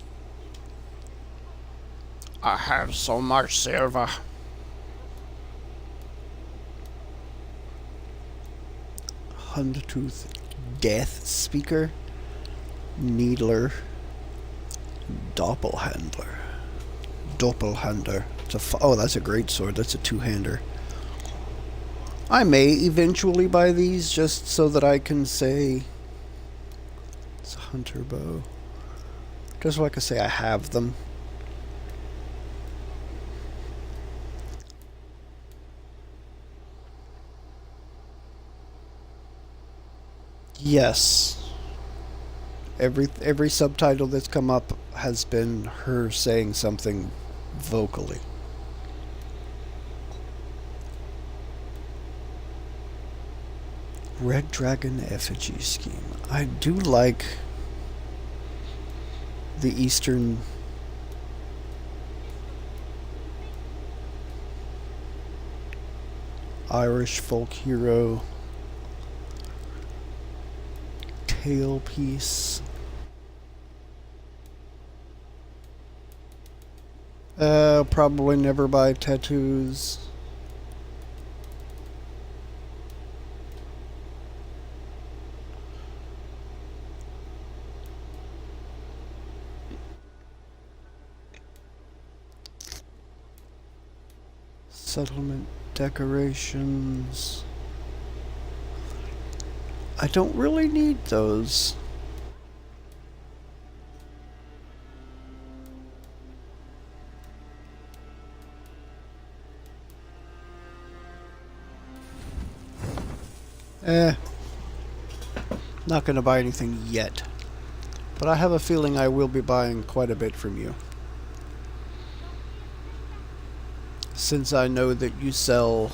I have so much silver. Hundtooth Death Speaker, Needler, Doppelhandler. Oh, that's a great sword. That's a two-hander. I may eventually buy these just so that I can say it's a hunter bow. Just so I can say I have them. Yes. Every subtitle that's come up has been her saying something vocally. Red Dragon Effigy Scheme. I do like the Eastern Irish folk hero tailpiece. Probably never buy tattoos. Settlement decorations. I don't really need those. Not gonna buy anything yet. But I have a feeling I will be buying quite a bit from you. Since I know that you sell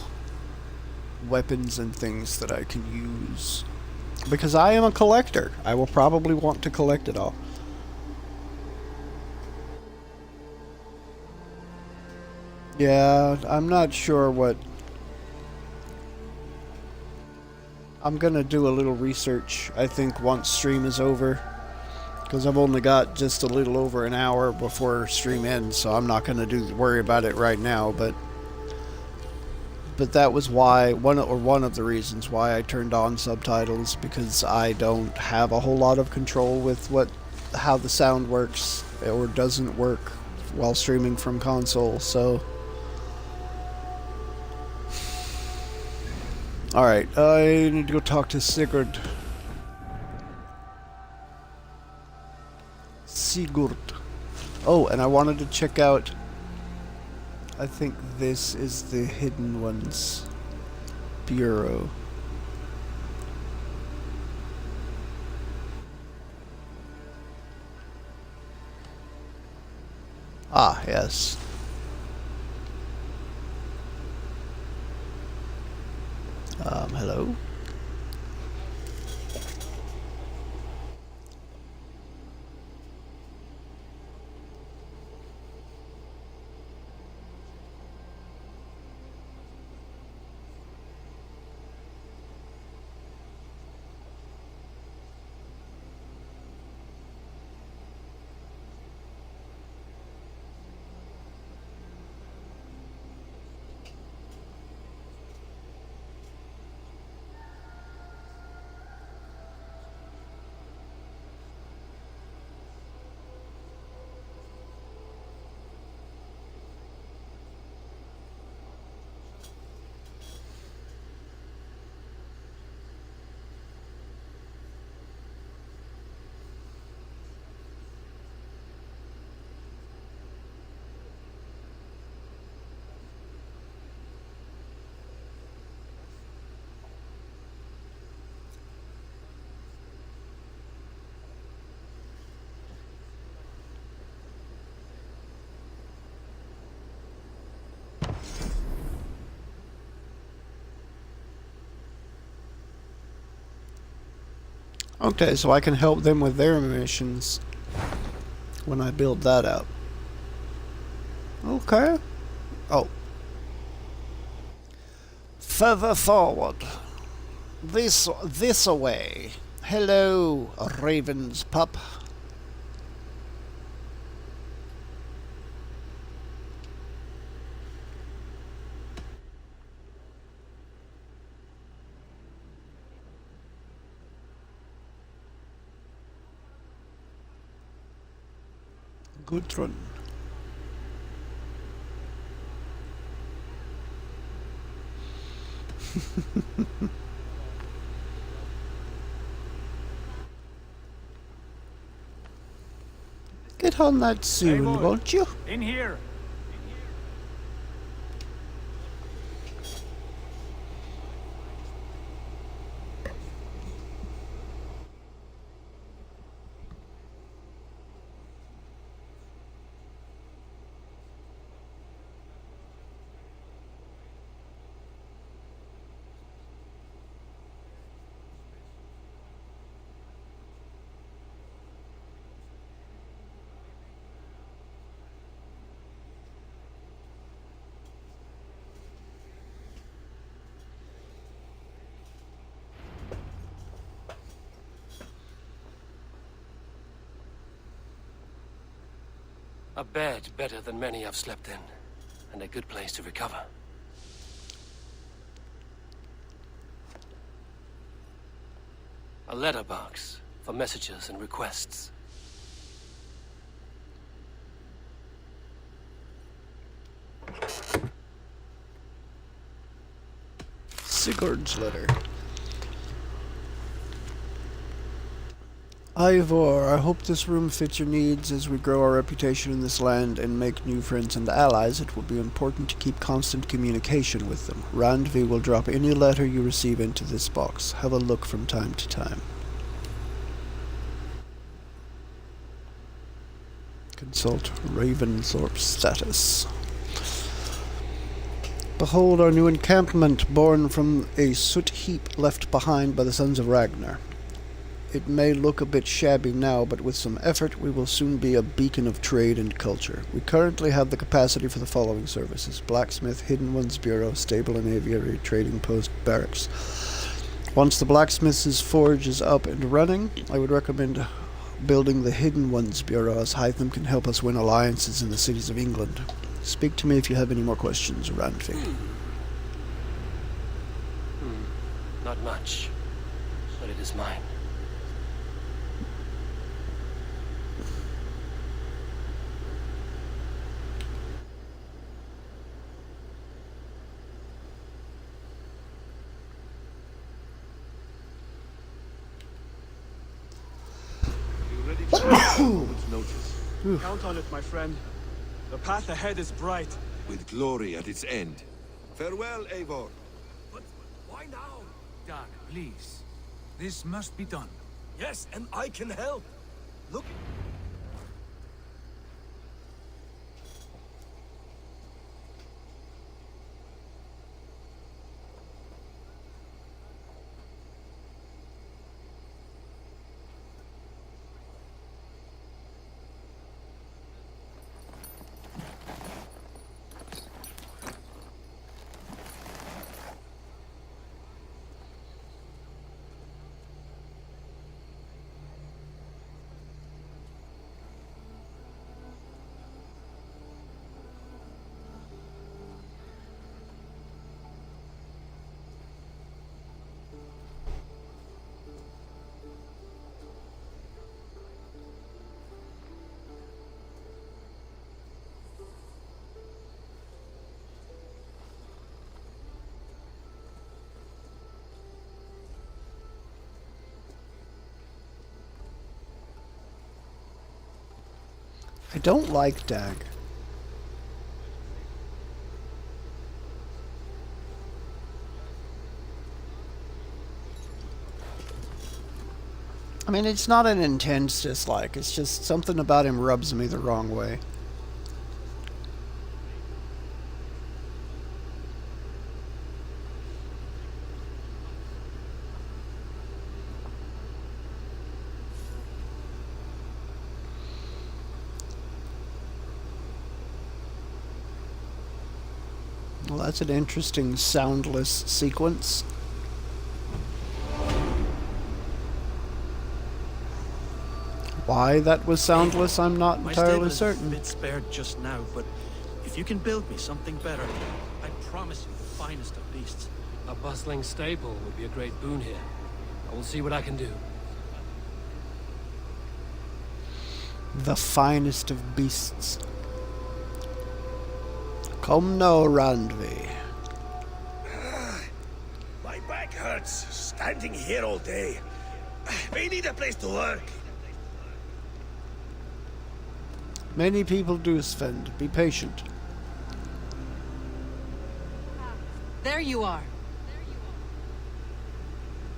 weapons and things that I can use. Because I am a collector. I will probably want to collect it all. Yeah, I'm not sure what... I'm gonna do a little research, I think, once stream is over. Because I've only got just a little over an hour before stream ends, so I'm not gonna worry about it right now, but that was why, one of the reasons why I turned on subtitles, because I don't have a whole lot of control with how the sound works or doesn't work while streaming from console, so... Alright, I need to go talk to Sigurd. Oh, and I wanted to check out I think this is the Hidden Ones Bureau. Ah, yes. Hello? Okay, so I can help them with their missions when I build that out. Okay. Oh. Further forward. This away. Hello, Raven's pup. Gudrun. Get on that soon, boy. won't you? In here. A bed better than many I've slept in, and a good place to recover. A letterbox for messages and requests. Sigurd's letter. Ivor, I hope this room fits your needs as we grow our reputation in this land and make new friends and allies. It will be important to keep constant communication with them. Randvi will drop any letter you receive into this box. Have a look from time to time. Consult Ravensthorpe's status. Behold our new encampment, born from a soot heap left behind by the sons of Ragnar. It may look a bit shabby now, but with some effort we will soon be a beacon of trade and culture. We currently have the capacity for the following services: blacksmith, Hidden Ones Bureau, stable and aviary, trading post, barracks. Once the blacksmith's forge is up and running, I would recommend building the Hidden Ones Bureau, as Hytham can help us win alliances in the cities of England. Speak to me if you have any more questions, Randvi. Not much, but it is mine. Count on it, my friend. The path ahead is bright, with glory at its end. Farewell, Eivor. But why now? Dag, please. This must be done. Yes, and I can help. Look. I don't like Dag. I mean, it's not an intense dislike, it's just something about him rubs me the wrong way. Well, that's an interesting soundless sequence. Why that was soundless, I'm not entirely certain. My stable is a bit spared just now, but if you can build me something better, I promise you the finest of beasts. A bustling stable would be a great boon here. I will see what I can do. The finest of beasts. Come now, Randvi. My back hurts, standing here all day. We need a place to work. Many people do, Sven. Be patient. There you are.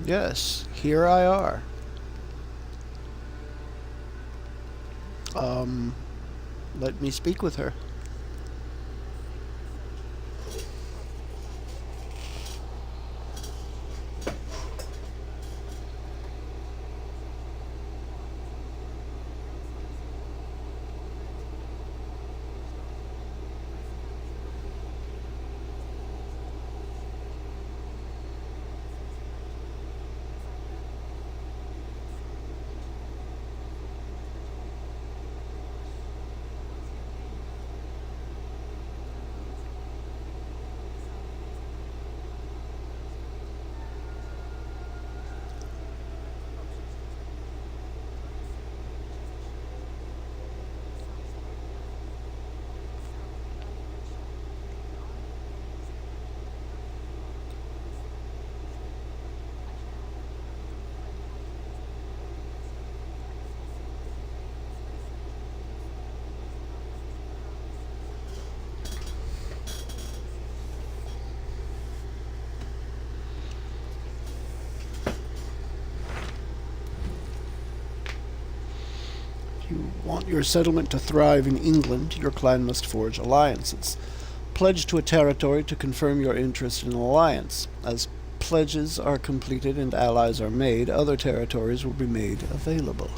Yes, here I are. Let me speak with her. If you want your settlement to thrive in England, your clan must forge alliances. Pledge to a territory to confirm your interest in an alliance. As pledges are completed and allies are made, other territories will be made available.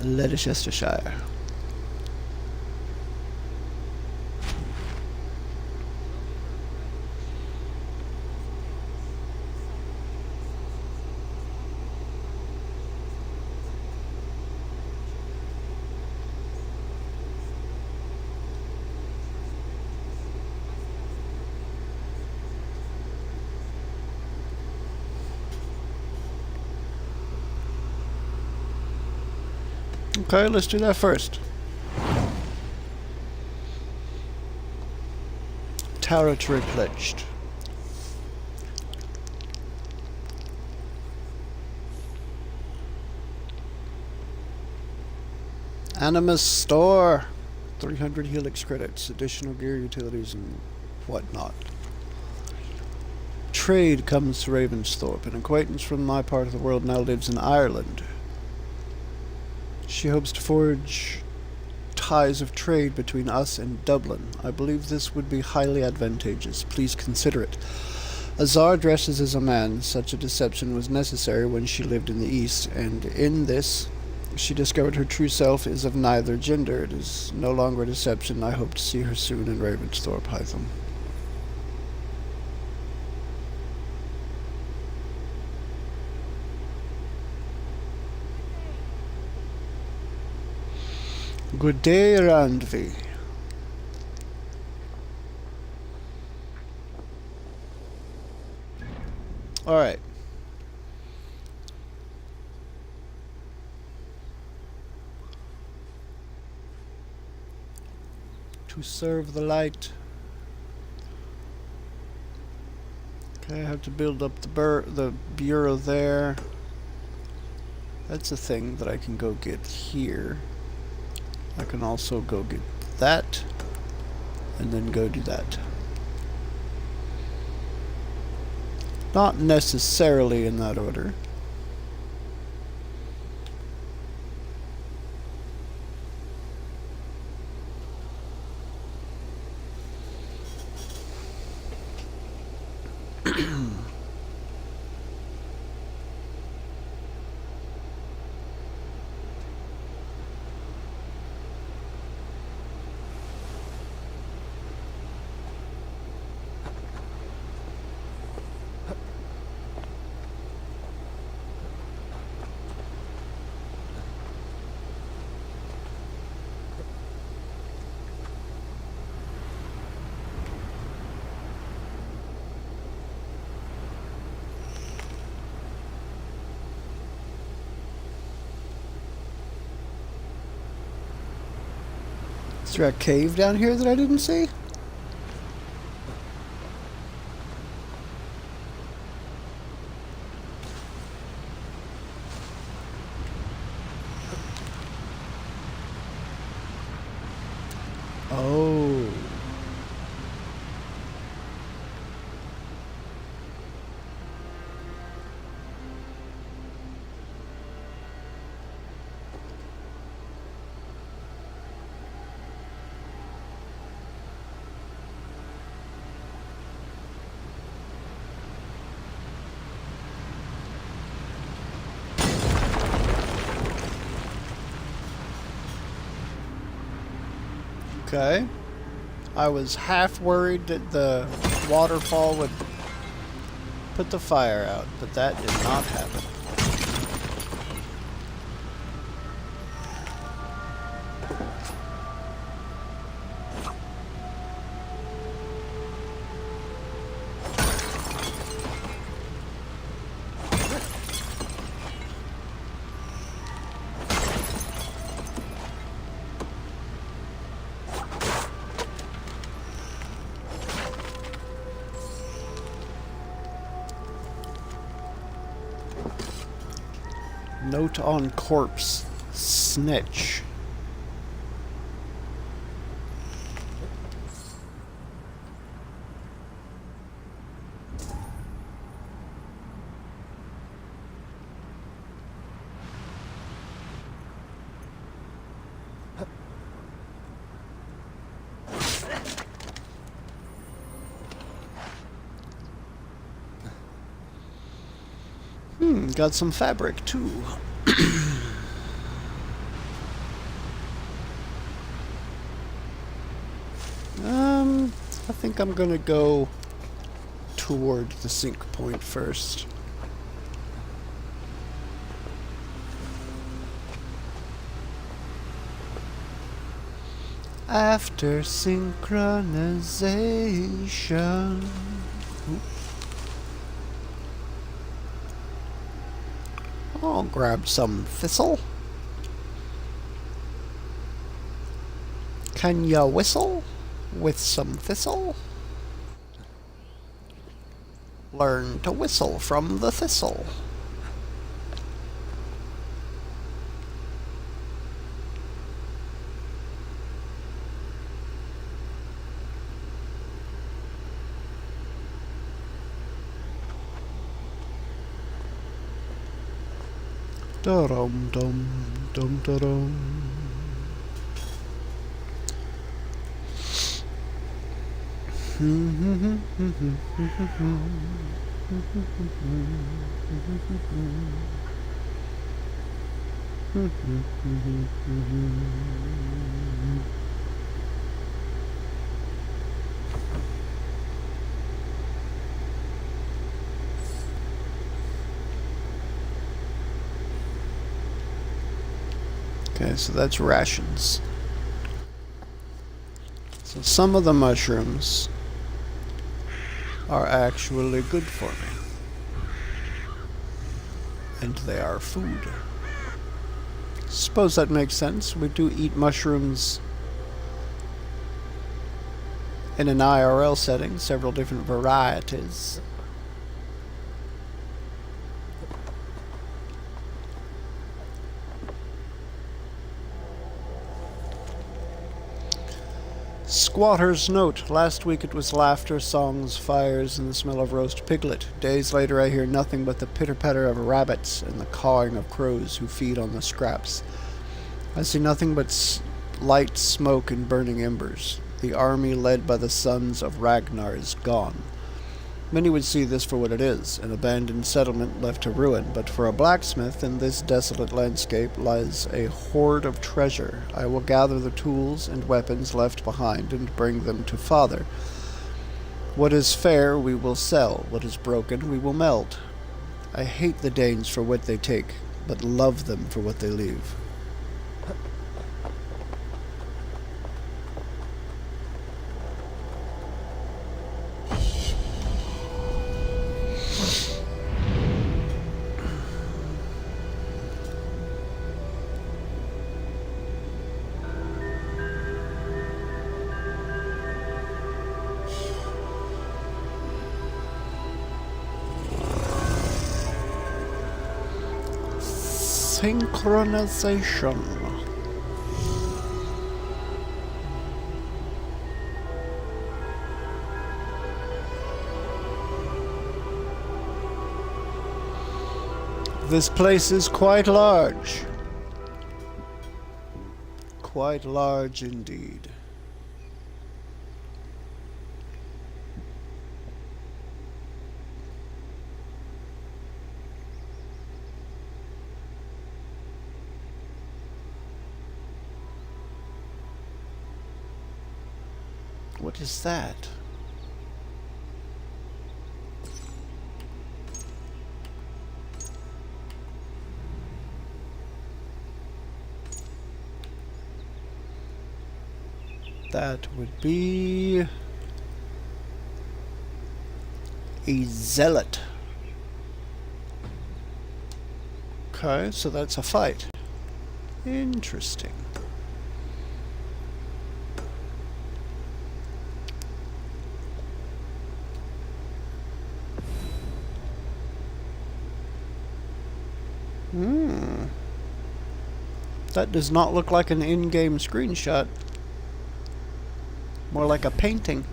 Leicestershire. Okay, let's do that first. Territory pledged. Animus store. 300 helix credits, additional gear, utilities, and whatnot. Trade comes to Ravensthorpe. An acquaintance from my part of the world now lives in Ireland. She hopes to forge ties of trade between us and Dublin. I believe this would be highly advantageous. Please consider it. Azar dresses as a man. Such a deception was necessary when she lived in the East, and in this she discovered her true self is of neither gender. It is no longer a deception. I hope to see her soon in Ravensthorpe, Hytham. Good day, Randvi. Alright. To serve the light. Okay, I have to build up the bureau there. That's a thing that I can go get here. I can also go get that, and then go do that. Not necessarily in that order. Is there a cave down here that I didn't see? Oh. Okay. I was half worried that the waterfall would put the fire out, but that did not happen. Note on corpse. Snitch. Got some fabric too. I think I'm gonna go toward the sink point first. After synchronization. Oop. I'll grab some thistle. Can ya whistle with some thistle? Learn to whistle from the thistle. Da-dum dum dum da-dum. Okay, so that's rations. So some of the mushrooms are actually good for me. And they are food. Suppose that makes sense. We do eat mushrooms in an IRL setting, several different varieties. Squatter's note. Last week it was laughter, songs, fires, and the smell of roast piglet. Days later I hear nothing but the pitter-patter of rabbits and the cawing of crows who feed on the scraps. I see nothing but light smoke and burning embers. The army led by the sons of Ragnar is gone. Many would see this for what it is, an abandoned settlement left to ruin, but for a blacksmith in this desolate landscape lies a hoard of treasure. I will gather the tools and weapons left behind and bring them to Father. What is fair we will sell, what is broken we will melt. I hate the Danes for what they take, but love them for what they leave. Synchronization. This place is quite large. Quite large indeed. What is that? That would be a zealot. Okay, so that's a fight. Interesting. That does not look like an in-game screenshot. More like a painting.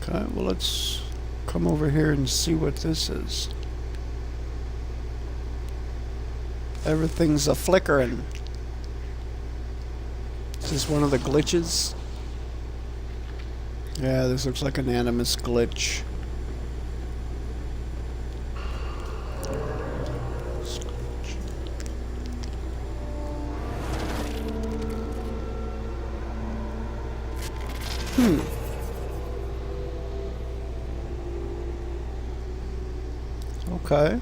Okay, well let's come over here and see what this is. Everything's a flickering. Is this one of the glitches? Yeah, this looks like an animus glitch. Okay.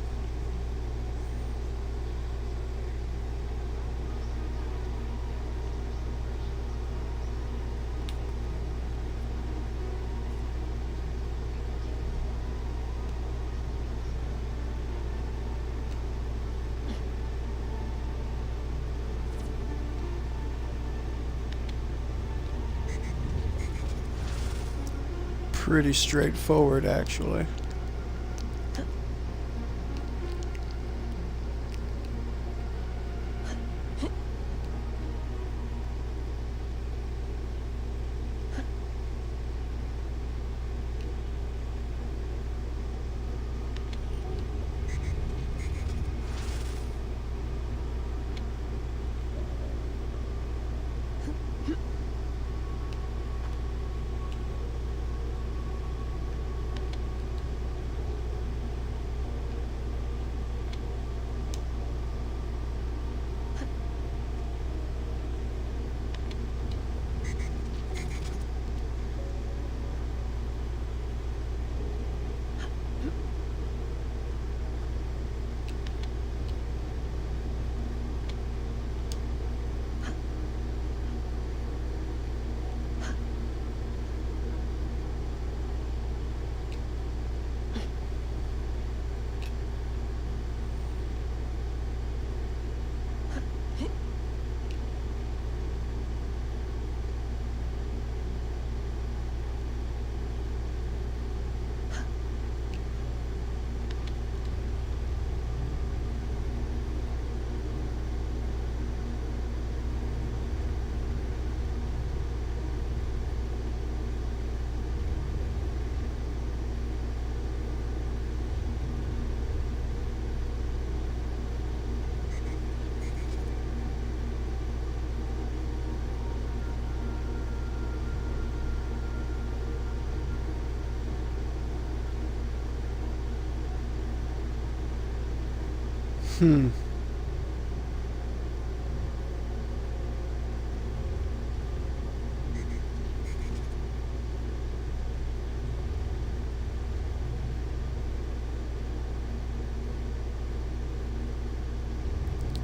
Pretty straightforward, actually.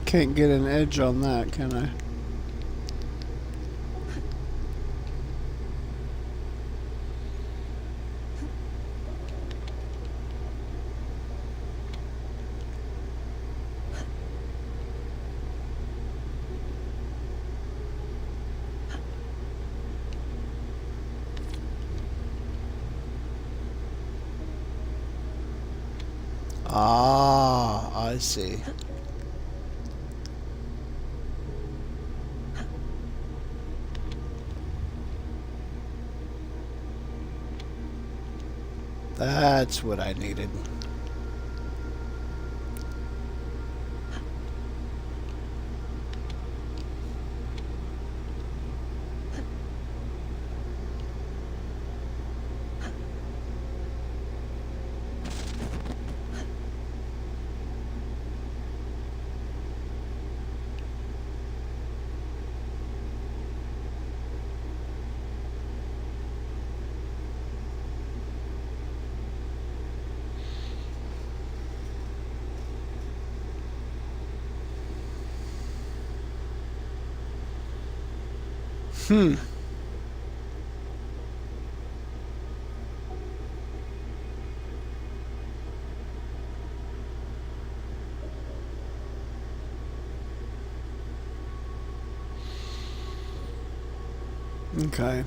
Can't get an edge on that, can I? Ah, I see. That's what I needed. Okay.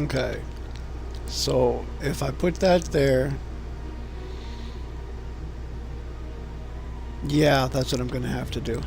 Okay. So, if I put that there... Yeah, that's what I'm gonna have to do.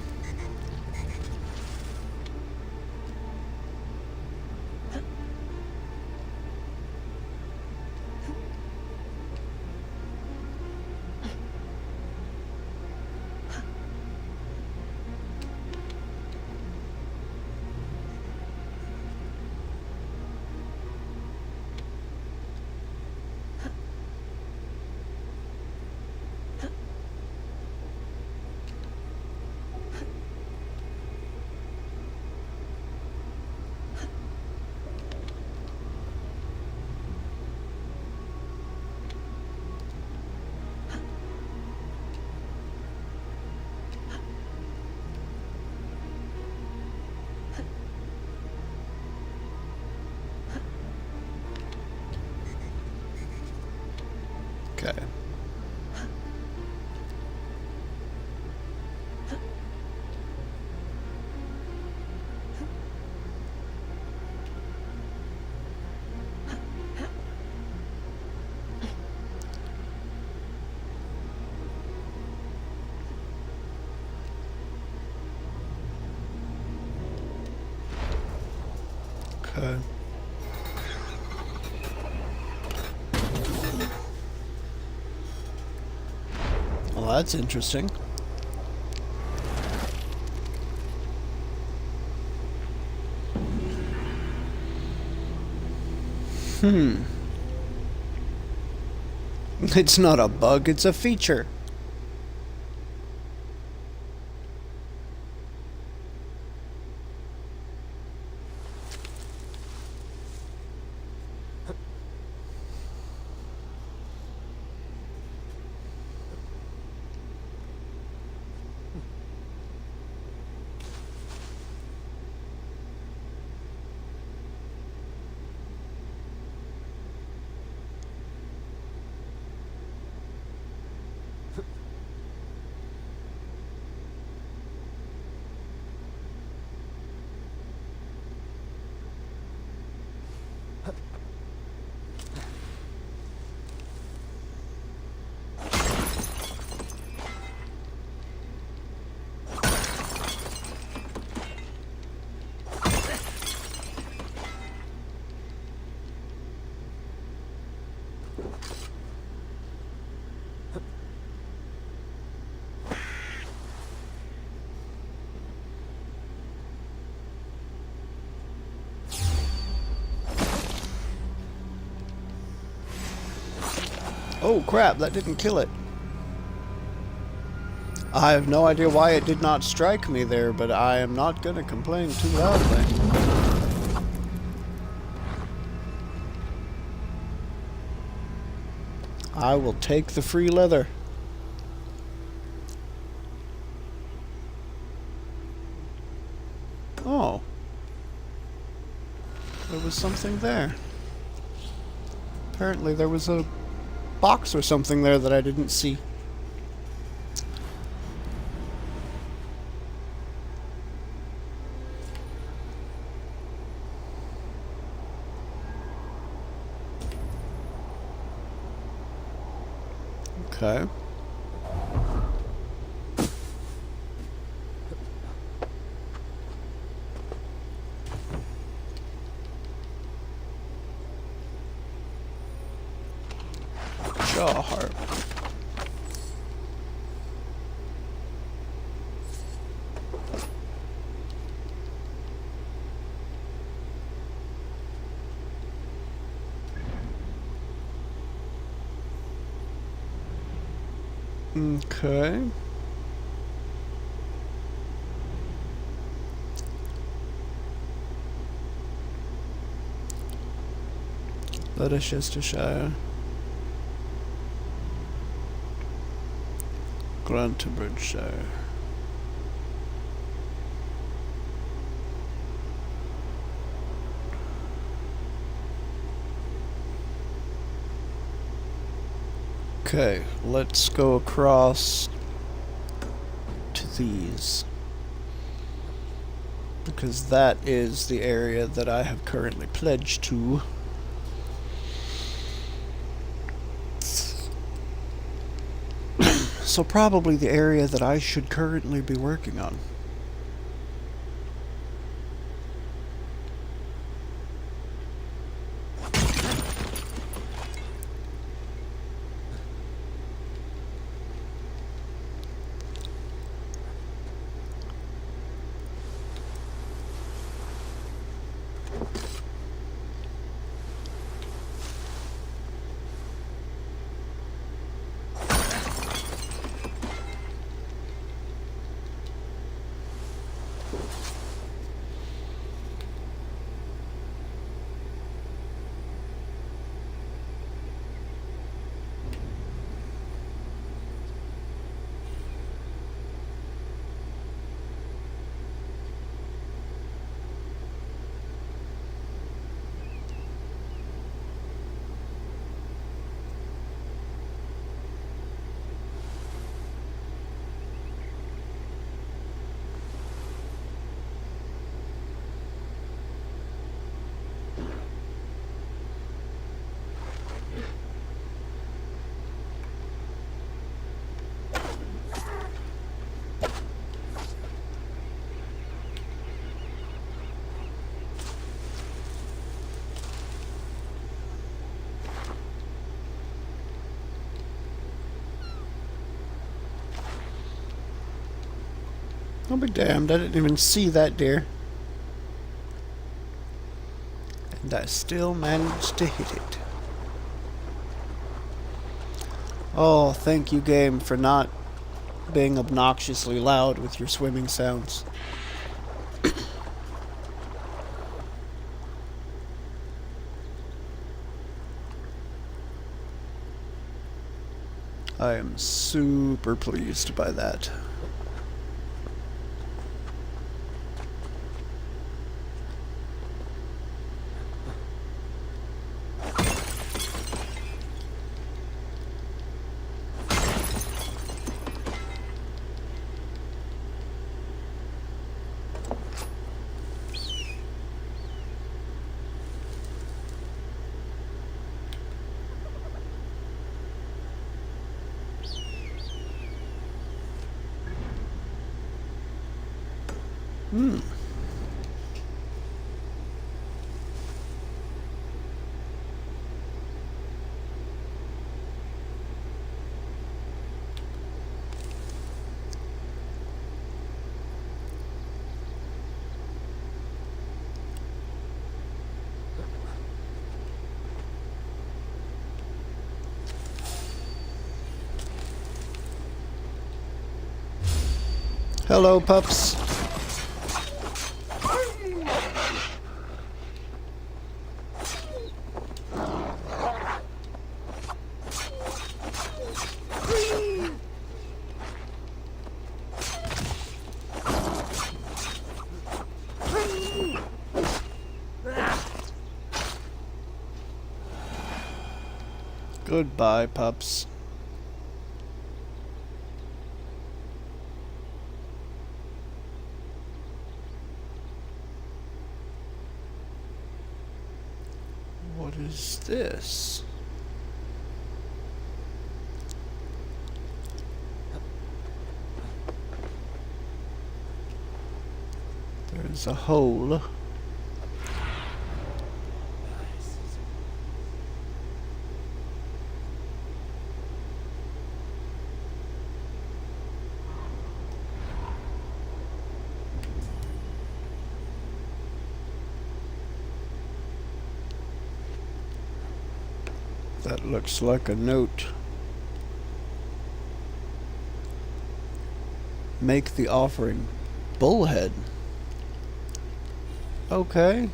Okay. Okay. Well, that's interesting. It's not a bug, it's a feature. Oh crap, that didn't kill it. I have no idea why it did not strike me there, but I am not gonna complain too loudly. I will take the free leather. Oh. There was something there. Apparently there was a box or something there that I didn't see. Okay. Jaw harp. Okay. Leicestershire. Grantebridgeshire. Okay, let's go across to these. Because that is the area that I have currently pledged to. So probably the area that I should currently be working on. I'll be damned, I didn't even see that deer. And I still managed to hit it. Oh, thank you, game, for not being obnoxiously loud with your swimming sounds. I am super pleased by that. Hmm. Hello, pups. Goodbye, pups. What is this? There's a hole. That looks like a note. Make the offering. Bullhead. Okay.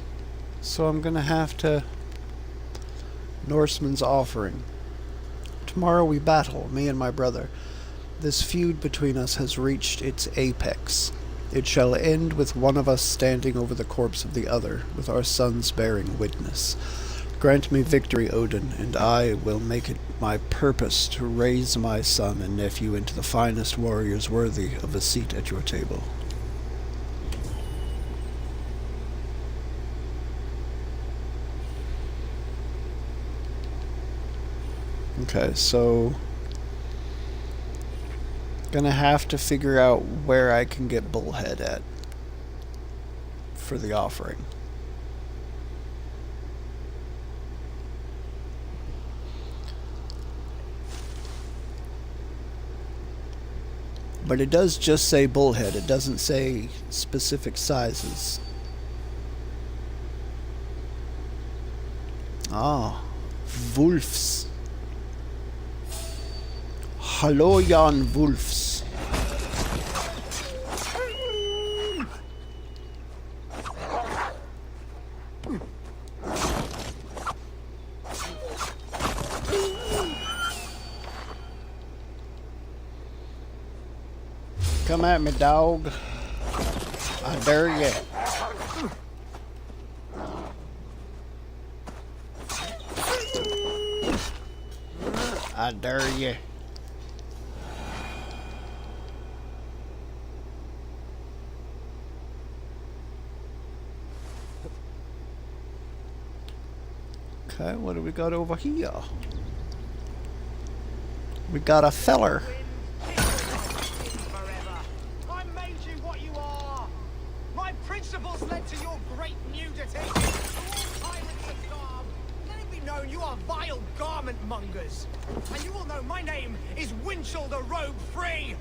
So I'm gonna have to... Norseman's offering. Tomorrow we battle, me and my brother. This feud between us has reached its apex. It shall end with one of us standing over the corpse of the other, with our sons bearing witness. Grant me victory, Odin, and I will make it my purpose to raise my son and nephew into the finest warriors worthy of a seat at your table. Okay, so Gonna have to figure out where I can get Bullhead at for the offering. But it does just say Bullhead. It doesn't say specific sizes. Ah, Wolfs. Hallo Jan Wolfs. Come at me, dog. I dare you. I dare you. Okay, what do we got over here? We got a feller. I made you what you are. My principles led to your great nudity. Tyrants of garb. Let it be known you are vile garment mongers. And you will know my name is Winchell the Rogue Free.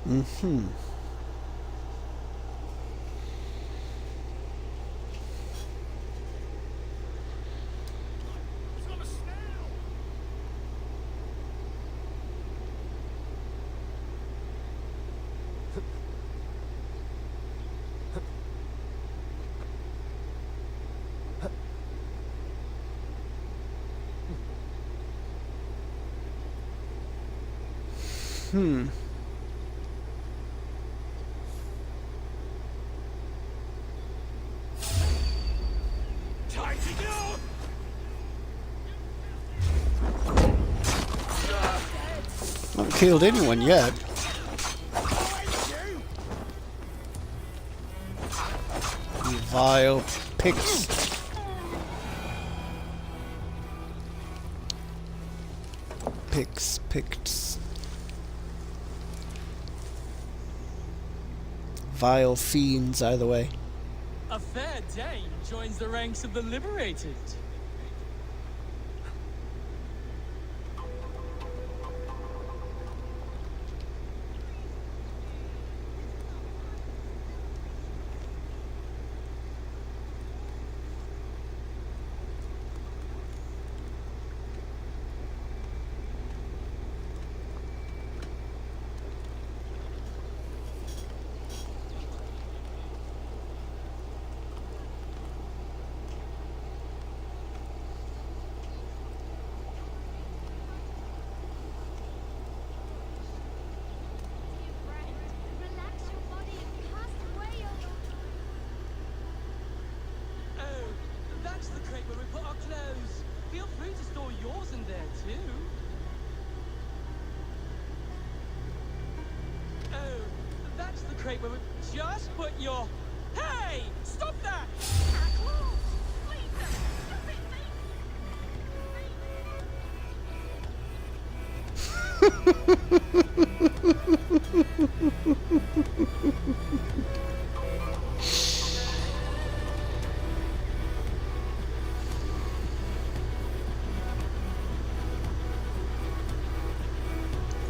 Mm-hmm. Hmm. Time to go! Not killed anyone yet. You vile pigs. Picked. Vile fiends, either way. A fair Dane joins the ranks of the liberated. That's the crate where we put our clothes. Feel free to store yours in there too. Oh, that's the crate where we just put your... Hey! Stop that!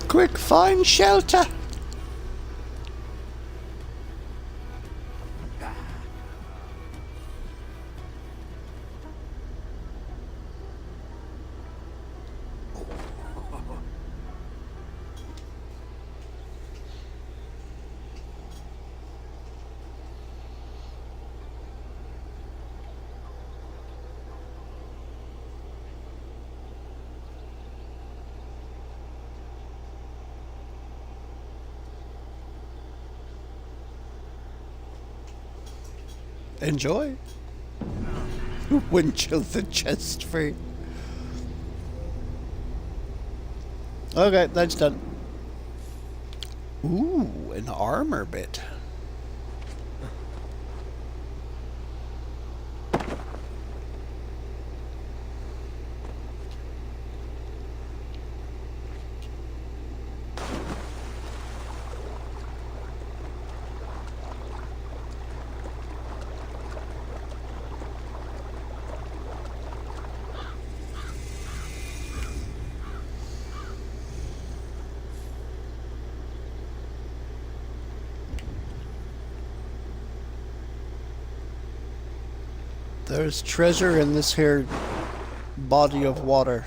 Quick, find shelter! Enjoy. Wouldn't chill the chest free. Okay, that's done. Ooh, an armor bit. There's treasure in this here body of water.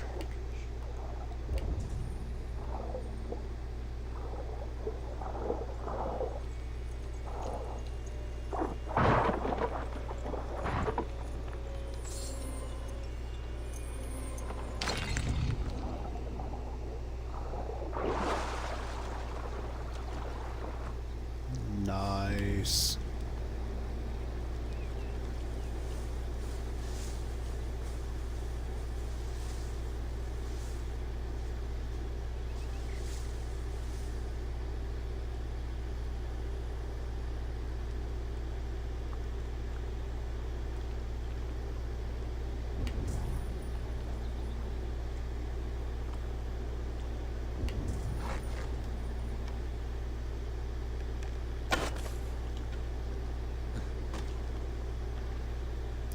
Nice.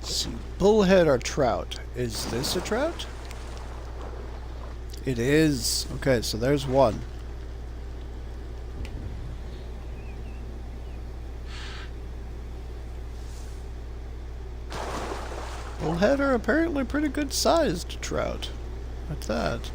See, bullhead or trout. Is this a trout? It is. Okay, so there's one. Bullhead are apparently pretty good sized trout. What's that?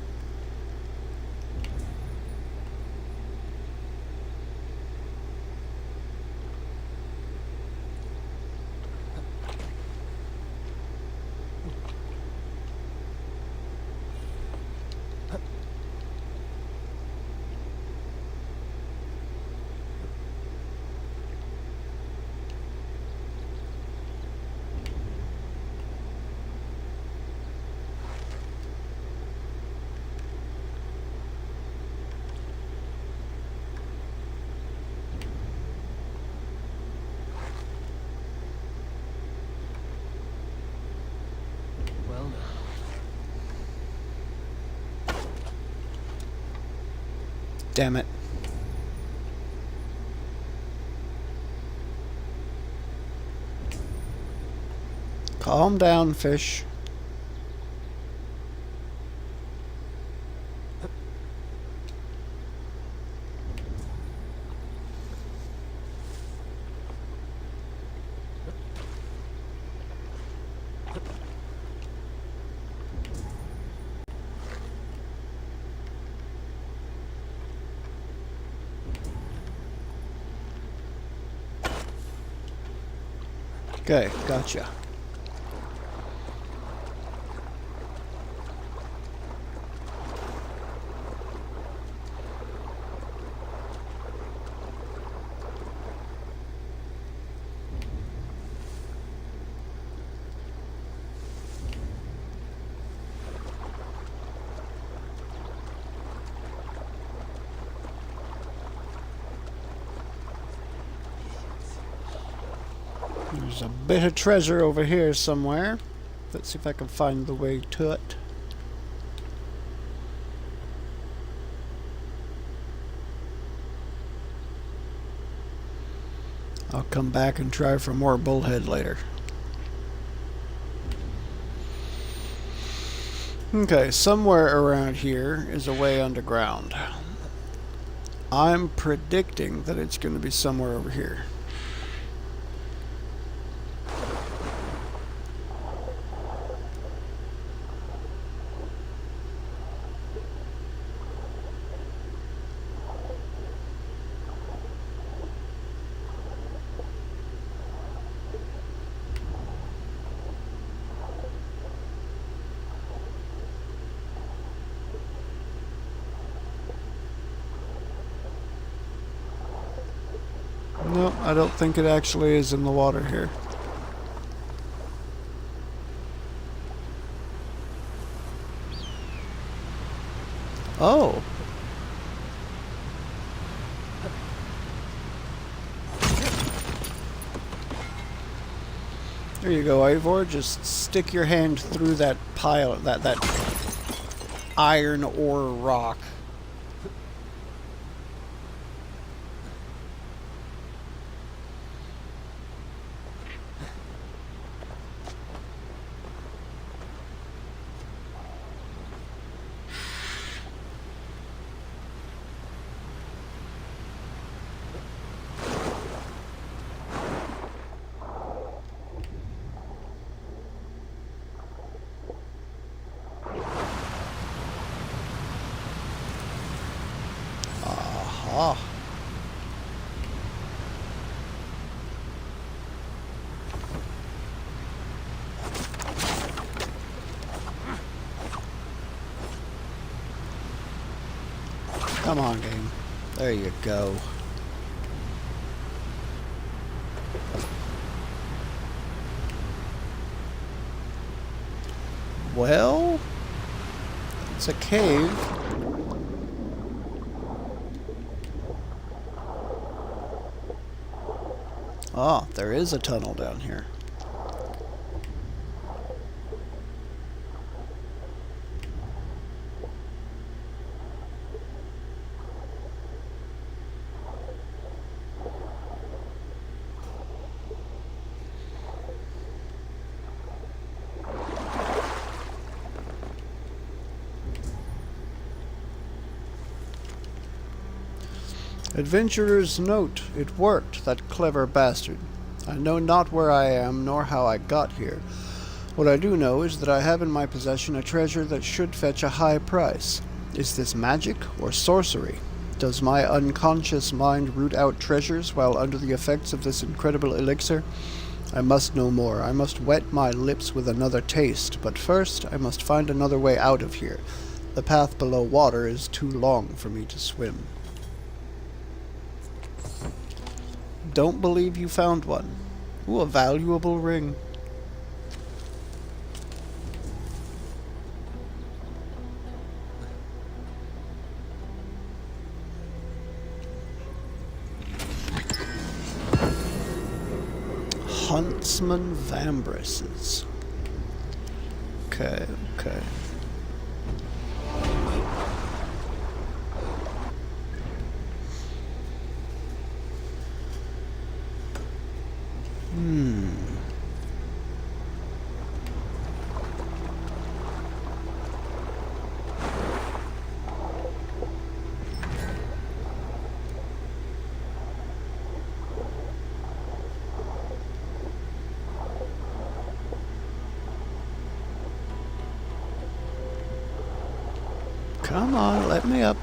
Damn it. Calm down, fish. Okay, gotcha. There's a bit of treasure over here somewhere. Let's see if I can find the way to it. I'll come back and try for more bullhead later. Okay, somewhere around here is a way underground. I'm predicting that it's going to be somewhere over here. No, I don't think it actually is in the water here. Oh. There you go, Ivor. Just stick your hand through that pile, that iron ore rock. Aha. Come on, game. There you go. Well, it's a cave. Ah, there is a tunnel down here. Adventurer's note. It worked, that clever bastard. I know not where I am, nor how I got here. What I do know is that I have in my possession a treasure that should fetch a high price. Is this magic or sorcery? Does my unconscious mind root out treasures while under the effects of this incredible elixir? I must know more. I must wet my lips with another taste, but first I must find another way out of here. The path below water is too long for me to swim. Don't believe you found one. Ooh, a valuable ring. Huntsman Vambraces. Okay, okay. Come on, let me up.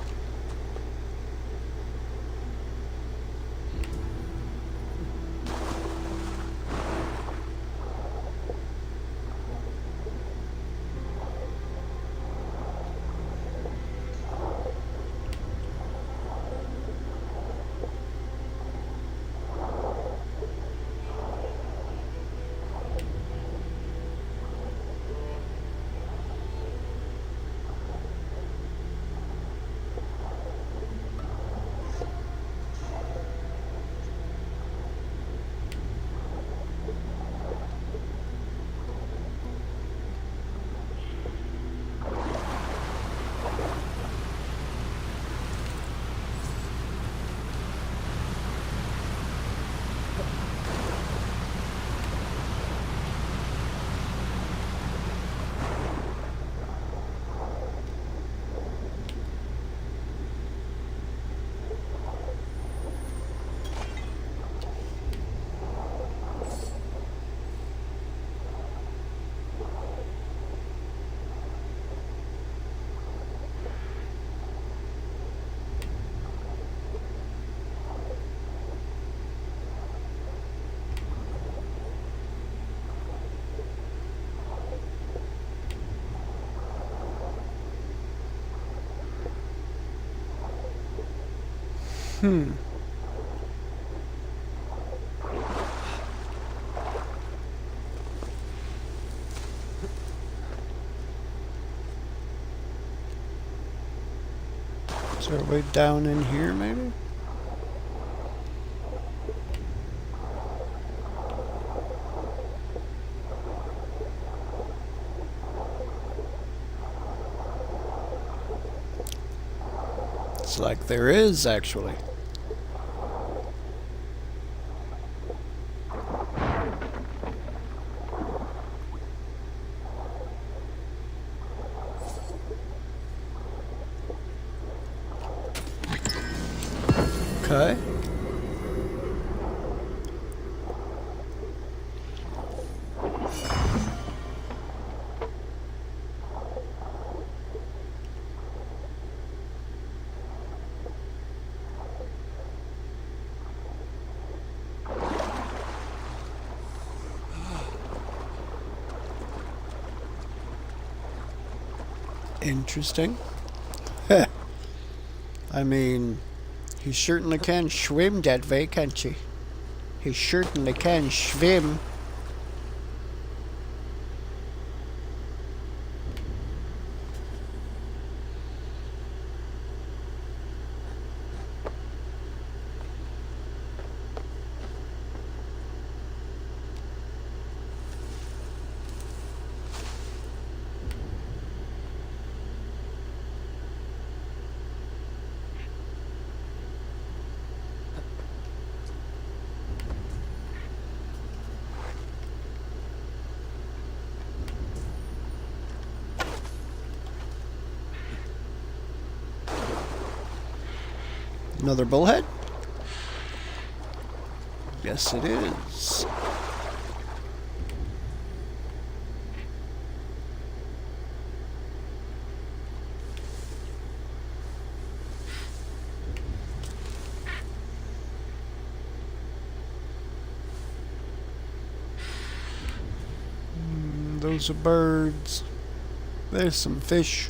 Is there a way down in here, maybe? It's like there is, actually. Okay. Interesting. I mean, he certainly can swim that way, can't he? He certainly can swim. Another bullhead? Yes, it is. Those are birds. There's some fish.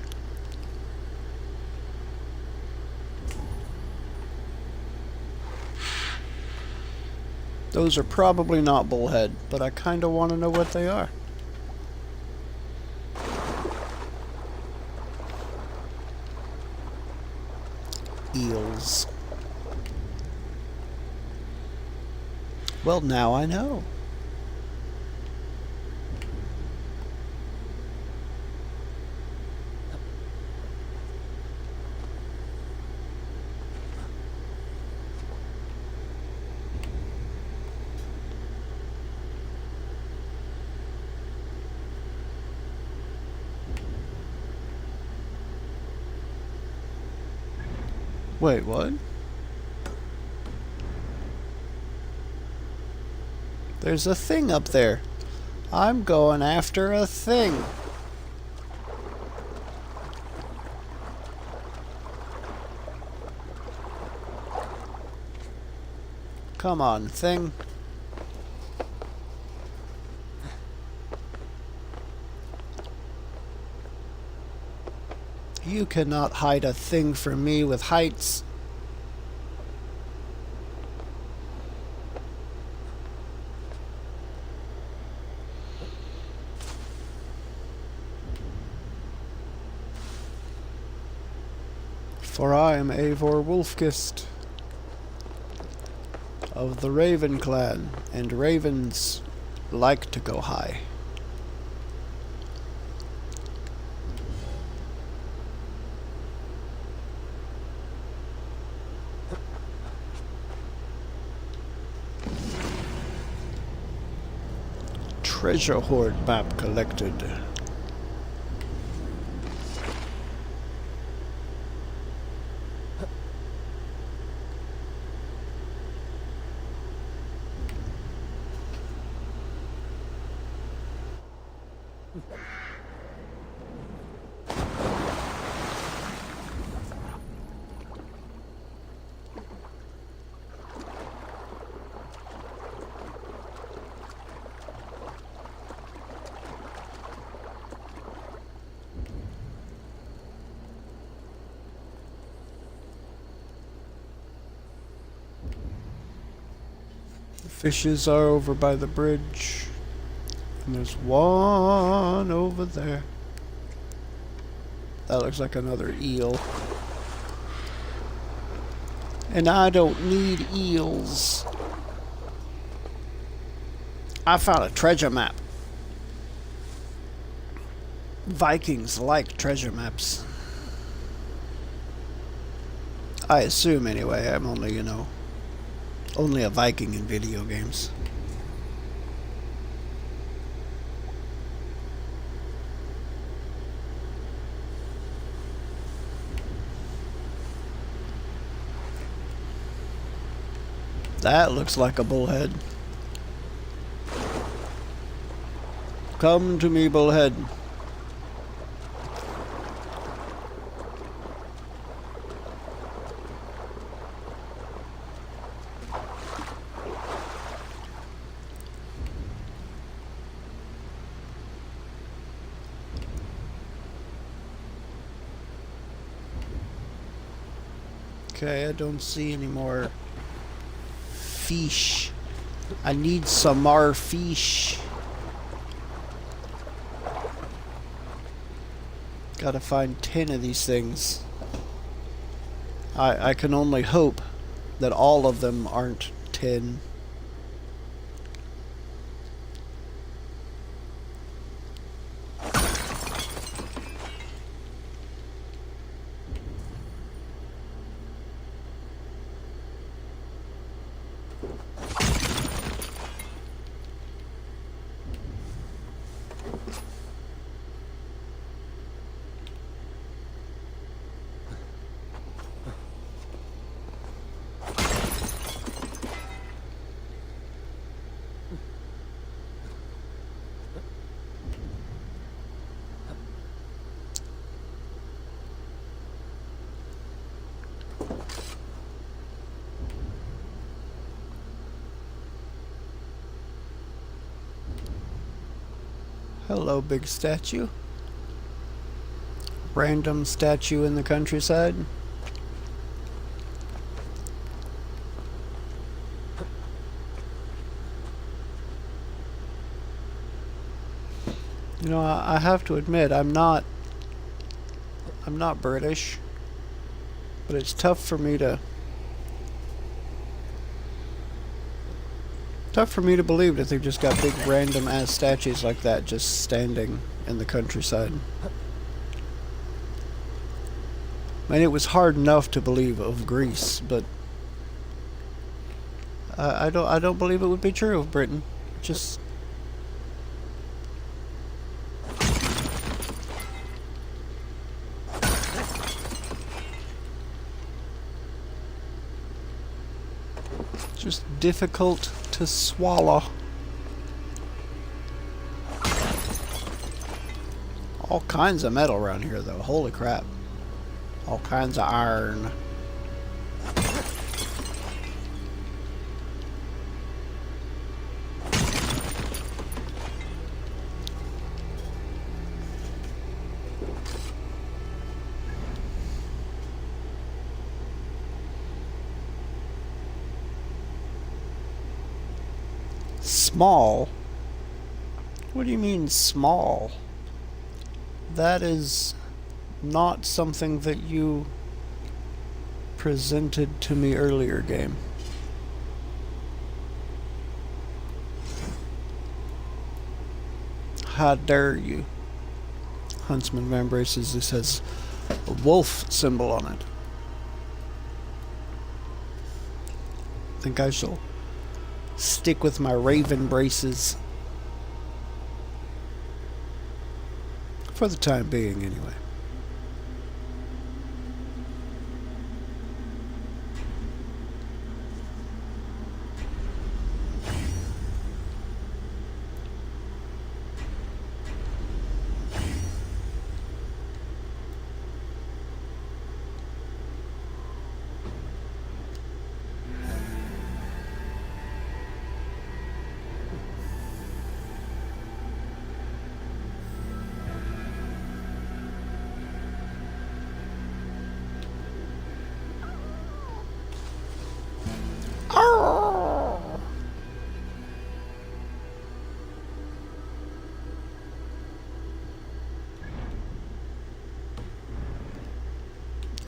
Those are probably not bullhead, but I kind of want to know what they are. Eels. Well, now I know. Wait, what? There's a thing up there. I'm going after a thing. Come on, thing. You cannot hide a thing from me with heights. For I am Eivor Wolfkist of the Raven clan, and ravens like to go high. Treasure hoard map collected. Fishes are over by the bridge. And there's one over there. That looks like another eel. And I don't need eels. I found a treasure map. Vikings like treasure maps. I assume anyway. I'm only, you know, only a Viking in video games. That looks like a bullhead. Come to me, bullhead. Okay, I don't see any more fish. I need some more fish. Gotta find 10 of these things. I can only hope that all of them aren't 10. Hello, big statue. Random statue in the countryside. You know, I have to admit, I'm not British, but it's tough for me to believe that they've just got big random ass statues like that just standing in the countryside. I mean, it was hard enough to believe of Greece, but I don't believe it would be true of Britain. Just difficult to swallow. All kinds of metal around here, though. Holy crap. All kinds of iron. Small? What do you mean small? That is not something that you presented to me earlier, game. How dare you? Huntsman Van Braces. This has a wolf symbol on it. I think I shall stick with my raven braces. For the time being, anyway.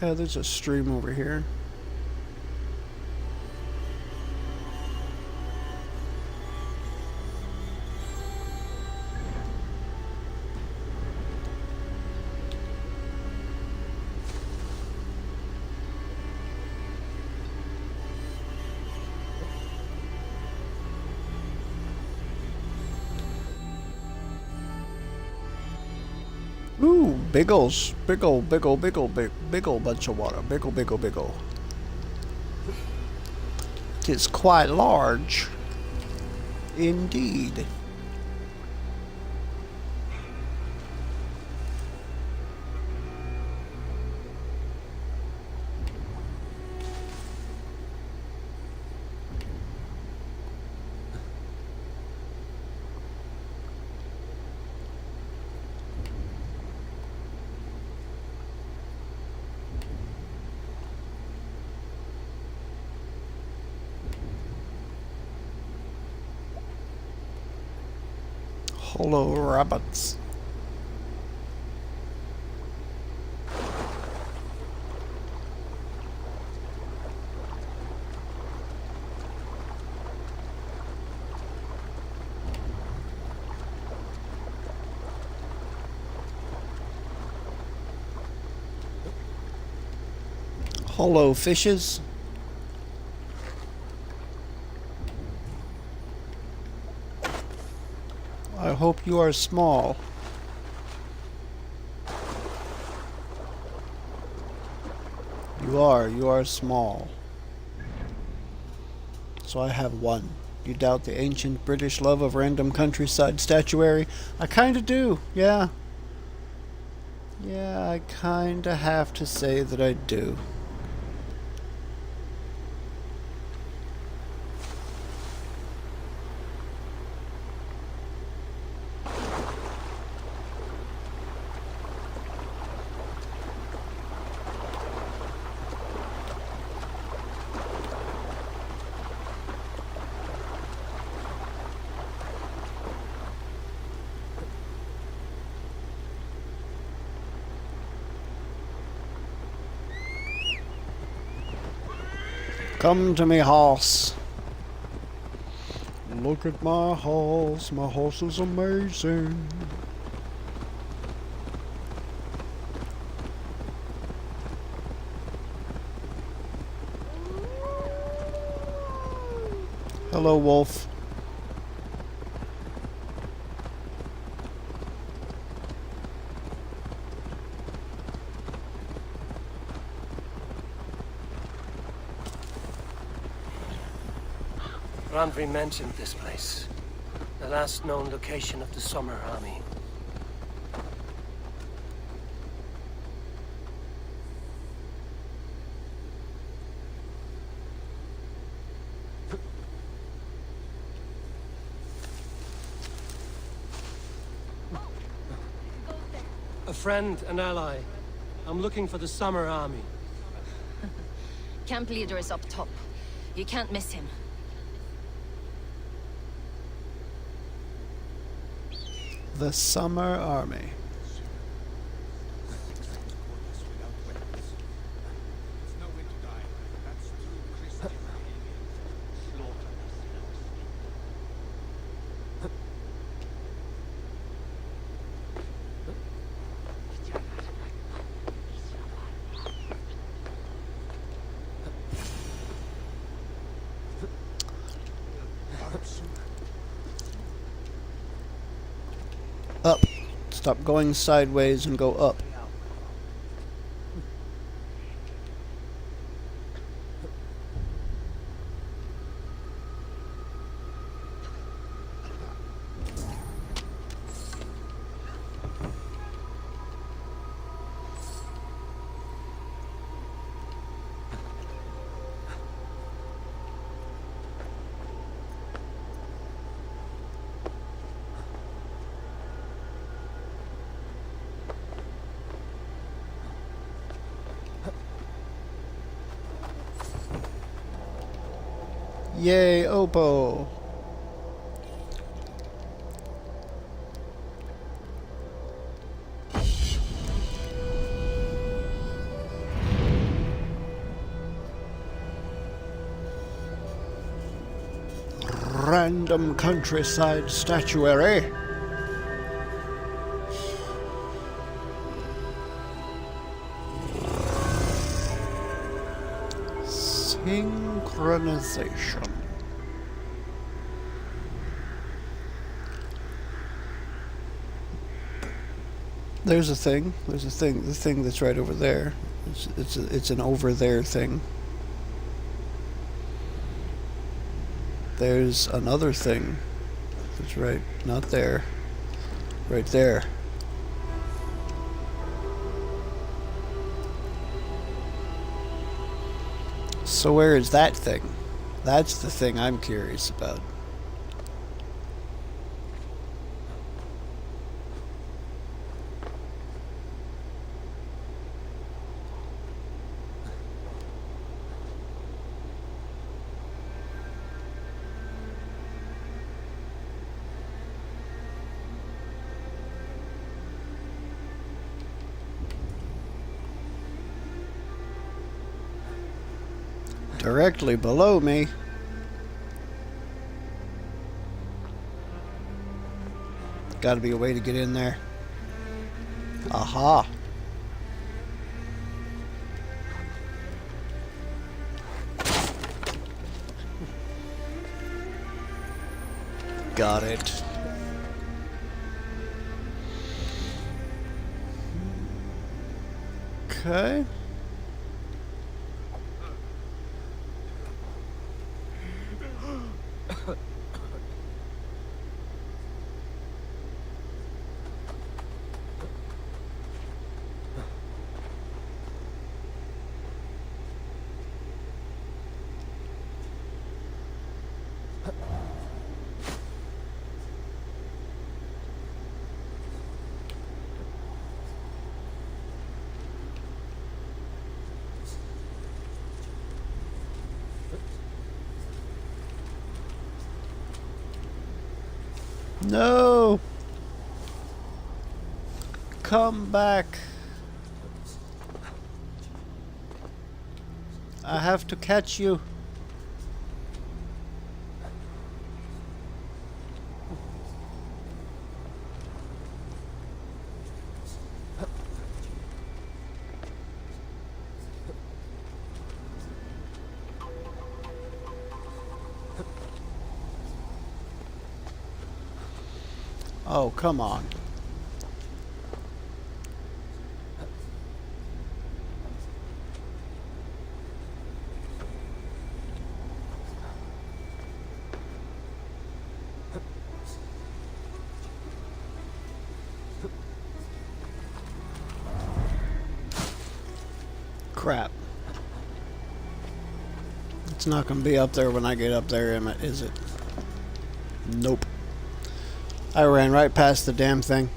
Yeah, there's a stream over here. Ooh, big ol' bunch of water. Big ol'. It's quite large. Indeed. Hello, rabbits. Hello, fishes. I hope you are small. You are small. So I have one. You doubt the ancient British love of random countryside statuary? I kinda do, yeah. Yeah, I kinda have to say that I do. Come to me, horse. Look at my horse. My horse is amazing. Hello, wolf. Randvi mentioned this place. The last known location of the Summer Army. A friend, an ally. I'm looking for the Summer Army. Camp leader is up top. You can't miss him. The Summer Army. Up. Stop going sideways and go up. Yay, Oppo! Random countryside statuary. Synchronization. There's a thing. There's a thing. The thing that's right over there. It's an over there thing. There's another thing that's right, not there, right there. So where is that thing? That's the thing I'm curious about. Directly below me. Gotta be a way to get in there. Aha. Got it. Okay. No! Come back. I have to catch you. Oh, come on. Crap. It's not going to be up there when I get up there, is it? Nope. I ran right past the damn thing.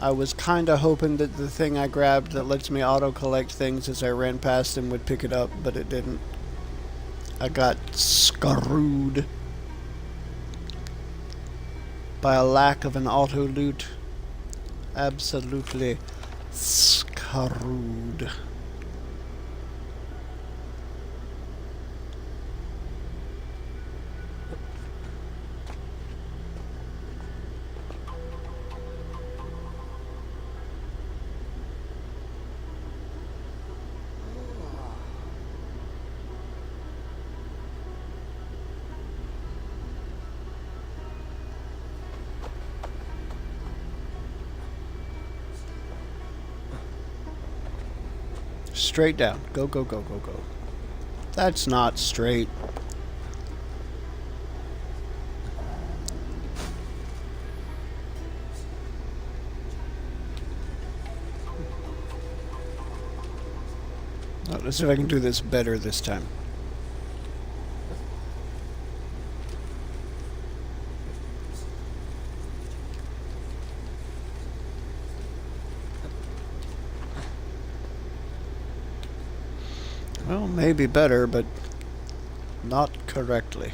I was kinda hoping that the thing I grabbed that lets me auto-collect things as I ran past him would pick it up, but it didn't. I got screwed by a lack of an auto-loot. Absolutely screwed. Straight down. Go, go, go, go, go. That's not straight. Let's see if I can do this better this time. Well, maybe better, but not correctly.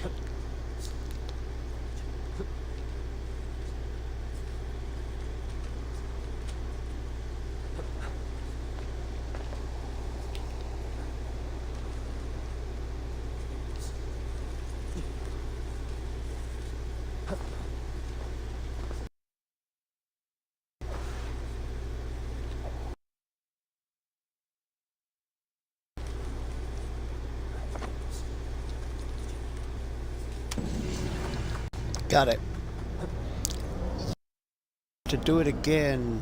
Got it. To do it again.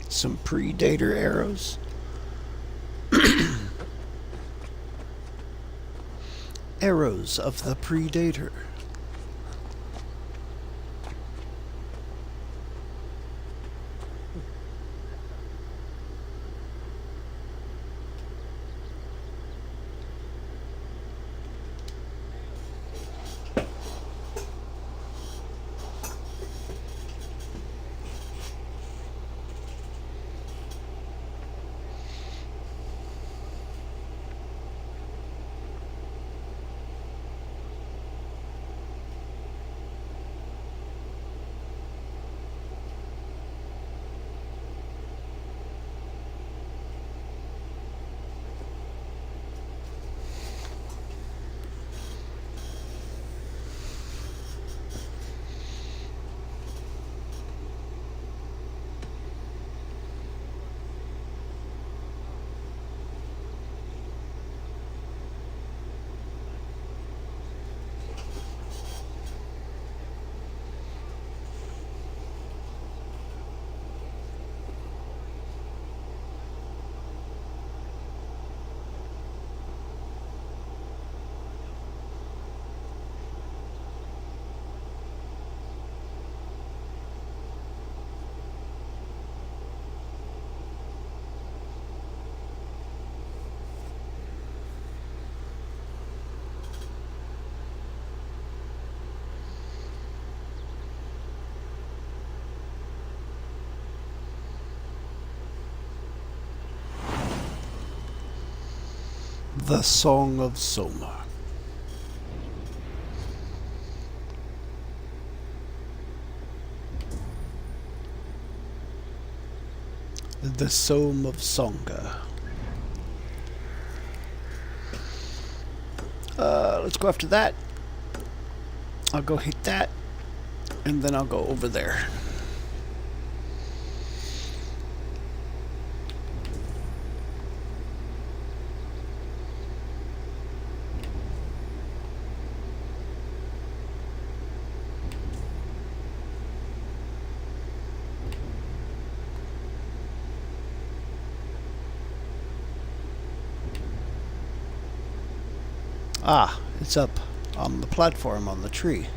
Some Predator arrows. Arrows of the Predator. The Song of Soma. The Song of Songa. Let's go after that. I'll go hit that, and then I'll go over there. Ah, it's up on the platform on the tree.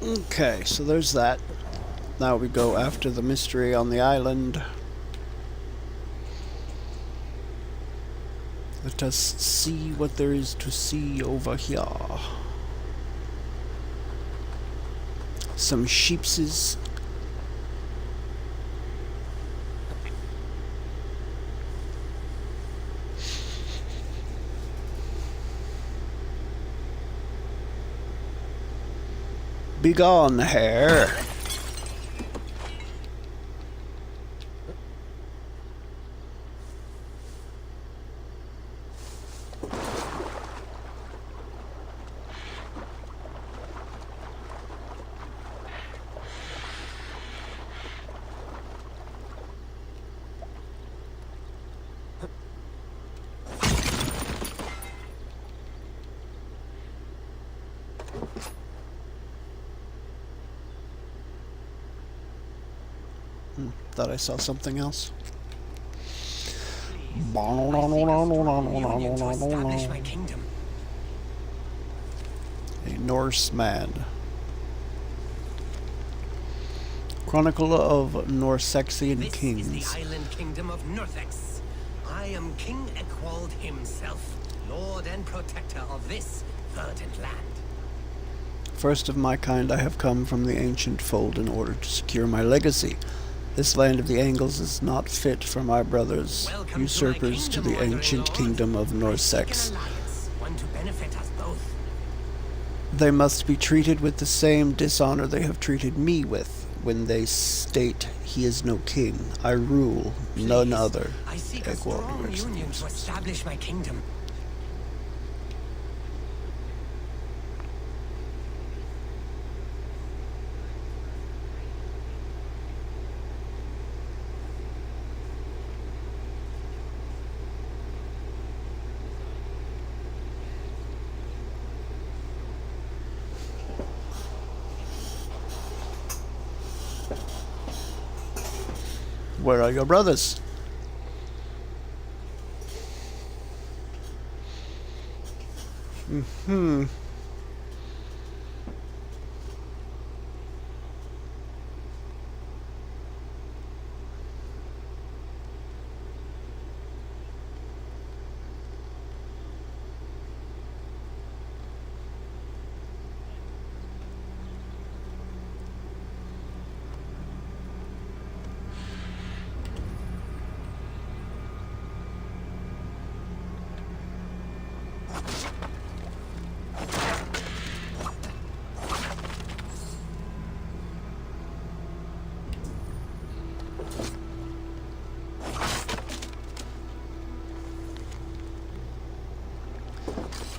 Okay, so there's that. Now we go after the mystery on the island. Let us see what there is to see over here. Some sheepses. Begone, hare. Thought I saw something else. Union to establish my kingdom. A Norseman. Chronicle of Norsexian Kings. This is the island kingdom of Northex. I am King Eckwald himself, lord and protector of this verdant land. First of my kind, I have come from the ancient fold in order to secure my legacy. This land of the Angles is not fit for my brothers, usurpers to the ancient kingdom of Norsex. One to benefit us both. They must be treated with the same dishonor they have treated me with. When they state he is no king, I rule, none other. I seek a strong union to establish my kingdom. Where are your brothers?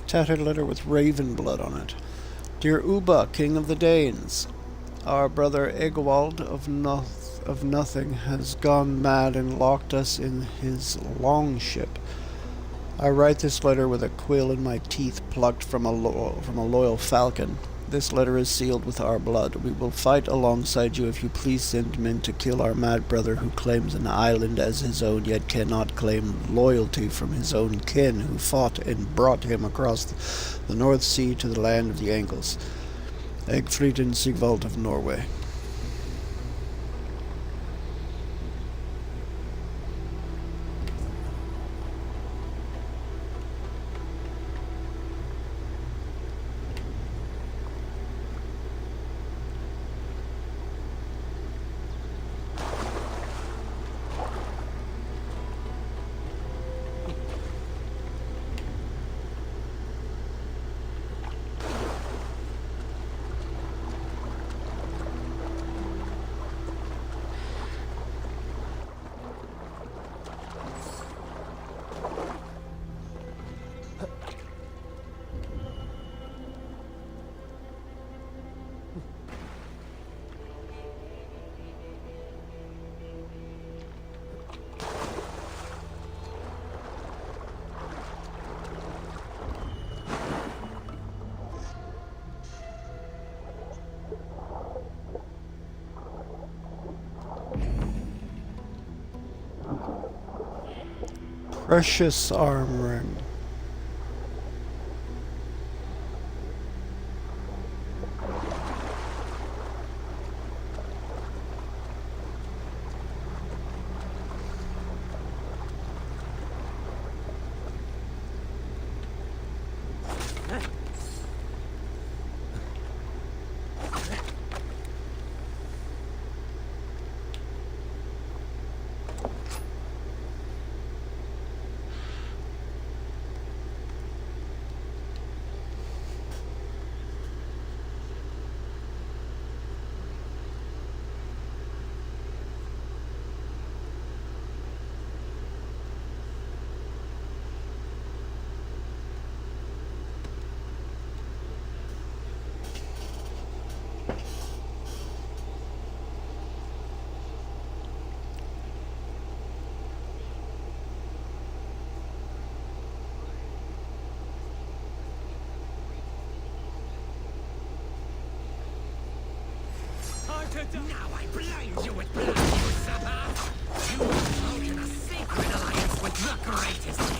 Tattered letter with raven blood on it. Dear Uba, king of the Danes, our brother Egwald of Nothing has gone mad and locked us in his longship. I write this letter with a quill in my teeth plucked from a loyal falcon. This letter is sealed with our blood. We will fight alongside you if you please send men to kill our mad brother who claims an island as his own, yet cannot claim loyalty from his own kin who fought and brought him across the North Sea to the land of the Angles. Egfrid and Sigvald of Norway. Precious arm ring. Now I blind you with blood, you usurper!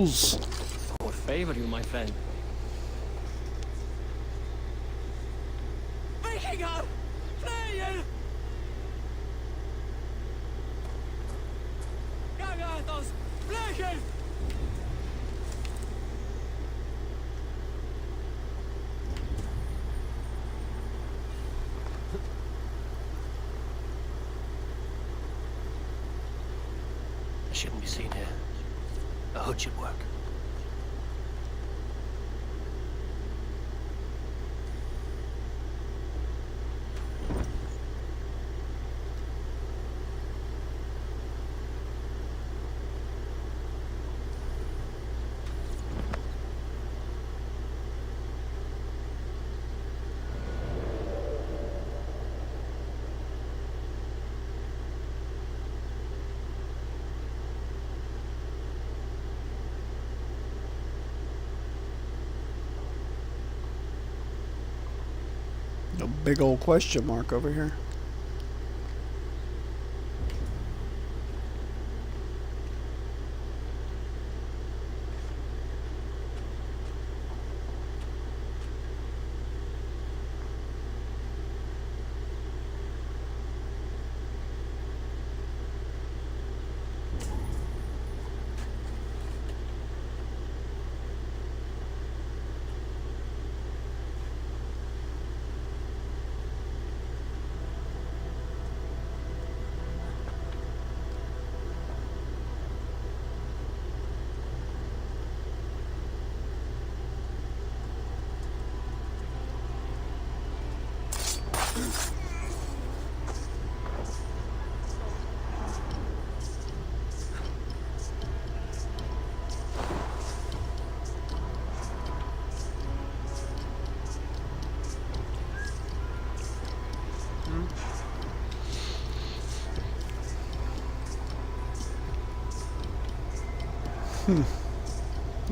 rules. What favor you, my friend? Vikingar! Flyr! Gagathos! Flyr! I shouldn't be seen here. A hood should work. A big old question mark over here.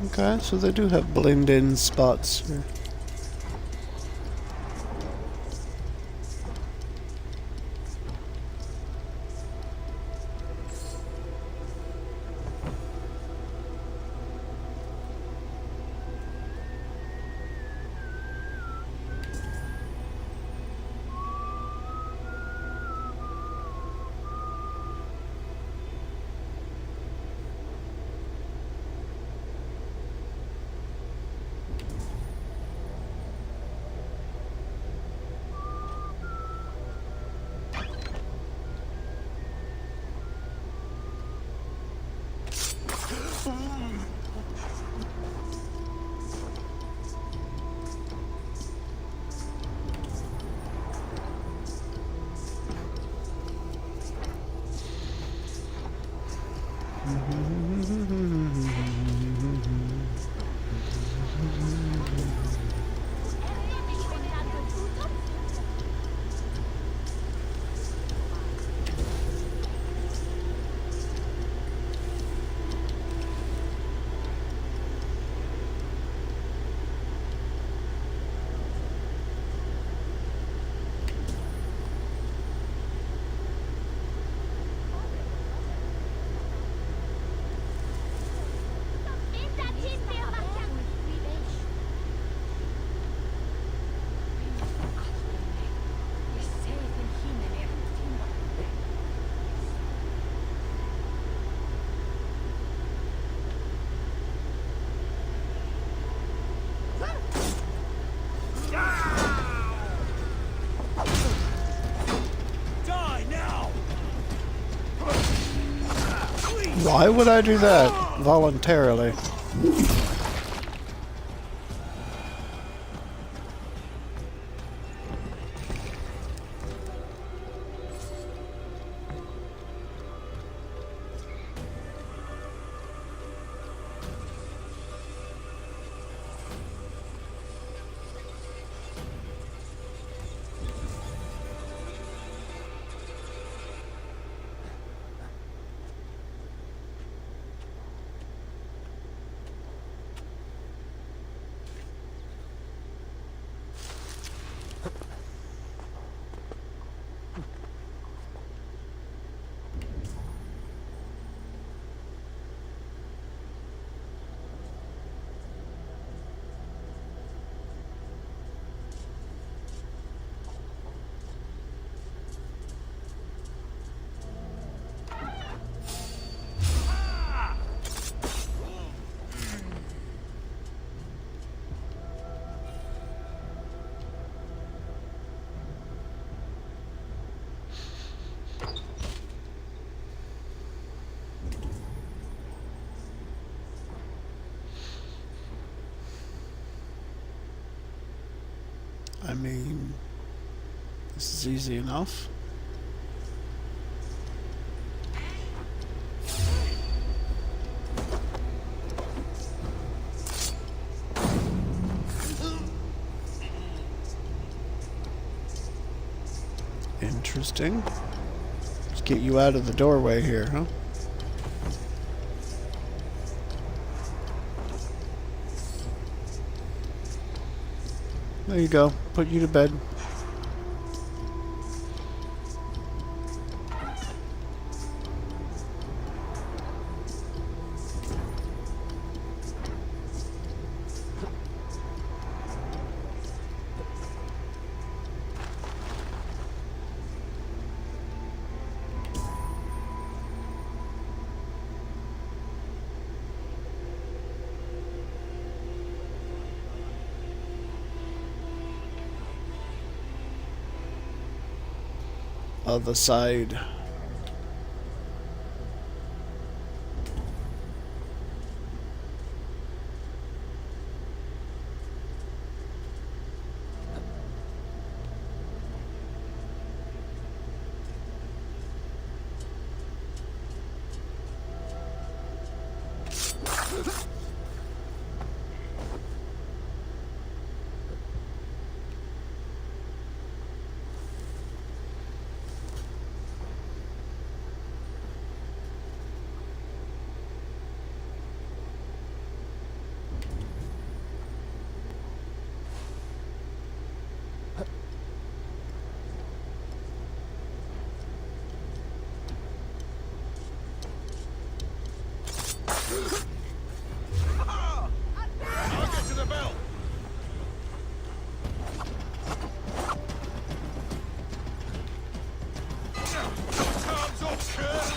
Okay, so they do have blend-in spots here. Why would I do that voluntarily? mean, this is easy enough. Interesting. Let's get you out of the doorway here, huh? There you go. Put you to bed. Other side. I'll get to the bell. Arms up, sir.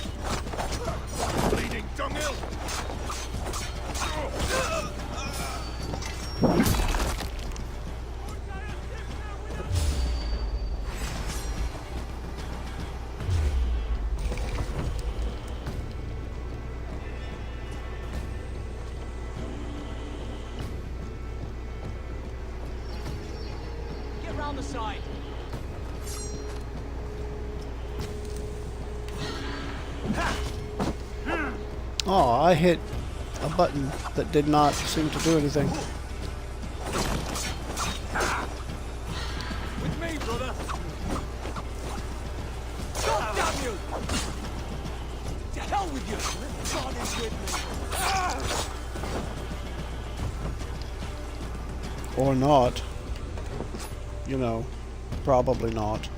Bleeding dunghill. Get round the side. Oh, I hit a button that did not seem to do anything. With me, brother. God damn you! To hell with you! God is with me. Or not. You know, probably not.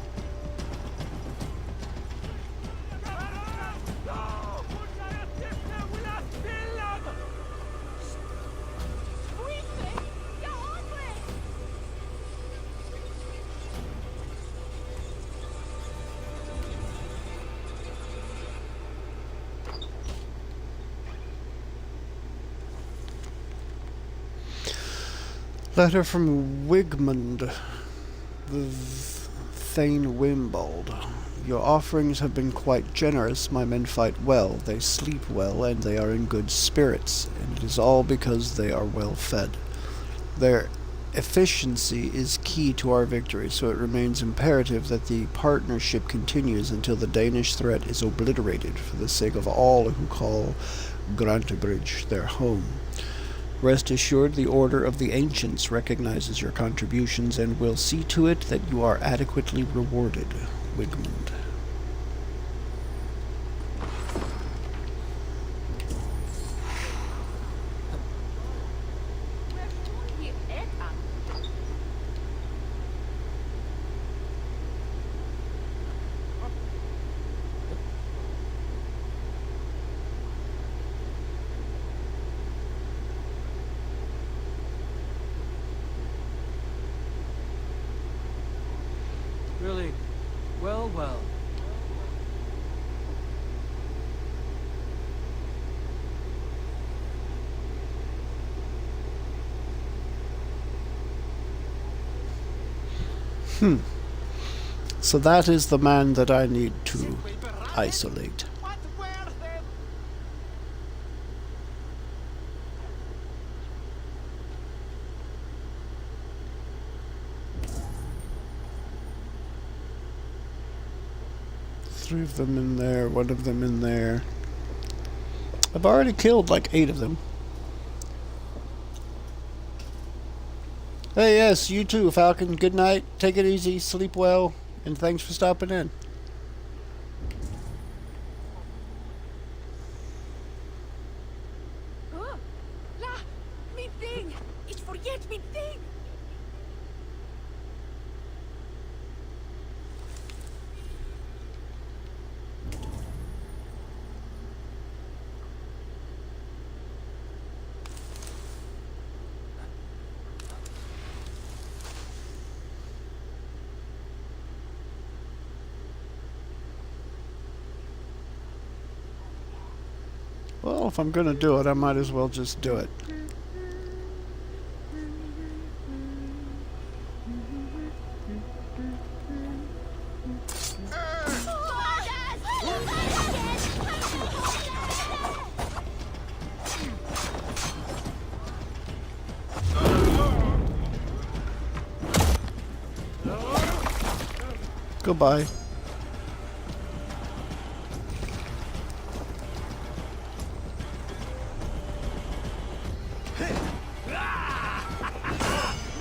Letter from Wigmund, the Thane Wimbold. Your offerings have been quite generous. My men fight well, they sleep well, and they are in good spirits, and it is all because they are well fed. Their efficiency is key to our victory, so it remains imperative that the partnership continues until the Danish threat is obliterated for the sake of all who call Grantebridge their home. Rest assured, the Order of the Ancients recognizes your contributions and will see to it that you are adequately rewarded, Wigmund. Really? Well, well. So that is the man that I need to isolate. 3 of them in there, 1 of them in there. I've already killed like 8 of them. Hey, yes, you too, Falcon. Good night. Take it easy. Sleep well. And thanks for stopping in. Oh, la, me thing. Ich forget me thing. Well, if I'm gonna do it, I might as well just do it. Goodbye.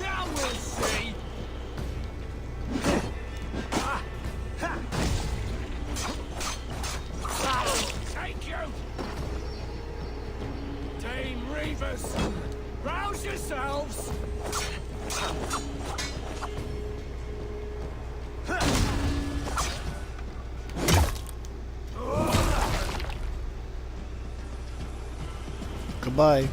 Now we'll see. Take you. Dane Reavers, rouse yourselves. Goodbye.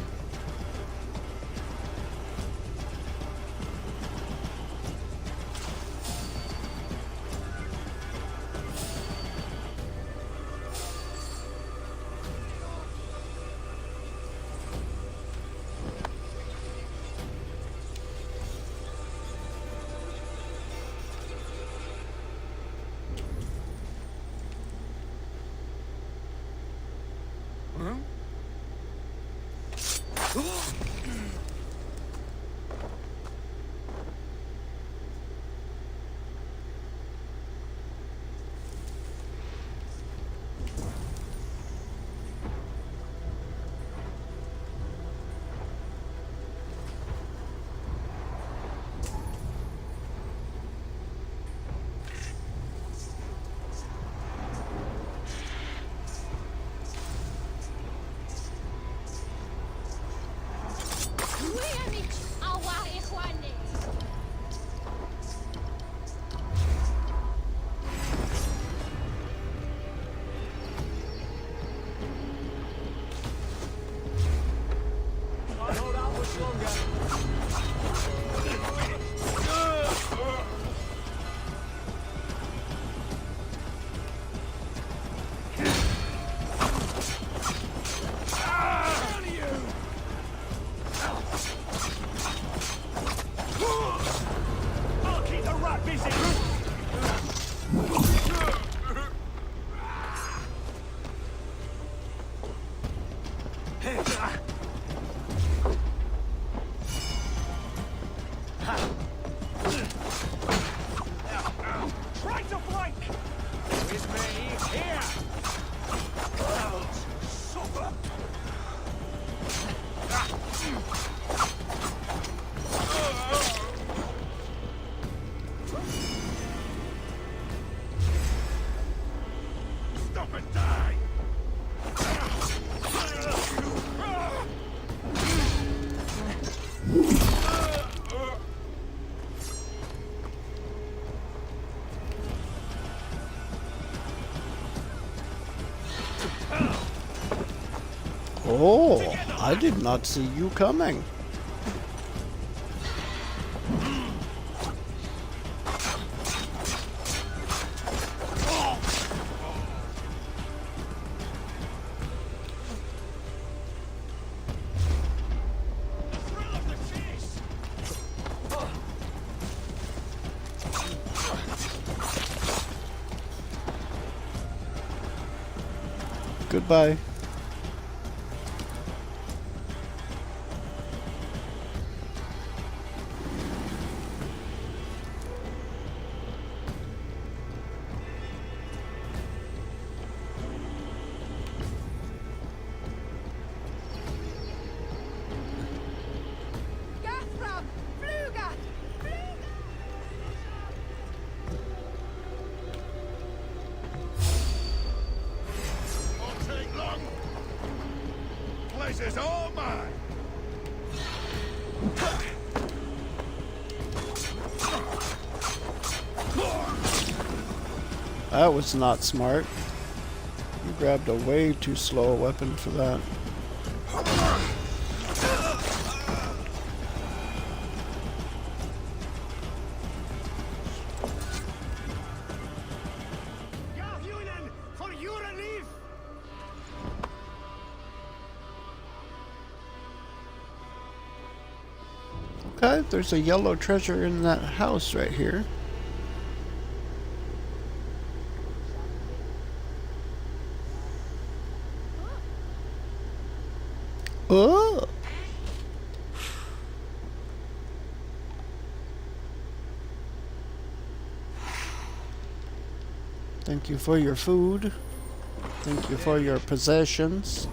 I'll keep the rat busy. Try to flank. With me here. Suffer. Stop and die. Oh, I did not see you coming. Goodbye. is all mine! That was not smart. You grabbed a way too slow a weapon for that. For your relief! Okay, there's a yellow treasure in that house right here. Oh! Thank you for your food. Thank you for your possessions.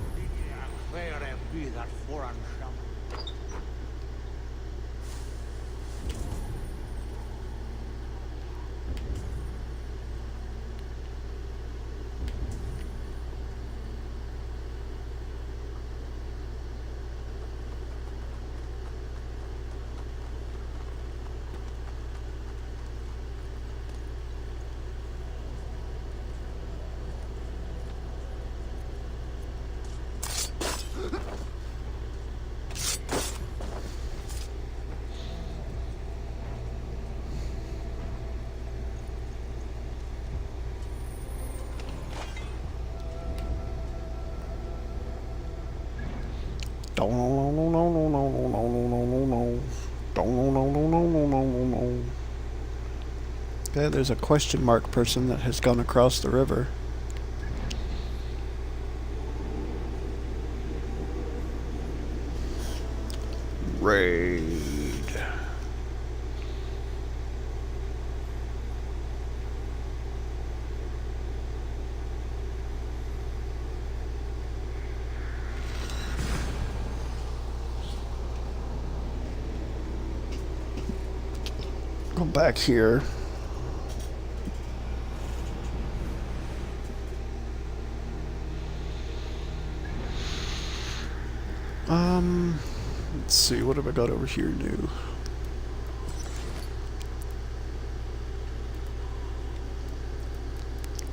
Okay, there's a question mark person that has gone across the river. Raid. Go back here. Let's see, what have I got over here new?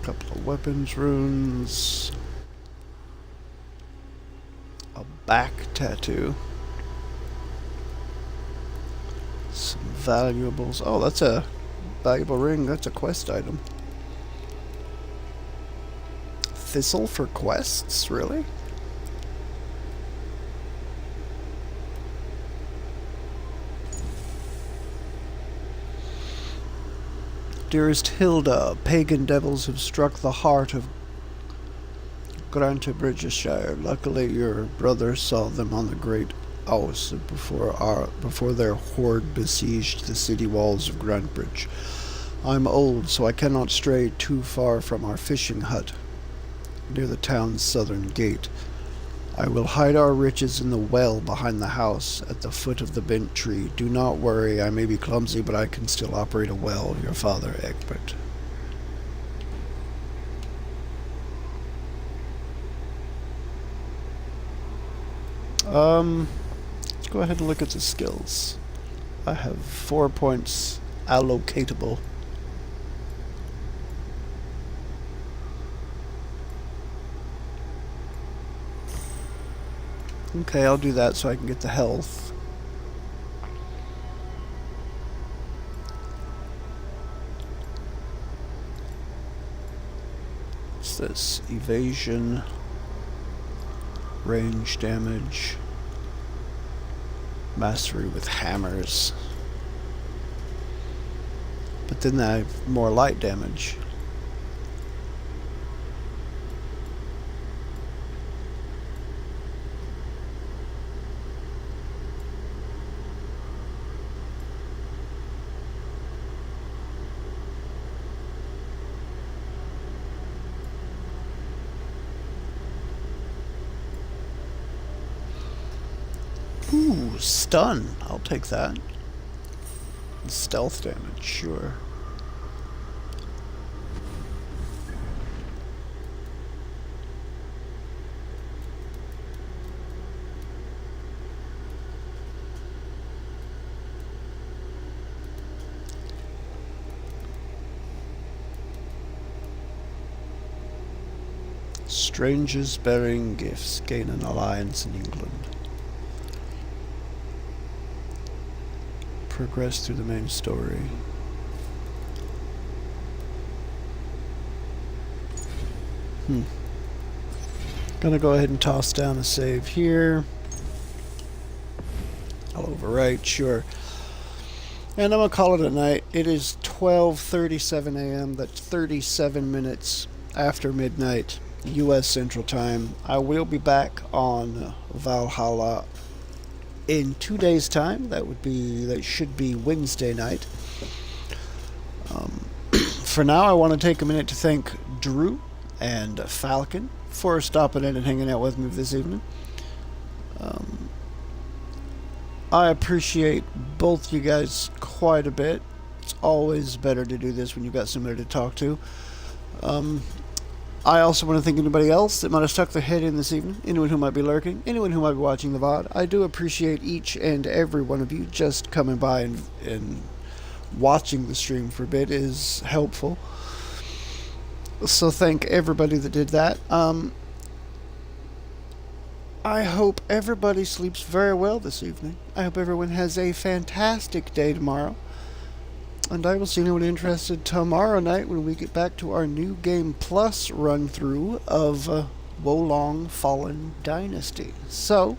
Couple of weapons runes. A back tattoo. Some valuables. Oh, that's a valuable ring. That's a quest item. Thistle for quests? Really? Dearest Hilda, pagan devils have struck the heart of Grantebridgeshire. Luckily, your brother saw them on the Great Ouse before their horde besieged the city walls of Grantebridge. I'm old, so I cannot stray too far from our fishing hut near the town's southern gate. I will hide our riches in the well behind the house at the foot of the bent tree. Do not worry, I may be clumsy, but I can still operate a well. Your father, Egbert. Let's go ahead and look at the skills. I have 4 points allocatable. Okay, I'll do that so I can get the health. What's this? Evasion, range damage, mastery with hammers. But then I have more light damage. Ooh, stun. I'll take that. Stealth damage, sure. Strangers bearing gifts gain an alliance in England. Progress through the main story. Gonna go ahead and toss down a save here. I'll overwrite, sure. And I'm gonna call it a night. It is 12:37 a.m. That's 37 minutes after midnight, U.S. Central Time. I will be back on Valhalla in 2 days' time. That should be Wednesday night. For now, I want to take a minute to thank Drew and Falcon for stopping in and hanging out with me this evening. I appreciate both you guys quite a bit. It's always better to do this when you've got somebody to talk to. I also want to thank anybody else that might have stuck their head in this evening, anyone who might be lurking, anyone who might be watching the VOD. I do appreciate each and every one of you. Just coming by and watching the stream for a bit is helpful. So thank everybody that did that. I hope everybody sleeps very well this evening. I hope everyone has a fantastic day tomorrow. And I will see anyone interested tomorrow night when we get back to our New Game Plus run-through of Wolong Fallen Dynasty. So,